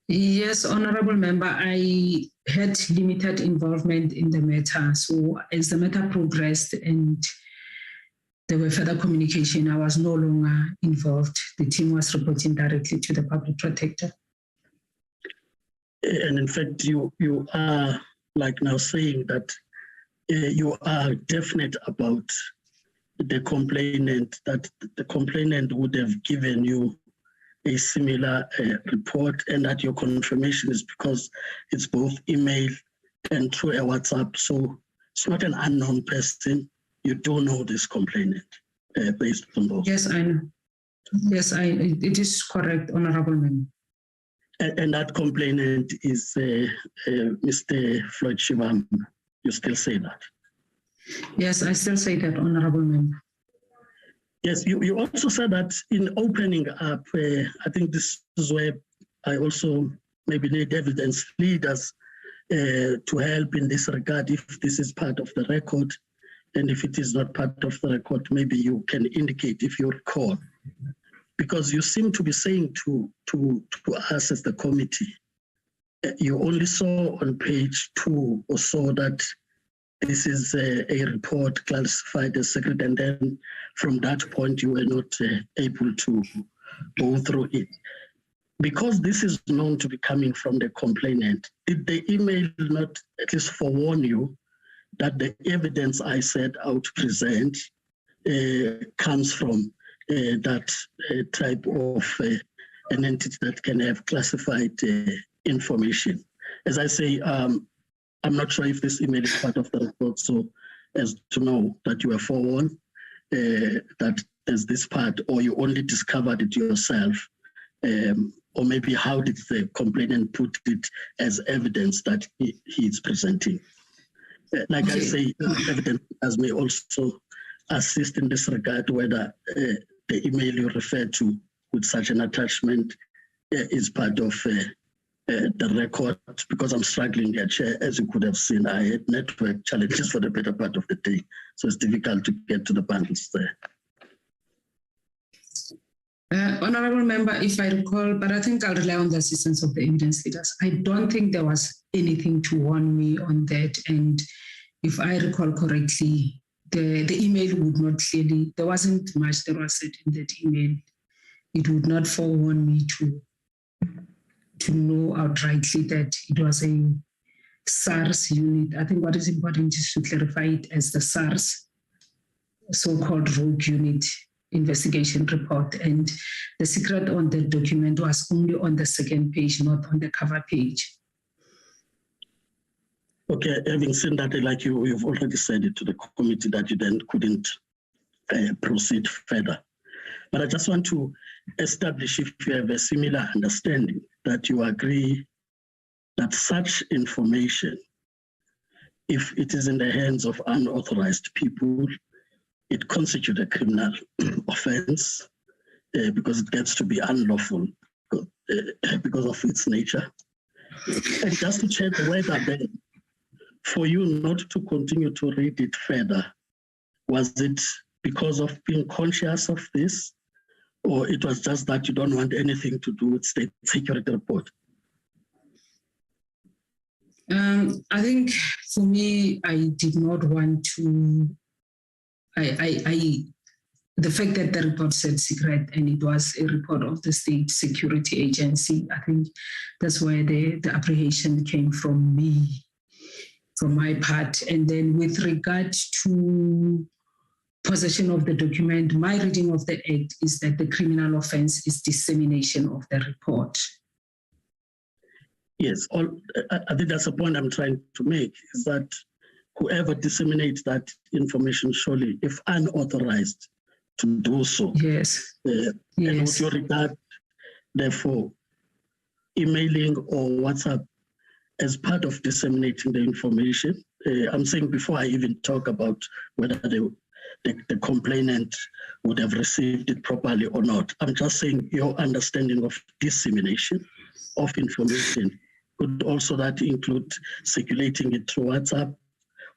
Yes, Honorable Member, I had limited involvement in the matter. So as the matter progressed and there were further communication, I was no longer involved. The team was reporting directly to the public protector. And in fact, you are like now saying that you are definite about the complainant, that the complainant would have given you a similar report, and that your confirmation is because it's both email and through a WhatsApp. So it's not an unknown person. You do know this complainant based on those. Yes, I know. Yes, it is correct, Honorable Member. And that complainant is Mr. Floyd Shivam. You still say that? Yes, I still say that, Honorable Member. Yes, you also said that in opening up, I think this is where I also maybe need evidence leaders to help in this regard, if this is part of the record. And if it is not part of the record, maybe you can indicate if you recall. Because you seem to be saying to us as the committee, you only saw on page 2 or so that this is a report classified as secret, and then from that point you were not able to go through it. Because this is known to be coming from the complainant, did the email not at least forewarn you that the evidence I set out to present comes from that type of an entity that can have classified information? As I say, I'm not sure if this email is part of the report, so as to know that you are forewarned that there's this part, or you only discovered it yourself, or maybe how did the complainant put it as evidence that he is presenting? Like I say, evidence as may also assist in this regard, whether the email you refer to with such an attachment is part of the record, because I'm struggling here, Chair. As you could have seen, I had network challenges for the better part of the day, so it's difficult to get to the bundles there. Honorable Member, if I recall, but I think I'll rely on the assistance of the evidence leaders. I don't think there was anything to warn me on that. And if I recall correctly, the email would not clearly, there wasn't much that was said in that email. It would not forewarn me to know outrightly that it was a SARS unit. I think what is important is to clarify it as the SARS, so-called rogue unit investigation report. And the secret on the document was only on the second page, not on the cover page. Okay, having seen that, like you've already said it to the committee that you then couldn't proceed further. But I just want to establish if you have a similar understanding that you agree that such information, if it is in the hands of unauthorized people, it constitutes a criminal offense because it gets to be unlawful because of its nature. And just to check whether then, for you not to continue to read it further, was it because of being conscious of this, or it was just that you don't want anything to do with state security report? I think for me, I did not want to, the fact that the report said secret and it was a report of the state security agency, I think that's where the apprehension came from me, from my part. And then with regard to possession of the document, my reading of the act is that the criminal offense is dissemination of the report. Yes, I think that's the point I'm trying to make, is that whoever disseminates that information, surely, if unauthorized to do so. Yes. And with your regard, therefore, emailing or WhatsApp as part of disseminating the information. I'm saying before I even talk about whether the complainant would have received it properly or not. I'm just saying your understanding of dissemination of information could also that include circulating it through WhatsApp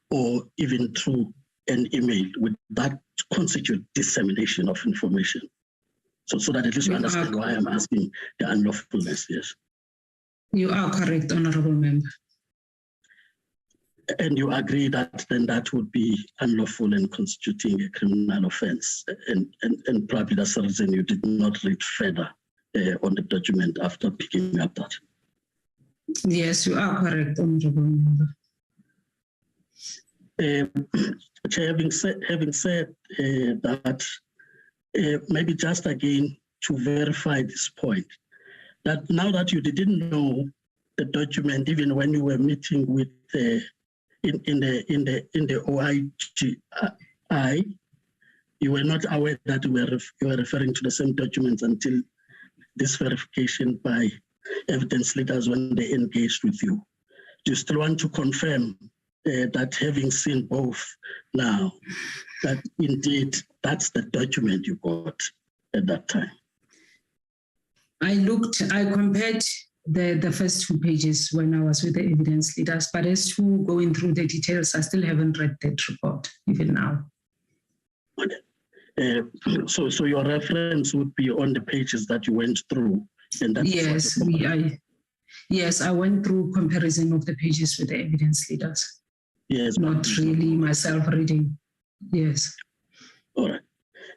or even through an email. Would that constitute dissemination of information? So that at least you understand why I'm asking the unlawfulness, yes. You are correct, Honorable Member. And you agree that then that would be unlawful and constituting a criminal offense. And probably that's the reason you did not read further on the document after picking up that. Yes, you are correct, Honorable Member. Chair, having said that, maybe just again to verify this point, that now that you didn't know the document, even when you were meeting with in the OIGI, you were not aware that you were referring to the same documents until this verification by evidence leaders when they engaged with you. Do you still want to confirm that having seen both now, that indeed that's the document you got at that time? I compared the first 2 pages when I was with the evidence leaders, but as to going through the details, I still haven't read that report even now. So your reference would be on the pages that you went through, and that's yes, I went through comparison of the pages with the evidence leaders. Yes, not really myself reading. Yes. All right,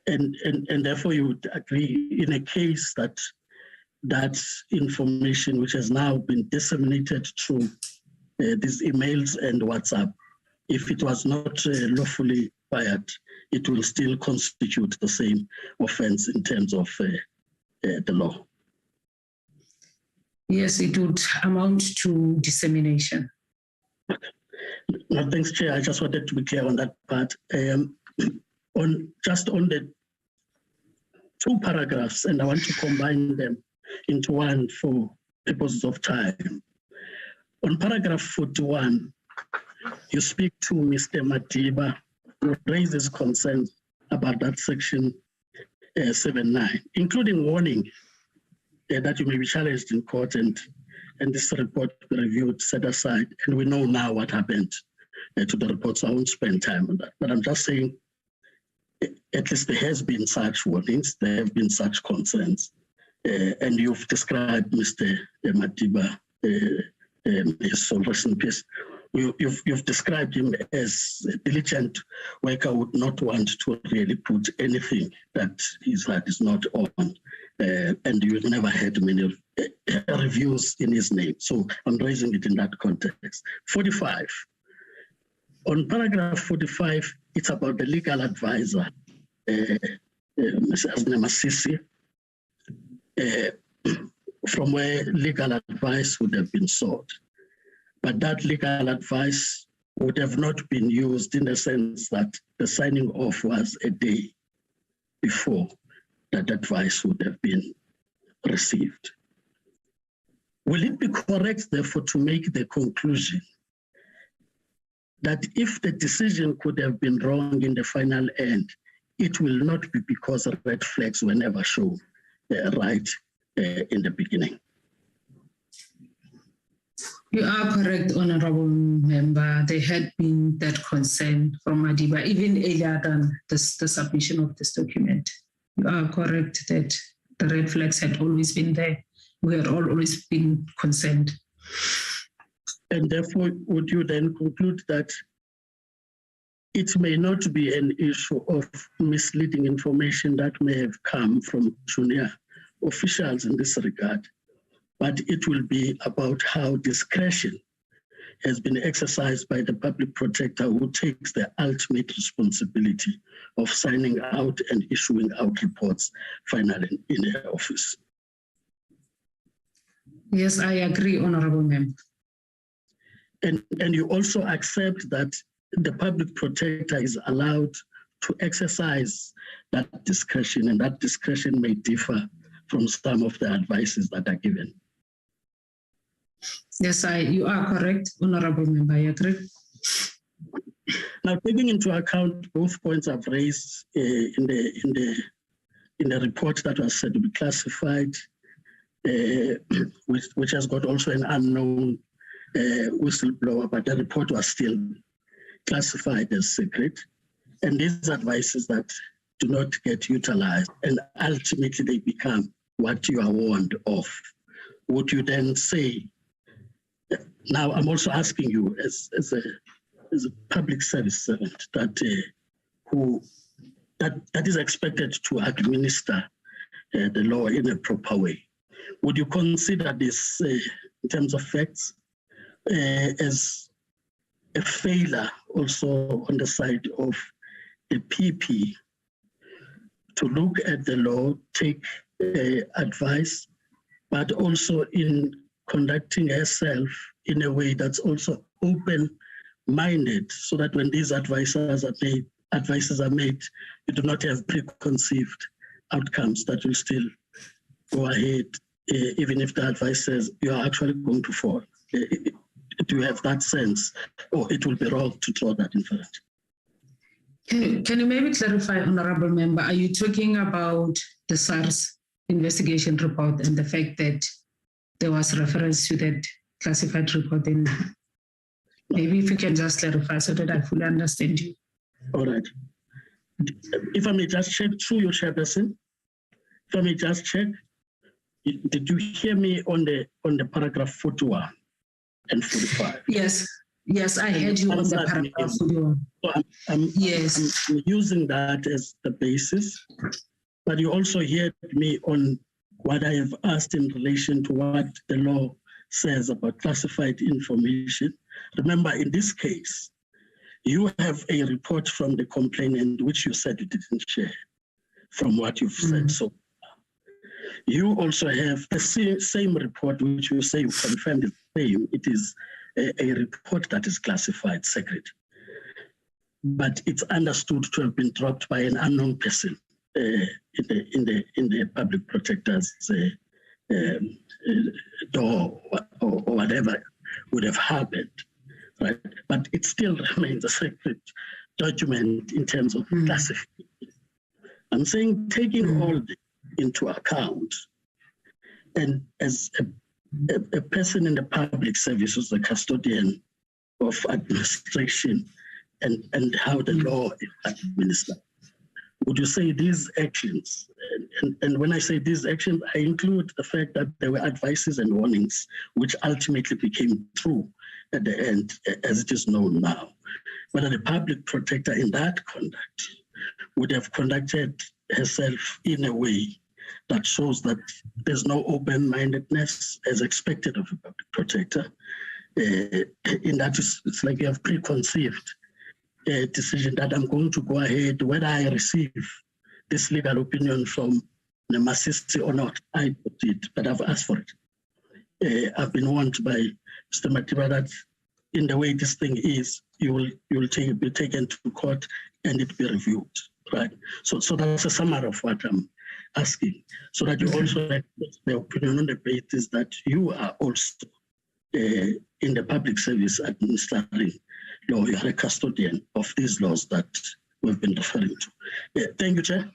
and therefore you would agree in a case that information which has now been disseminated through these emails and WhatsApp, if it was not lawfully acquired, it will still constitute the same offense in terms of the law. Yes, it would amount to dissemination. No, thanks, Chair. I just wanted to be clear on that part. On the 2 paragraphs, and I want to combine them into one for purposes of time. On paragraph 41, you speak to Mr. Madiba, who raises concerns about that section 7.9, including warning that you may be challenged in court and this report be reviewed, set aside. And we know now what happened to the report, so I won't spend time on that. But I'm just saying, at least there has been such warnings, there have been such concerns. And you've described Mr. Madiba, his soul rest in peace. You've described him as a diligent worker, would not want to really put anything that his heart is not on. And you've never had many reviews in his name. So I'm raising it in that context. 45. On paragraph 45, it's about the legal advisor, Ms. Masisi, from where legal advice would have been sought. But that legal advice would have not been used in the sense that the signing off was a day before that advice would have been received. Will it be correct, therefore, to make the conclusion that if the decision could have been wrong in the final end, it will not be because red flags were never shown right in the beginning? You are correct, Honorable Member. There had been that concern from Madiba, even earlier than the submission of this document. You are correct that the red flags had always been there. We had always been concerned. And therefore, would you then conclude that it may not be an issue of misleading information that may have come from junior officials in this regard, but it will be about how discretion has been exercised by the public protector who takes the ultimate responsibility of signing out and issuing out reports finally in her office? Yes, I agree, Honorable Member. And you also accept that the public protector is allowed to exercise that discretion, and that discretion may differ from some of the advices that are given. Yes, you are correct, Honorable Member. I agree. Now, taking into account both points I've raised in the report that was said to be classified, which has got also an unknown whistleblower, but the report was still classified as secret, and these advices that do not get utilized, and ultimately they become what you are warned of, would you then say? Now, I'm also asking you, as a public service servant that is expected to administer the law in a proper way, would you consider this, in terms of facts, as a failure also on the side of the PP to look at the law, take advice, but also in conducting herself in a way that's also open-minded, so that when these advices are made, you do not have preconceived outcomes that will still go ahead, even if the advice says you are actually going to fall. Do you have that sense, or it will be wrong to draw that inference? Can you maybe clarify, Honorable Member, are you talking about the SARS investigation report and the fact that there was reference to that classified report? In maybe if you can just clarify so that I fully understand you. All right. If I may just check through your chairperson, if I may just check, did you hear me on the paragraph 41 and 45? Yes, I heard you on the paragraph 41. So I'm using that as the basis, but you also heard me on what I have asked in relation to what the law says about classified information. Remember, in this case, you have a report from the complainant, which you said you didn't share from what you've said. So you also have the same report, which you say you confirmed is the same. It is a report that is classified secret, but it's understood to have been dropped by an unknown person in the public protector's door, or whatever would have happened, right? But it still remains a secret document in terms of classification. I'm saying, taking all this into account, and as a person in the public service who's the custodian of administration and how the law is administered, would you say these actions, and when I say these actions, I include the fact that there were advices and warnings which ultimately became true at the end, as it is known now, whether the public protector in that conduct would have conducted herself in a way that shows that there's no open-mindedness as expected of a public protector. In that, it's like you have preconceived a decision that I'm going to go ahead, whether I receive this legal opinion from Nemasisi or not, I put it, but I've asked for it. I've been warned by Mr. Matiba that in the way this thing is, you will be taken to court and it be reviewed, right? So that's a summary of what asking, so that you also express the opinion on the basis that you are also in the public service administering law. You are a custodian of these laws that we've been referring to. Thank you, Chair.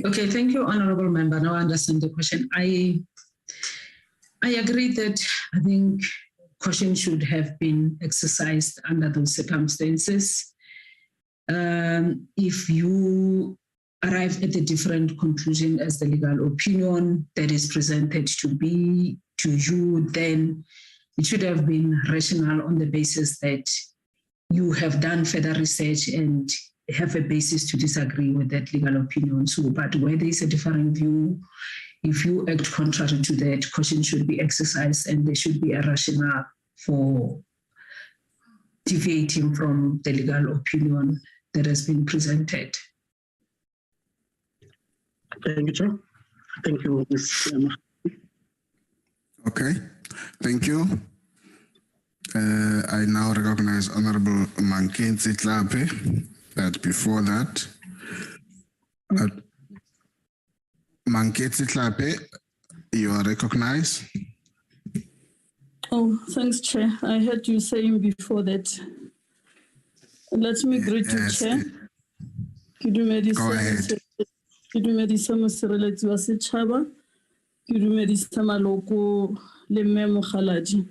Okay, thank you, Honorable Member. Now I understand the question. I agree that I think caution should have been exercised under those circumstances. If you arrive at a different conclusion as the legal opinion that is presented to you, then it should have been rational on the basis that you have done further research and have a basis to disagree with that legal opinion. So, but where there is a differing view, if you act contrary to that, caution should be exercised and there should be a rationale for deviating from the legal opinion that has been presented. Thank you, Chair. Thank you, Ms. Emma. Okay, thank you. I now recognize Honorable Mankenzi Tlape, but before that, Mankenzi Tlape, you are recognized. Oh, thanks, Chair. I heard you saying before that. Let me greet you, Chair. Go ahead. Ke dumedisa mosireletsi wa setšhaba, ke dumedisa maloko le mme Mogaladi.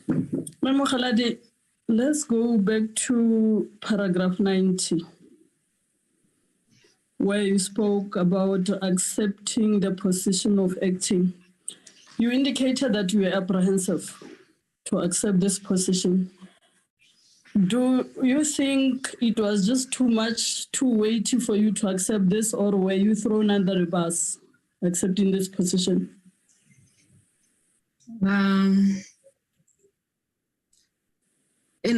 Mme Mogaladi, let's go back to paragraph 90, where you spoke about accepting the position of acting. You indicated that you were apprehensive to accept this position. Do you think it was just too much, too weighty for you to accept this, or were you thrown under the bus accepting this position? In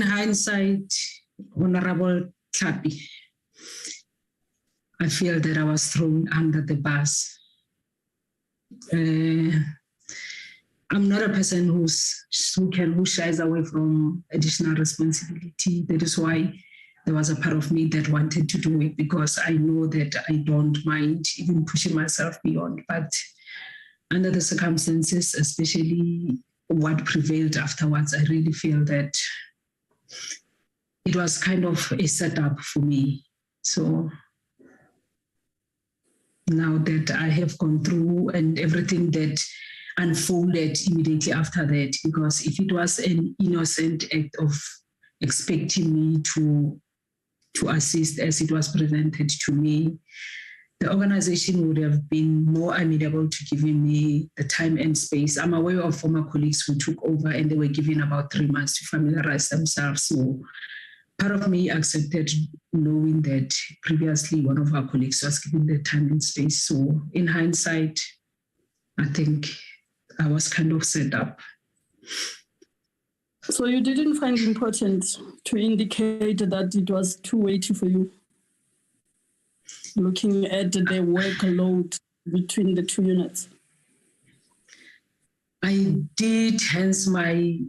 hindsight, Honorable Tlapi, I feel that I was thrown under the bus. I'm not a person who shies away from additional responsibility. That is why there was a part of me that wanted to do it, because I know that I don't mind even pushing myself beyond. But under the circumstances, especially what prevailed afterwards, I really feel that it was kind of a setup for me. So now that I have gone through and everything that unfolded immediately after that, because if it was an innocent act of expecting me to assist as it was presented to me, the organization would have been more amenable to giving me the time and space. I'm aware of former colleagues who took over and they were given about 3 months to familiarize themselves. So part of me accepted knowing that previously one of our colleagues was given the time and space. So in hindsight, I think I was kind of set up. So you didn't find it important to indicate that it was too weighty for you, looking at the workload between the two units? I did, hence my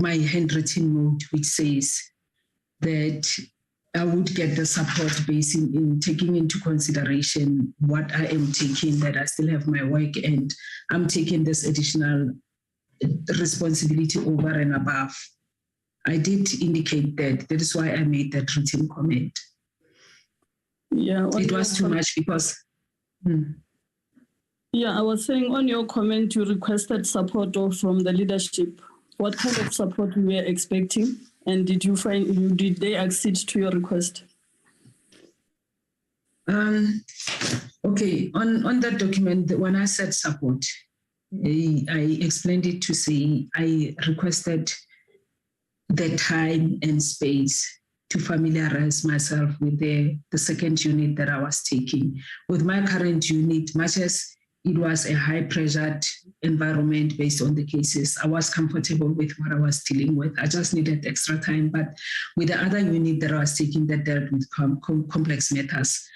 handwritten note, which says that I would get the support based in taking into consideration what I am taking, that I still have my work and I'm taking this additional responsibility over and above. I did indicate that. That is why I made that written comment. Yeah, it was too much because... Yeah, I was saying on your comment, you requested support from the leadership. What kind of support you were expecting? And did they accede to your request? Okay, on that document, when I said support, I explained it to say I requested the time and space to familiarize myself with the second unit that I was taking. With my current unit, much as it was a high-pressured environment based on the cases, I was comfortable with what I was dealing with. I just needed extra time. But with the other unit that I was taking that dealt with complex matters,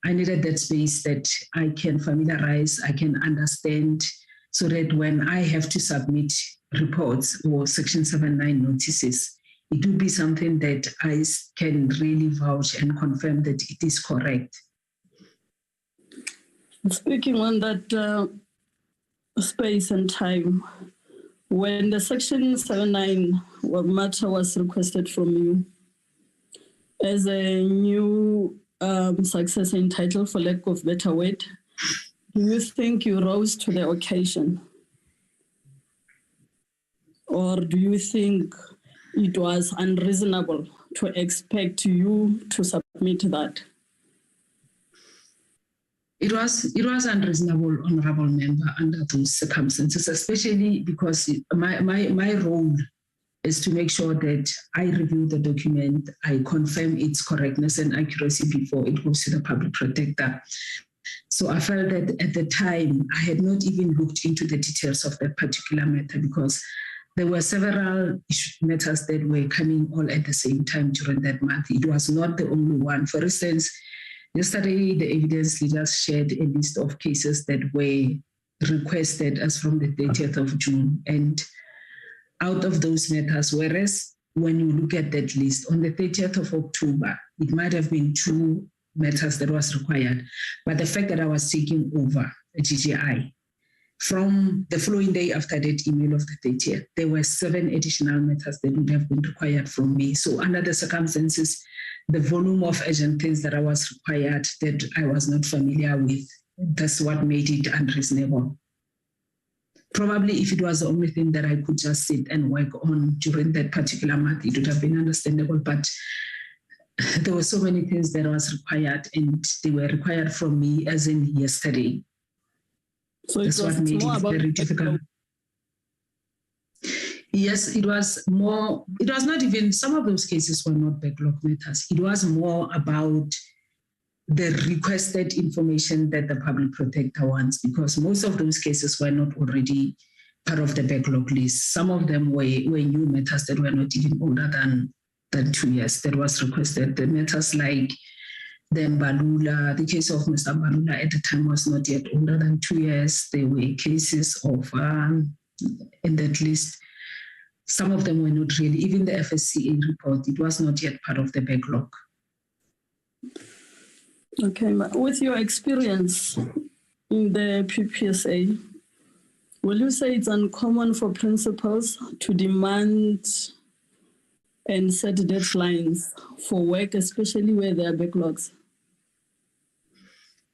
I needed that space that I can familiarize, I can understand, so that when I have to submit reports or Section 79 notices, it would be something that I can really vouch and confirm that it is correct. Speaking on that space and time, when the section 79 matter was requested from you as a new successor entitled, for lack of better word, do you think you rose to the occasion? Or do you think it was unreasonable to expect you to submit that? It was unreasonable, honorable member, under those circumstances, especially because my role is to make sure that I review the document, I confirm its correctness and accuracy before it goes to the public protector. So I felt that at the time, I had not even looked into the details of that particular matter because there were several matters that were coming all at the same time during that month. It was not the only one. For instance, yesterday, the evidence leaders shared a list of cases that were requested as from the 30th of June. And out of those matters, whereas when you look at that list, on the 30th of October, it might have been 2 matters that was required. But the fact that I was taking over a GGI, from the following day after that email of the 30th, there were 7 additional matters that would have been required from me. So under the circumstances, the volume of urgent things that I was required that I was not familiar with, that's what made it unreasonable. Probably if it was the only thing that I could just sit and work on during that particular month, it would have been understandable. But there were so many things that was required, and they were required from me as in yesterday. So that's what made it very difficult. Yes, it was more, it was not even, some of those cases were not backlog matters. It was more about the requested information that the public protector wants, because most of those cases were not already part of the backlog list. Some of them were new matters that were not even older than 2 years that was requested. The matters like the Mbalula, the case of Mr. Mbalula at the time was not yet older than 2 years. There were cases of, in that list, some of them were not really, even the FSCA report, it was not yet part of the backlog. Okay, with your experience in the PPSA, will you say it's uncommon for principals to demand and set deadlines for work, especially where there are backlogs?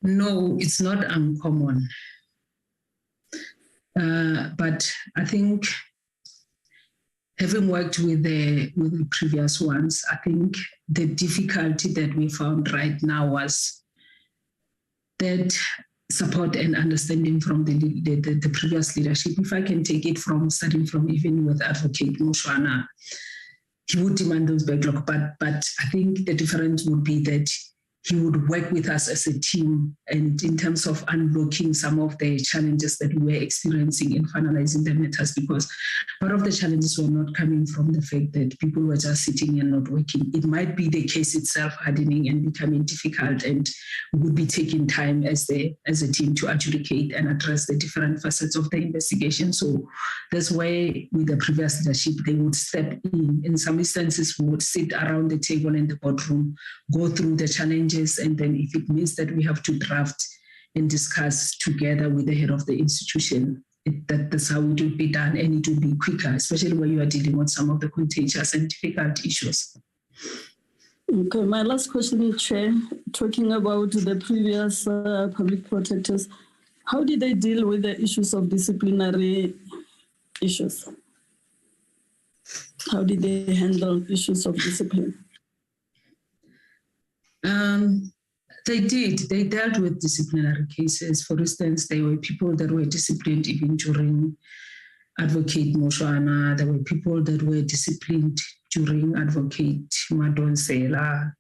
No, it's not uncommon. But I think having worked with the previous ones, I think the difficulty that we found right now was that support and understanding from the previous leadership. If I can take it from starting from even with Advocate Mushwana, he would demand those backlog, but I think the difference would be that he would work with us as a team, and in terms of unlocking some of the challenges that we were experiencing in finalizing the matters, because part of the challenges were not coming from the fact that people were just sitting and not working. It might be the case itself hardening and becoming difficult, and would be taking time as a team to adjudicate and address the different facets of the investigation. So that's where with the previous leadership, they would step in. In some instances, we would sit around the table in the boardroom, go through the challenges, and then if it means that we have to draft and discuss together with the head of the institution, that's how it will be done, and it will be quicker, especially when you are dealing with some of the contentious and difficult issues. Okay, my last question, Chair, talking about the previous public protectors, how did they deal with the issues of disciplinary issues? How did they handle issues of discipline? They did. They dealt with disciplinary cases. For instance, there were people that were disciplined even during Advocate Mushwana. There were people that were disciplined during Advocate Madonsela.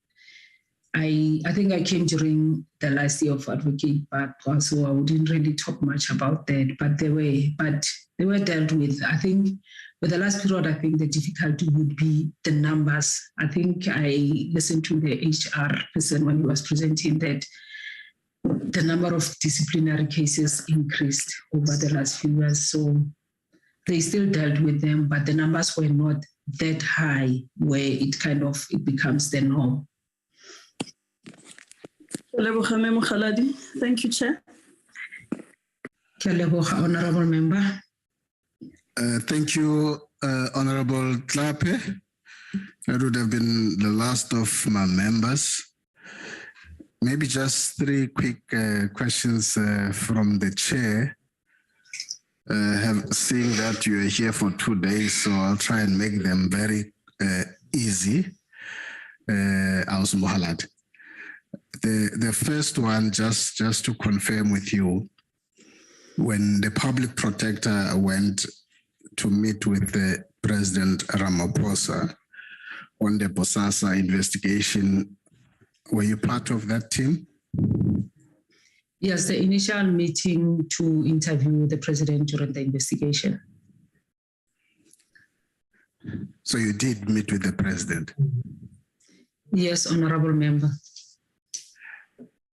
I think I came during the last year of Advocate Batwa, so I wouldn't really talk much about that. But they were dealt with. I think with the last period, I think the difficulty would be the numbers. I think I listened to the HR person when he was presenting that the number of disciplinary cases increased over the last few years. So they still dealt with them, but the numbers were not that high where it becomes the norm. Mogaladi. Thank you, Chair. Ke a leboga, Honorable Member. Thank you, Honorable Tlape. That would have been the last of my members. Maybe just three quick questions from the chair. Seeing that you are here for 2 days, so I'll try and make them very easy. Aus Mogaladi. The first one, just to confirm with you, when the public protector went to meet with the President Ramaphosa on the Bosasa investigation, were you part of that team? Yes, the initial meeting to interview the president during the investigation. So you did meet with the president? Yes, Honorable Member.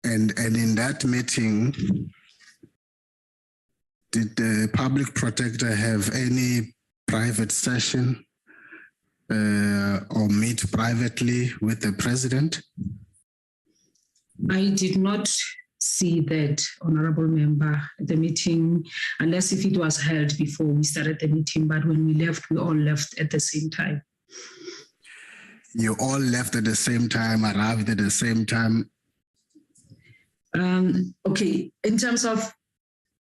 And in that meeting, did the public protector have any private session or meet privately with the president? I did not see that, Honorable Member, at the meeting, unless if it was held before we started the meeting, but when we left, we all left at the same time. You all left at the same time, arrived at the same time? Okay, in terms of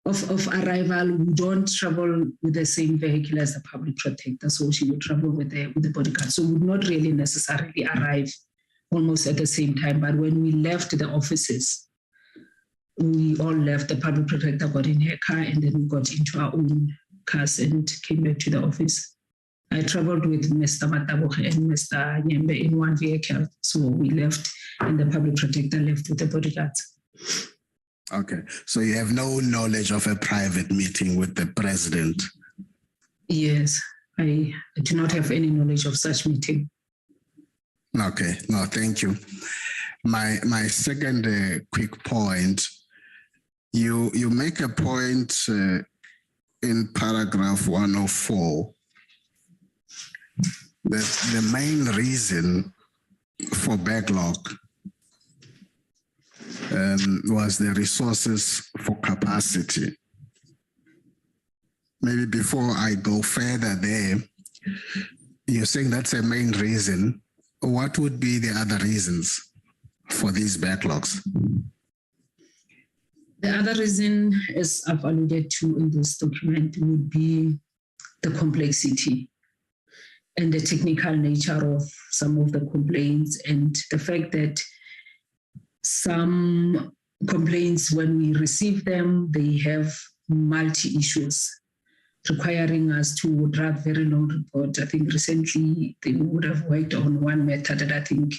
arrival, we don't travel with the same vehicle as the public protector, so she would travel with the bodyguard. So we would not really necessarily arrive almost at the same time, but when we left the offices, we all left. The public protector got in her car and then we got into our own cars and came back to the office. I traveled with Mr. Mataboge and Mr. Nyembe in one vehicle, so we left and the public protector left with the bodyguards. Okay, so you have no knowledge of a private meeting with the president? Yes, I do not have any knowledge of such meeting. Okay, no, thank you. My second quick point, you make a point in paragraph 104 that the main reason for backlog was the resources for capacity. Maybe before I go further there, you're saying that's a main reason. What would be the other reasons for these backlogs? The other reason, as I've alluded to in this document, would be the complexity and the technical nature of some of the complaints, and the fact that some complaints, when we receive them, they have multi-issues requiring us to draft very long report. I think recently they would have worked on one matter that I think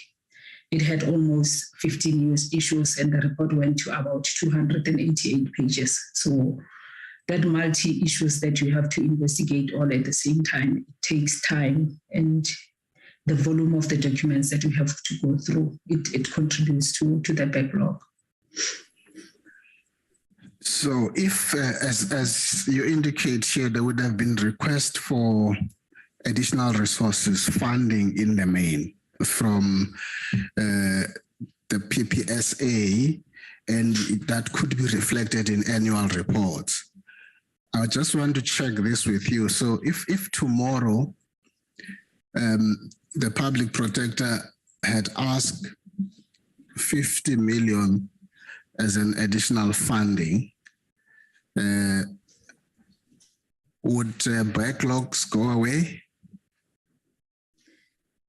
it had almost 15 years issues, and the report went to about 288 pages. So that multi-issues that you have to investigate all at the same time, it takes time, and the volume of the documents that we have to go through, it contributes to the backlog. So if, as you indicate here, there would have been request for additional resources, funding in the main from the PPSA, and that could be reflected in annual reports. I just want to check this with you. So if tomorrow the public protector had asked 50 million as an additional funding, would backlogs go away?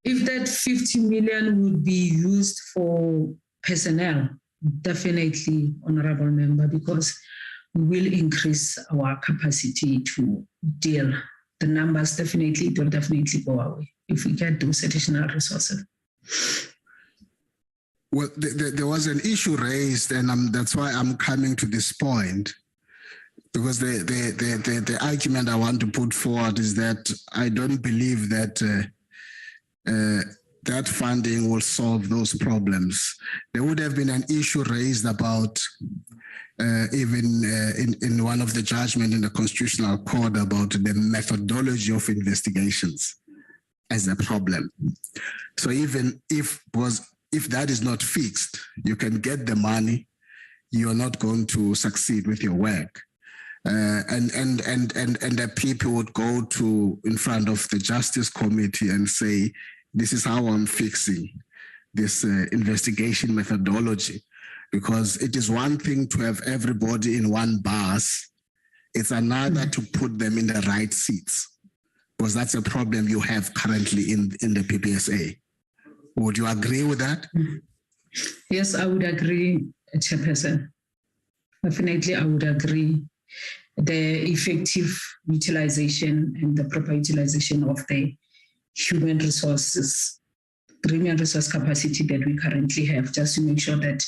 If that 50 million would be used for personnel, definitely, Honorable Member, because we will increase our capacity to deal. The numbers definitely will definitely go away if we get those additional resources. Well, there was an issue raised, and that's why I'm coming to this point, because the argument I want to put forward is that I don't believe that that funding will solve those problems. There would have been an issue raised about even in one of the judgment in the Constitutional Court about the methodology of investigations as a problem. So even if that is not fixed, you can get the money, you're not going to succeed with your work. and the people would go to in front of the Justice Committee and say, this is how I'm fixing this investigation methodology. Because it is one thing to have everybody in one bus, it's another to put them in the right seats. Because that's a problem you have currently in the PPSA. Would you agree with that? Yes, I would agree, Chairperson. Definitely, I would agree. The effective utilization and the proper utilization of the human resource capacity that we currently have, just to make sure that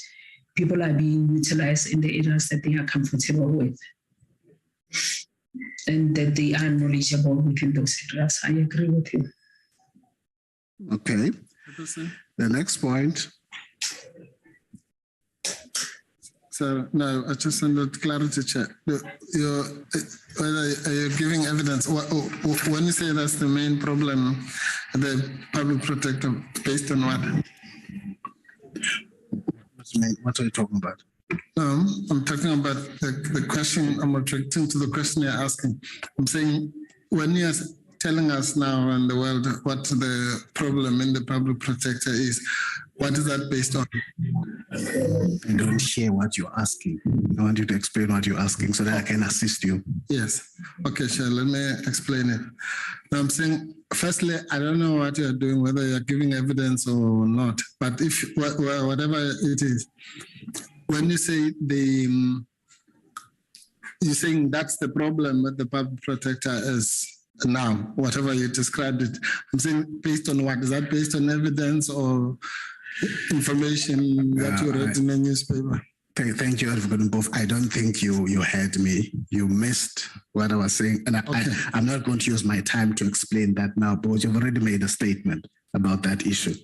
people are being utilized in the areas that they are comfortable with and that they are knowledgeable within those areas. I agree with you. Okay. The next point. So no, I just wanted clarity check. You're giving evidence. When you say that's the main problem, the public protector, based on what? What are you talking about? No, I'm talking about the question. I'm objecting to the question you're asking. I'm saying when you're telling us now in the world what the problem in the public protector is, what is that based on? I don't share what you're asking. I want you to explain what you're asking so that I can assist you. Yes. Okay, sure. Let me explain it. Now I'm saying, firstly, I don't know what you're doing, whether you're giving evidence or not, but if whatever it is, when you say you're saying that's the problem with the public protector is now, whatever you described it, I'm saying based on what? Is that based on evidence or information that you read in the newspaper? Thank you, Advocate Both. I don't think you heard me. You missed what I was saying. And I'm not going to use my time to explain that now, because you've already made a statement about that issue.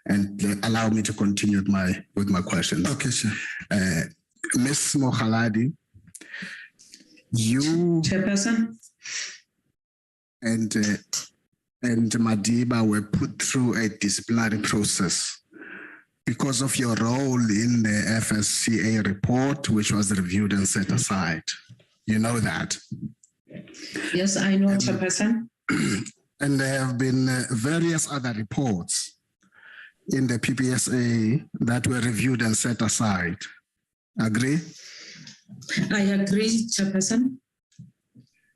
And allow me to continue with my questions. Okay, sure. Ms. Mogaladi, you... Chairperson? And Madiba were put through a disciplinary process because of your role in the FSCA report, which was reviewed and set aside. You know that? Yes, I know, Chairperson. And there have been various other reports in the PPSA that were reviewed and set aside. Agree? I agree, Chairperson.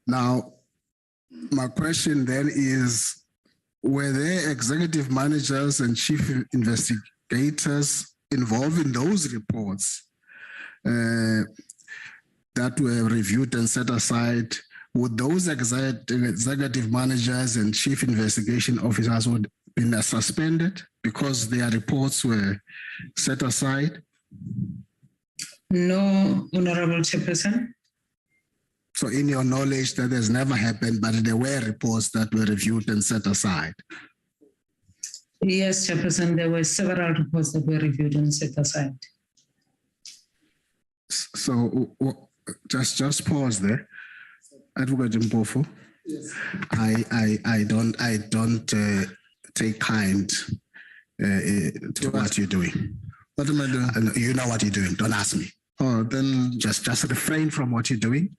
Now, my question then is, were there executive managers and chief investigators involved in those reports that were reviewed and set aside? Would those executive managers and chief investigation officers would have been suspended because their reports were set aside? No, Honorable Chairperson. So in your knowledge, that has never happened, but there were reports that were reviewed and set aside. Yes, Chairperson, there were several reports that were reviewed and set aside. So just pause there. Advocate Mpofu, yes. I don't take kind to what you're doing. What am I doing? You know what you're doing. Don't ask me. Oh, then just refrain from what you're doing.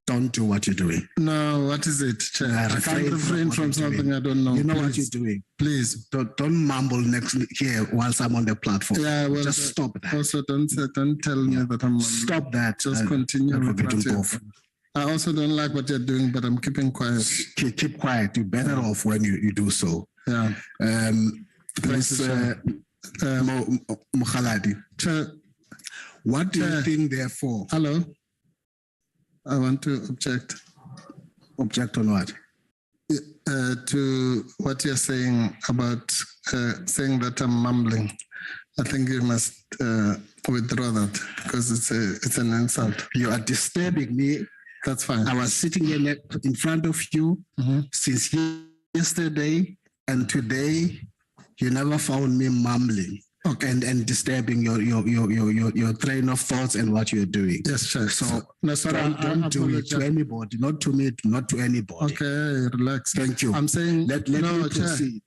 Don't do what you're doing. No, what is it? I can't refrain from something I don't know. You know what you're doing. Please. Don't mumble next here whilst I'm on the platform. Yeah, well, just stop that. Also, don't tell me that I'm... Stop that. Just continue. I also don't like what you're doing, but I'm keeping quiet. Keep quiet. You're better off when you do so. Yeah. Please, Mogaladi. What do you think, therefore? Hello? I want to object. Object on what? To what you're saying about saying that I'm mumbling. I think you must withdraw that because it's an insult. You are disturbing me. That's fine. I was sitting in front of you since yesterday, and today you never found me mumbling. Okay, and disturbing your train of thoughts and what you're doing. Yes, sir. So no, sir, don't do it to anybody, not to me, not to anybody. Okay, relax. Thank you. I'm saying let no, me proceed.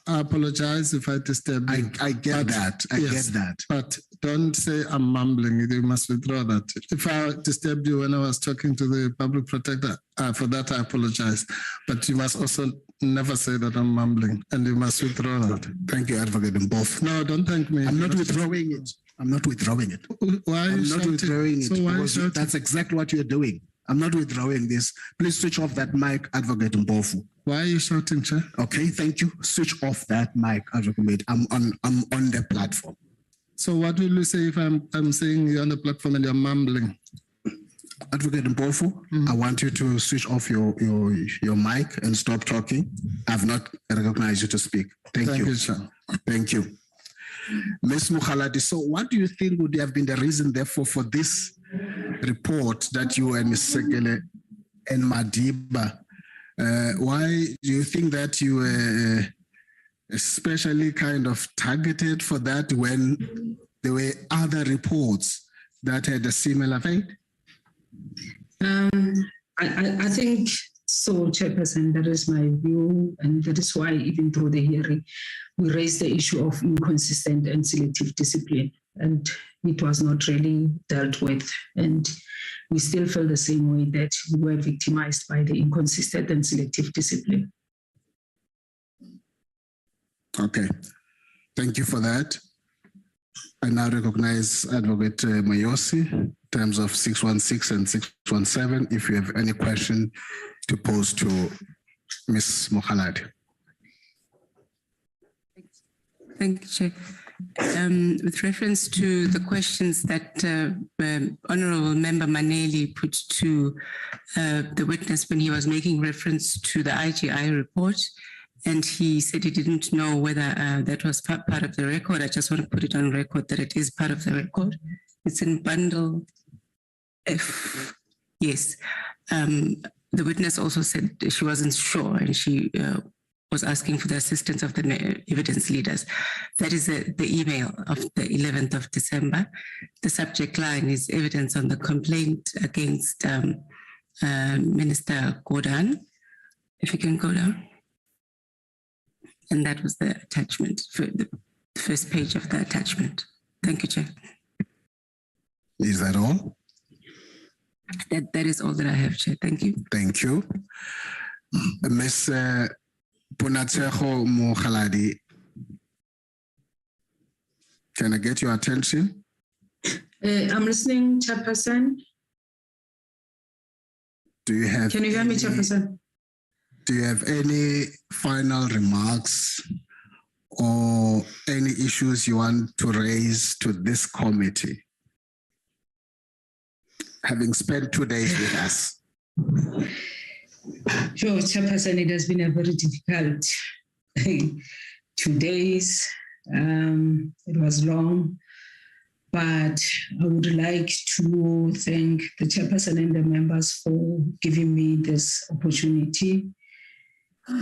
I apologize if I disturb you. I get that. I get that. But don't say I'm mumbling. You must withdraw that. If I disturbed you when I was talking to the public protector, for that I apologize. But you must also never say that I'm mumbling, and you must withdraw that. Thank you, Advocate Mbofu. No, don't thank me. I'm not withdrawing it. I'm not withdrawing it. Why are you I'm not withdrawing it. So why because that's exactly what you're doing. I'm not withdrawing this. Please switch off that mic, Advocate Mbofu. Why are you shouting, Chair? Okay, thank you. Switch off that mic, Advocate. I'm on the platform. So what will you say if I'm saying you're on the platform and you're mumbling? Advocate Mbofu, I want you to switch off your mic and stop talking. I've not recognized you to speak. Thank you. Sir. Thank you. Ms. Mogaladi, so what do you think would have been the reason, therefore, for this report that you and Ms. Sekele and Madiba, why do you think that you were especially kind of targeted for that when there were other reports that had a similar fate? I think so, Chairperson, that is my view, and that is why even through the hearing, we raised the issue of inconsistent and selective discipline, and it was not really dealt with. And we still feel the same way that we were victimized by the inconsistent and selective discipline. Okay, thank you for that. I now recognize Advocate Mayosi in terms of 616 and 617. If you have any question to pose to Ms. Mogaladi. Thank you, Chair. With reference to the questions that Honourable Member Maneli put to the witness when he was making reference to the IGI report, and he said he didn't know whether that was part of the record. I just want to put it on record that it is part of the record. It's in bundle F. Yes. The witness also said she wasn't sure, and she was asking for the assistance of the evidence leaders. That is the email of the 11th of December. The subject line is evidence on the complaint against Minister Gordhan. If you can go down. And that was the attachment, for the first page of the attachment. Thank you, Chair. Is that all? That is all that I have, Chair. Thank you. Thank you. Ms. Ponatshego Mogaladi, can I get your attention? I'm listening, Chairperson. Do you have? Can you hear me, Chairperson? Do you have any final remarks or any issues you want to raise to this committee? Having spent 2 days with us. Sure, Chairperson, it has been a very difficult 2 days. It was long, but I would like to thank the Chairperson and the members for giving me this opportunity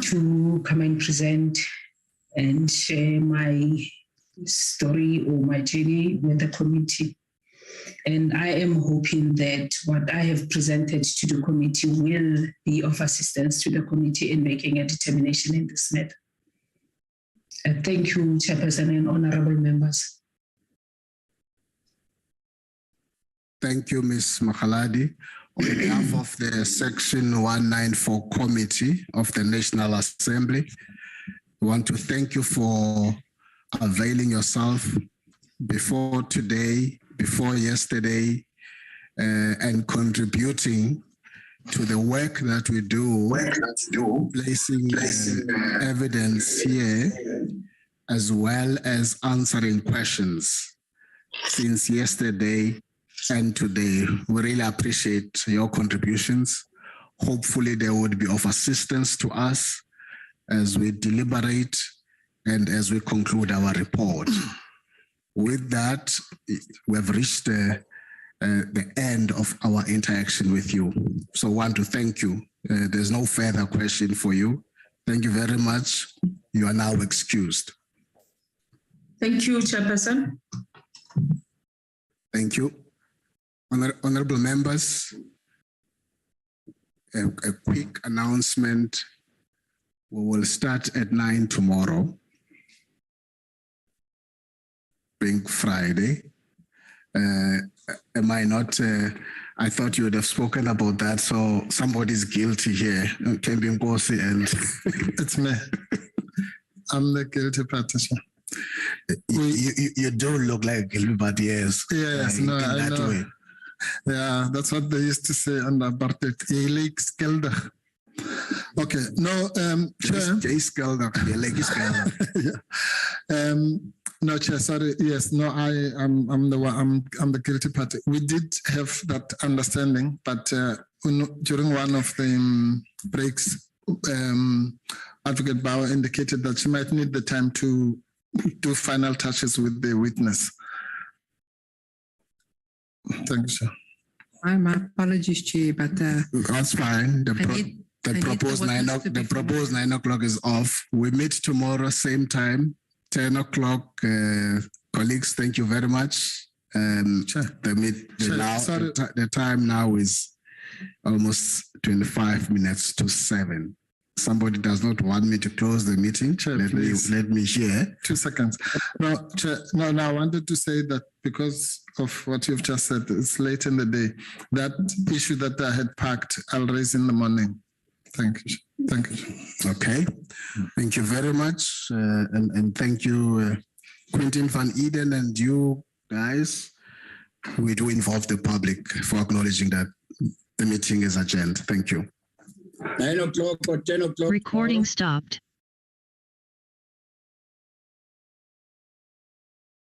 to come and present and share my story or my journey with the committee. And I am hoping that what I have presented to the committee will be of assistance to the committee in making a determination in this matter. Thank you, Chairperson and honorable members. Thank you, Ms. Mogaladi. On behalf of the Section 194 Committee of the National Assembly, we want to thank you for availing yourself before today, before yesterday, and contributing to the work that we do, placing evidence here, as well as answering questions since yesterday and today. We really appreciate your contributions. Hopefully they would be of assistance to us as we deliberate and as we conclude our report. With that, we have reached the end of our interaction with you. So I want to thank you. There's no further question for you. Thank you very much. You are now excused. Thank you, Chairperson. Thank you. Honorable members, a quick announcement. We will start at 9 tomorrow, being Friday. Am I not? I thought you would have spoken about that. So somebody's guilty here. Can be Nkosi and It's me. I'm the guilty party. you do look like everybody else. Yes, no, I know. Way. Yeah, that's what they used to say under apartheid. Je lijkt skeldig. Okay, no, Chair. Jay Skelder, your leg is Skelder. Yeah. No, Chair, sorry. Yes, no, I'm the guilty party. We did have that understanding, but during one of the breaks, Advocate Bauer indicated that she might need the time to do final touches with the witness. Thank you, sir. My apologies, Chair, but that's fine. The proposed 9 o'clock is off. We meet tomorrow, same time, 10 o'clock. Colleagues, thank you very much. The time now is almost 25 minutes to 7. Somebody does not want me to close the meeting. Chair, let me hear. 2 seconds. No, Chair, no, I wanted to say that because of what you've just said, it's late in the day. That issue that I had packed, I'll raise in the morning. Thank you. Thank you. Okay. Thank you very much. And thank you, Quentin van Eden, and you guys. We do involve the public for acknowledging that the meeting is adjourned. Thank you. 9 o'clock or 10 o'clock. Recording stopped.